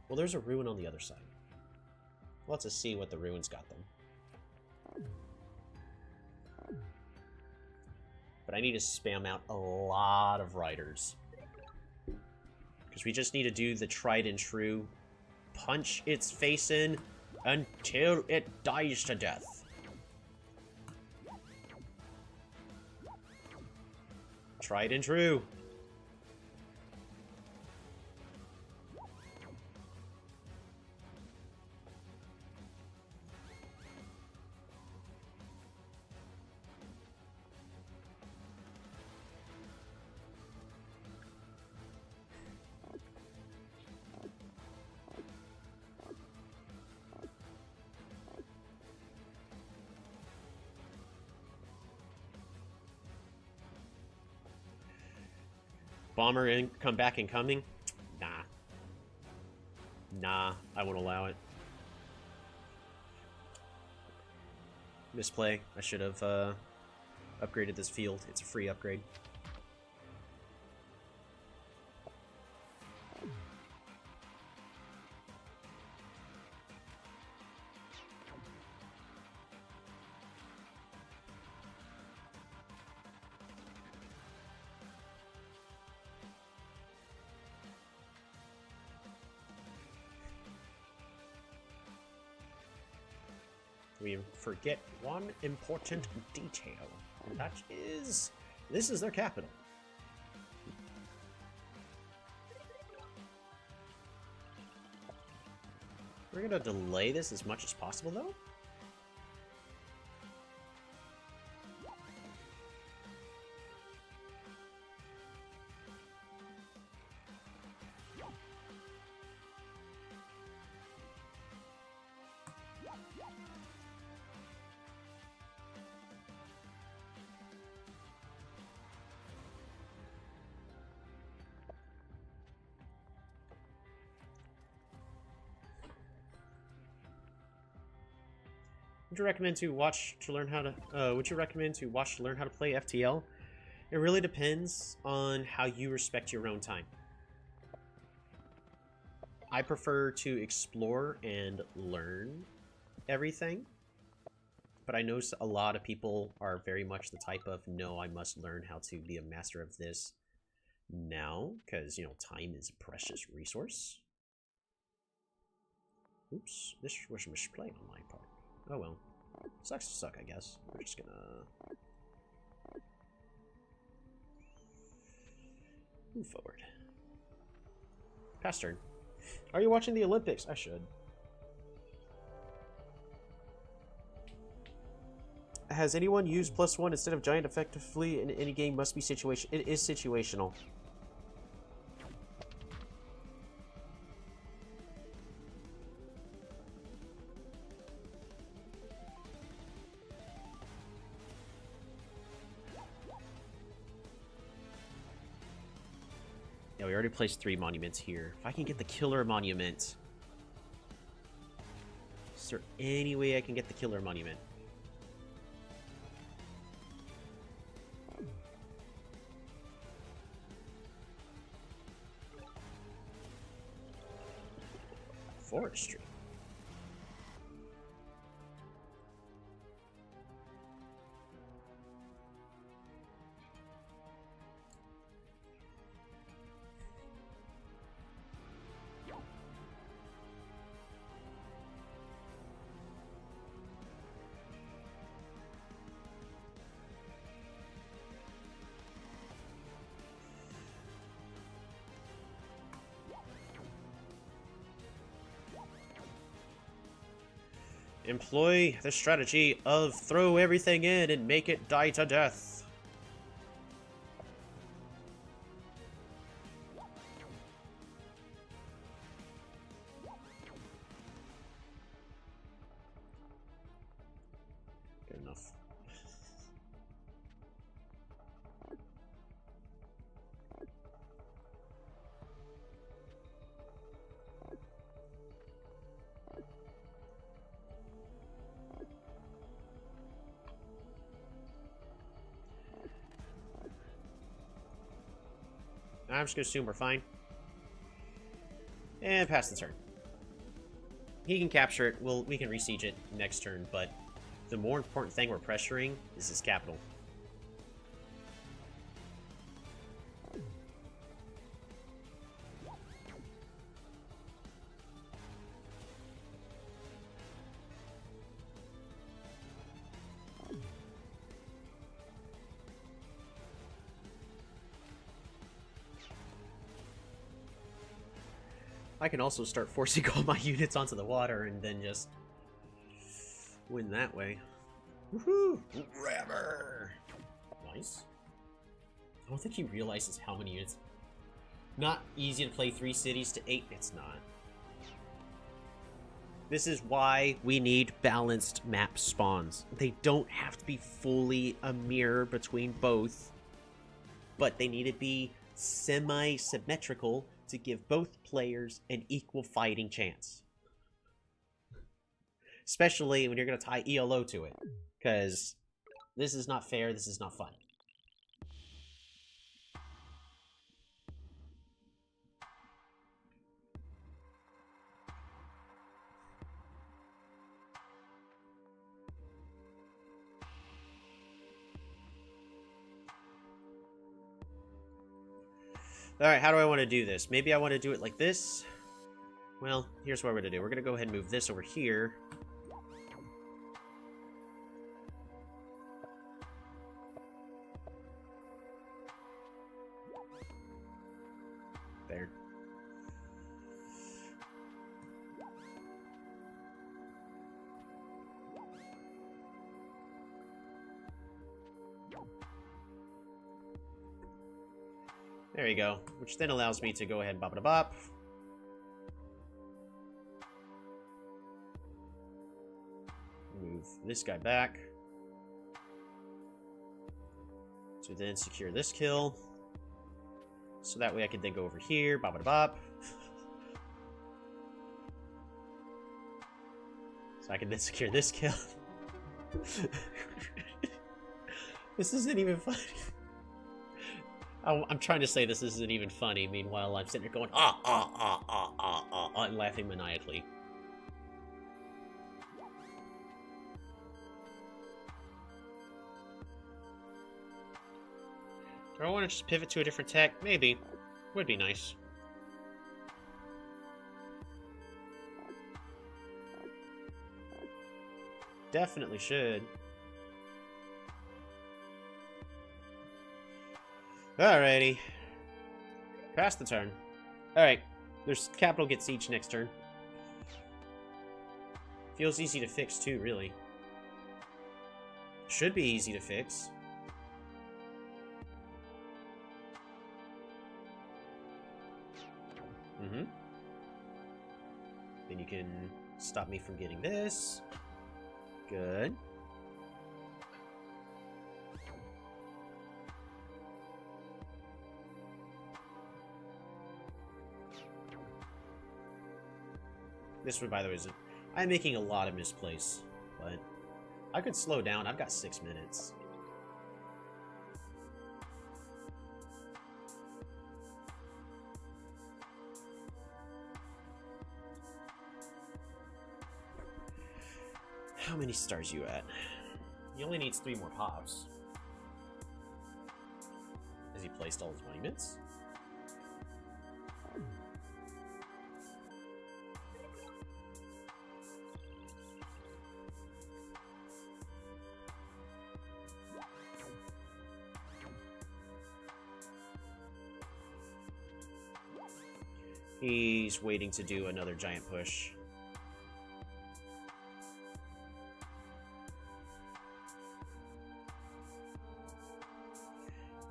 well, there's a ruin on the other side. Let's just see what the ruins got them. But I need to spam out a lot of riders. Because we just need to do the tried and true. Punch its face in until it dies to death. Tried and true. Bomber in, come back incoming? Nah. Nah, I won't allow it. Misplay. I should have upgraded this field. It's a free upgrade. We forget one important detail, and that is, this is their capital. We're gonna delay this as much as possible, though. Would you recommend to watch to learn how to? Would you recommend to watch to learn how to play FTL? It really depends on how you respect your own time. I prefer to explore and learn everything, but I know a lot of people are very much the type of, no, I must learn how to be a master of this now, because, you know, time is a precious resource. Oops, this was a misplay on my part. Oh well. Sucks to suck, I guess. We're just gonna move forward. Pass turn. Are you watching the Olympics? I should. Has anyone used +1 instead of giant effectively in any game? Must be situation. It is situational. Yeah, we already placed 3 monuments here. If I can get the killer monument. Is there any way I can get the killer monument? Forestry. Employ the strategy of throw everything in and make it die to death. Good enough. I'm just gonna assume we're fine. And pass the turn. He can capture it. We can re-siege it next turn, but the more important thing we're pressuring is his capital. I can also start forcing all my units onto the water and then just win that way. Woohoo! Rammer! Nice. I don't think he realizes how many units. Not easy to play 3 cities to 8. It's not. This is why we need balanced map spawns. They don't have to be fully a mirror between both, but they need to be semi-symmetrical to give both players an equal fighting chance. Especially when you're going to tie ELO to it. Because this is not fair, this is not fun. Alright, how do I want to do this? Maybe I want to do it like this. Well, here's what we're going to do. We're going to go ahead and move this over here. There. There you go. Which then allows me to go ahead and bop-a-da-bop. Move this guy back. To then secure this kill. So that way I can then go over here, bop-a-da-bop. So I can then secure this kill. This isn't even funny. I'm trying to say this isn't even funny. Meanwhile, I'm sitting here going, and laughing maniacally. Do I want to just pivot to a different tech? Maybe. Would be nice. Definitely should. Alrighty. Pass the turn. Alright. There's capital gets each next turn. Feels easy to fix too, really. Should be easy to fix. Mm-hmm. Then you can stop me from getting this. Good. This one, by the way, is I'm making a lot of misplays, but I could slow down. I've got 6 minutes. How many stars you at? He only needs 3 more pops. Has he placed all his monuments? He's waiting to do another giant push.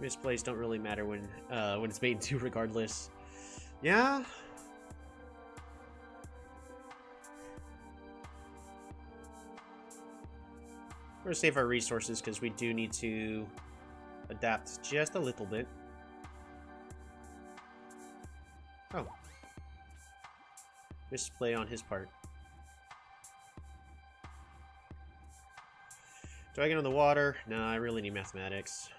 Misplays don't really matter when it's made into, regardless. Yeah. We're gonna save our resources because we do need to adapt just a little bit. Oh. Misplay on his part. Do I get on the water? No, I really need mathematics.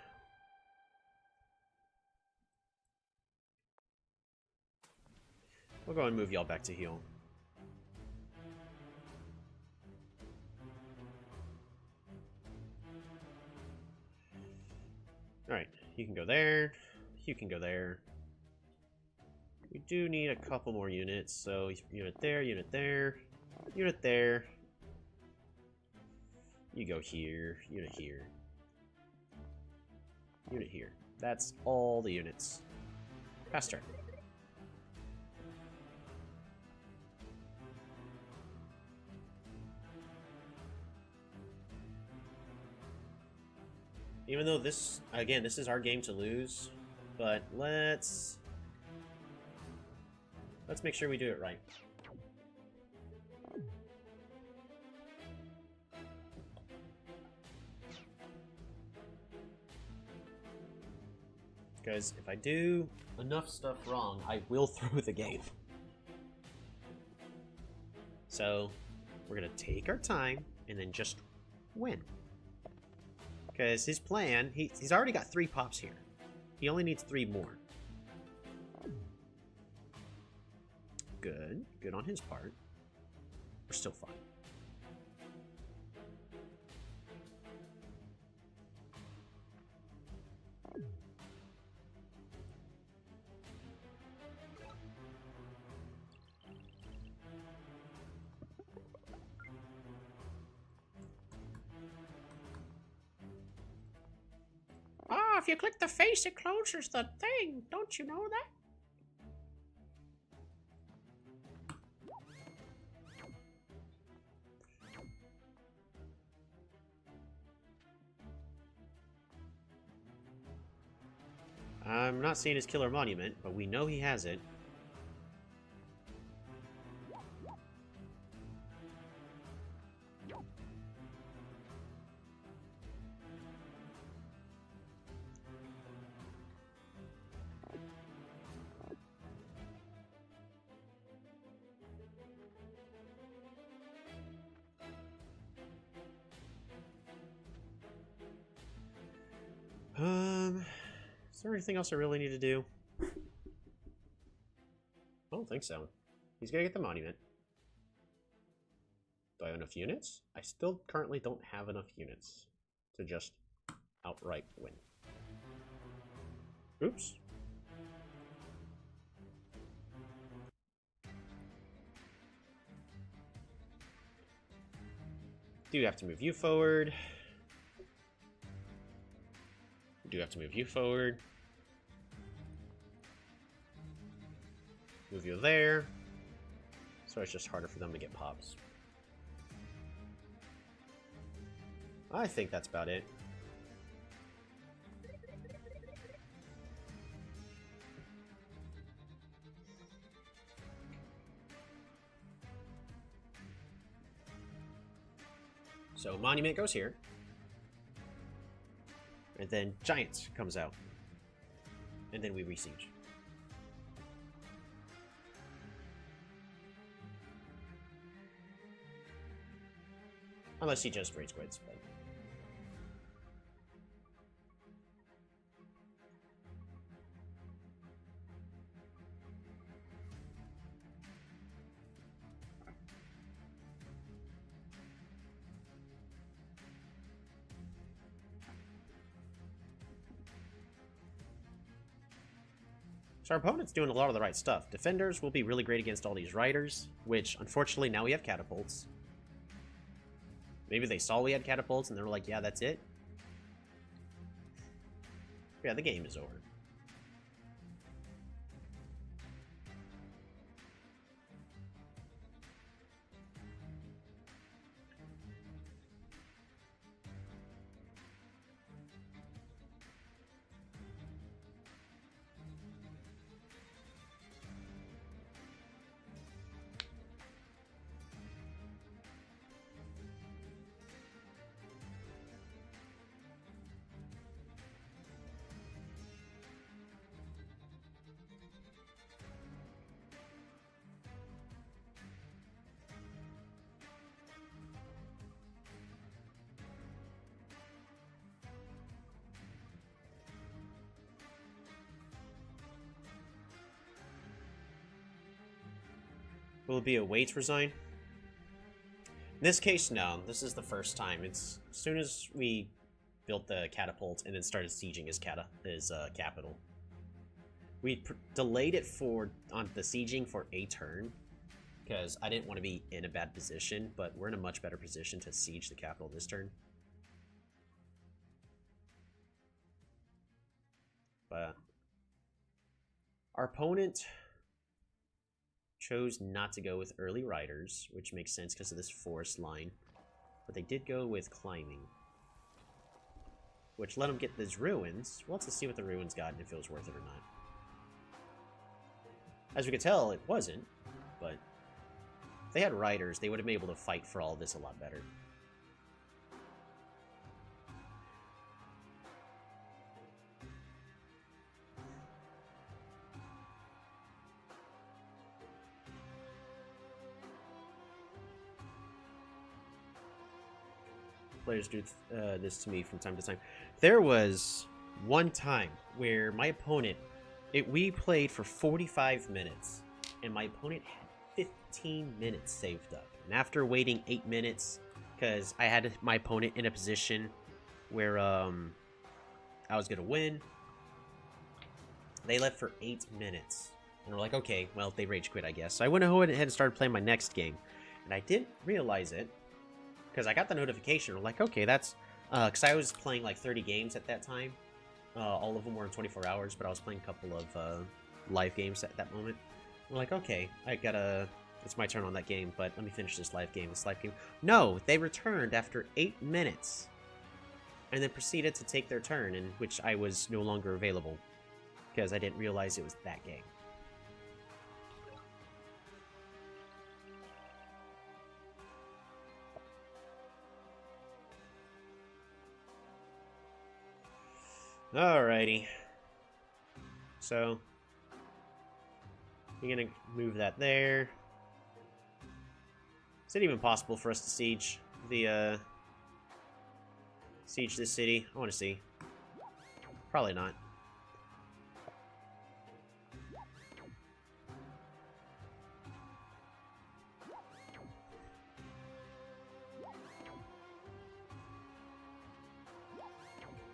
We'll go and move y'all back to heal. Alright, you can go there. You can go there. We do need a couple more units, so unit there, unit there, unit there. You go here, unit here, unit here. That's all the units. Pass turn. Even though this, again, this is our game to lose, but let's make sure we do it right. Because if I do enough stuff wrong, I will throw the game. So, we're going to take our time and then just win. Because his plan, he's already got 3 pops here. He only needs 3 more. Good. Good on his part. We're still fine. Ah, if you click the face, it closes the thing. Don't you know that? I'm not seeing his killer monument, but we know he has it. Is there anything else I really need to do? I don't think so. He's gonna get the monument. Do I have enough units? I still currently don't have enough units to just outright win. Oops. Do have to move you forward. Do have to move you forward. Move you there. So it's just harder for them to get pops. I think that's about it. So Monument goes here. And then Giants comes out. And then we re-siege. Unless he just rage quits, but... So our opponent's doing a lot of the right stuff. Defenders will be really great against all these riders, which, unfortunately, now we have catapults. Maybe they saw we had catapults and they were like, yeah, that's it. Yeah, the game is over. Will it be a wait resign? In this case, no. This is the first time. It's as soon as we built the catapult and then started sieging his capital. We delayed it on the sieging for a turn because I didn't want to be in a bad position, but we're in a much better position to siege the capital this turn. But our opponent chose not to go with early riders, which makes sense because of this forest line. But they did go with climbing, which let them get these ruins. Well, let's see what the ruins got and if it was worth it or not. As we could tell, it wasn't, but if they had riders, they would have been able to fight for all this a lot better. Players do this to me from time to time. There was one time where my opponent, we played for 45 minutes, and my opponent had 15 minutes saved up. And after waiting 8 minutes, because I had my opponent in a position where I was going to win, they left for 8 minutes. And we're like, okay, well, they rage quit, I guess. So I went ahead and started playing my next game. And I didn't realize it, because I got the notification. I'm like, okay, that's... because I was playing like 30 games at that time. All of them were in 24 hours, but I was playing a couple of live games at that moment. I'm like, okay, it's my turn on that game, but let me finish this live game. No, they returned after 8 minutes. And then proceeded to take their turn, in which I was no longer available. Because I didn't realize it was that game. Alrighty. So, you're gonna move that there. Is it even possible for us to siege the, siege this city? I want to see. Probably not.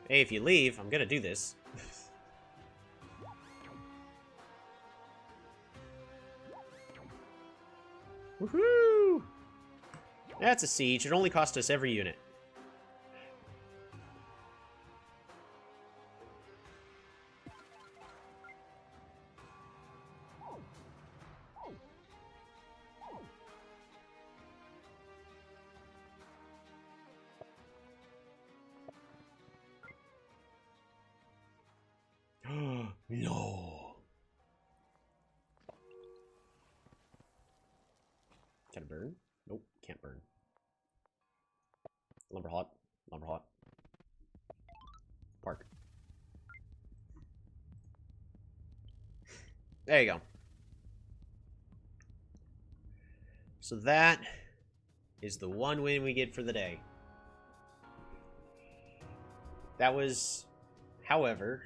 Hey, if you leave, I'm gonna do this. That's a siege. It only cost us every unit. No. Can it burn? Nope, can't burn. Lumber hot. Lumber hot. Park. There you go. So that is the one win we get for the day. That was, however,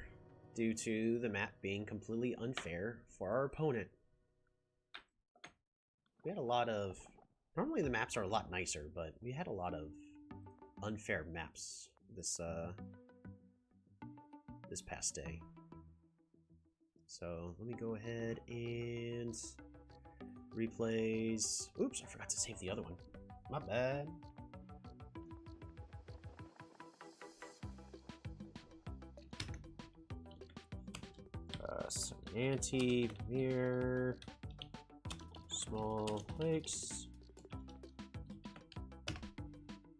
due to the map being completely unfair for our opponent. We had a lot of... Normally the maps are a lot nicer, but we had a lot of unfair maps this past day. So let me go ahead and replays. Oops, I forgot to save the other one. My bad. Some anti-mirror, small lakes,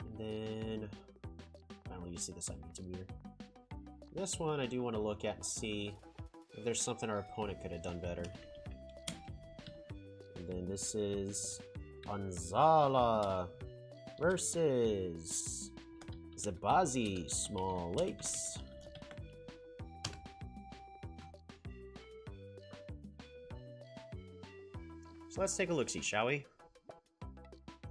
and then finally you see this anti-mirror. This one I do want to look at and see if there's something our opponent could have done better. And then this is Anzala versus Zabazi, small lakes. So let's take a look-see, shall we?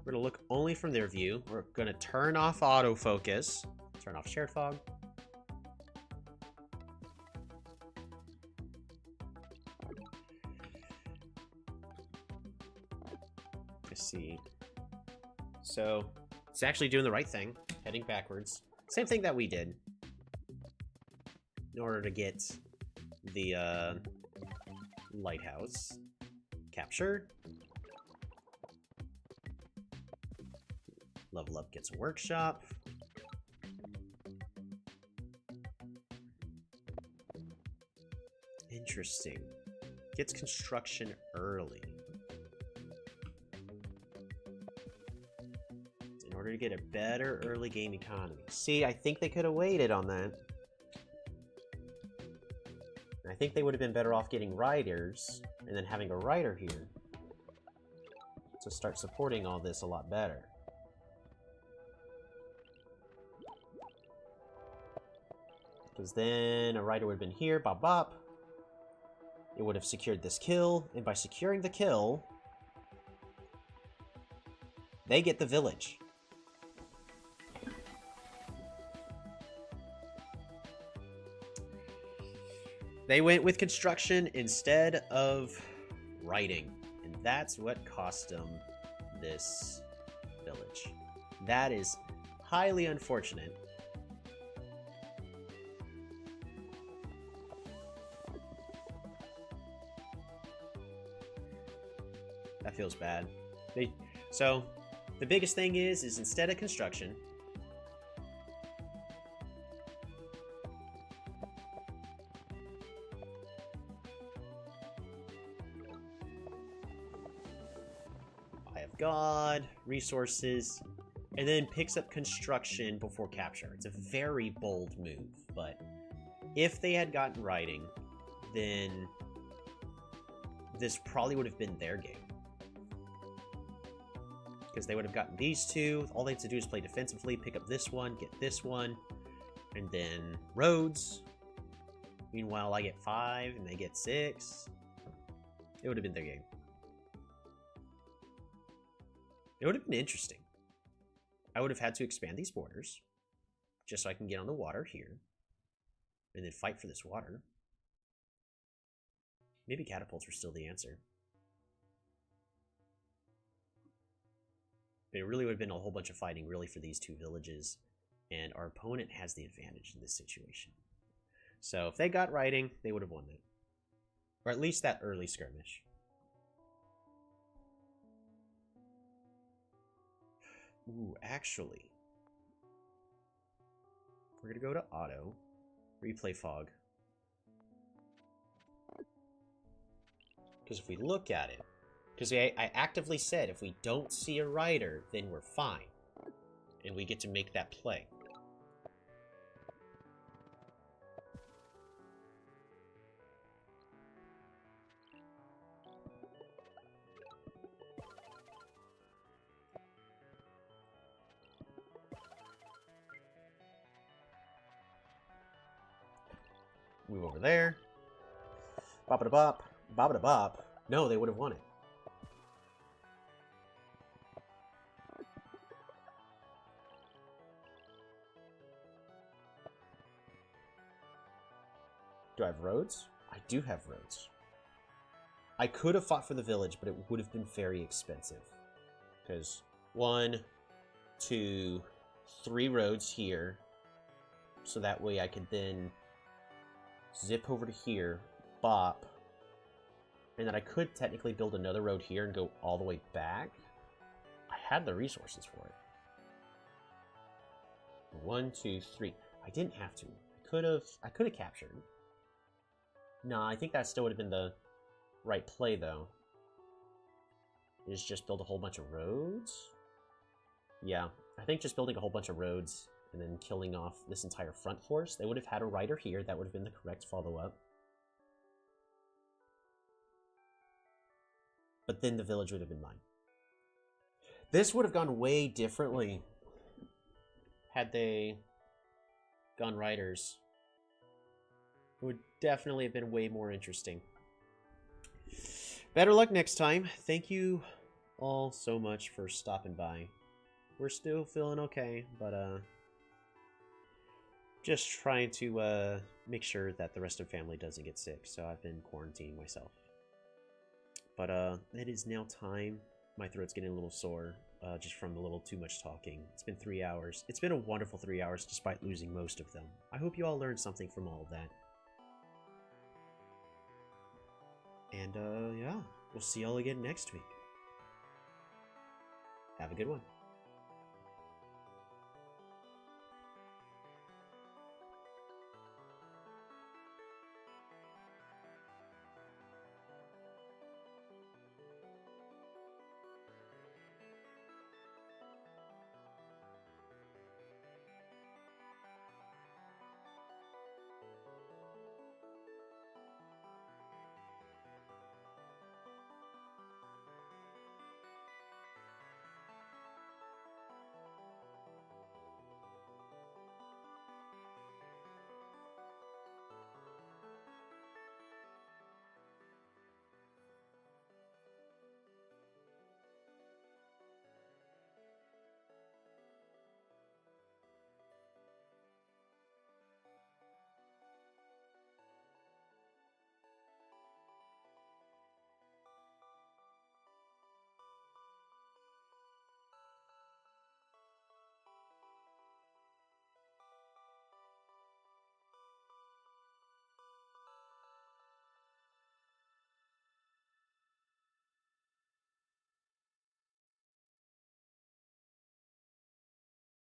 We're going to look only from their view. We're going to turn off autofocus. Turn off shared fog. Let's see. So it's actually doing the right thing, heading backwards. Same thing that we did in order to get the lighthouse captured. Level up gets a workshop. Interesting. Gets construction early. In order to get a better early game economy. See, I think they could have waited on that. I think they would have been better off getting riders and then having a rider here to start supporting all this a lot better. Because then a rider would have been here, bop bop. It would have secured this kill, and by securing the kill, they get the village. They went with construction instead of writing, and that's what cost them this village. That is highly unfortunate. That feels bad. So the biggest thing is instead of construction, Eye of God, resources, and then picks up construction before capture. It's a very bold move, but if they had gotten writing, then this probably would have been their game. Because they would have gotten these two. All they had to do is play defensively, pick up this one, get this one, and then roads. Meanwhile, I get 5 and they get 6. It would have been their game. It would have been interesting. I would have had to expand these borders just so I can get on the water here and then fight for this water. Maybe catapults were still the answer. But it really would have been a whole bunch of fighting really for these two villages, and our opponent has the advantage in this situation. So if they got riding, they would have won it. Or at least that early skirmish. Ooh, actually, we're gonna go to auto, replay fog. Because if we look at it, because I actively said if we don't see a rider, then we're fine. And we get to make that play. Move over there. Bop-a-da-bop. Bop-a-da-bop. No, they would have won it. Do I have roads? I do have roads. I could have fought for the village, but it would have been very expensive. Because 1, 2, 3 roads here. So that way I could then zip over to here, bop, and then I could technically build another road here and go all the way back. I had the resources for it. 1, 2, 3. I didn't have to. I could have captured. Nah, I think that still would have been the right play though. Is just build a whole bunch of roads? Yeah, I think just building a whole bunch of roads and then killing off this entire front force. They would have had a rider here. That would have been the correct follow-up. But then the village would have been mine. This would have gone way differently had they gone riders. It would definitely have been way more interesting. Better luck next time. Thank you all so much for stopping by. We're still feeling okay, but just trying to make sure that the rest of the family doesn't get sick, so I've been quarantining myself. But it is now time. My throat's getting a little sore, just from a little too much talking. It's been 3 hours. It's been a wonderful 3 hours, despite losing most of them. I hope you all learned something from all of that. And yeah, we'll see y'all again next week. Have a good one.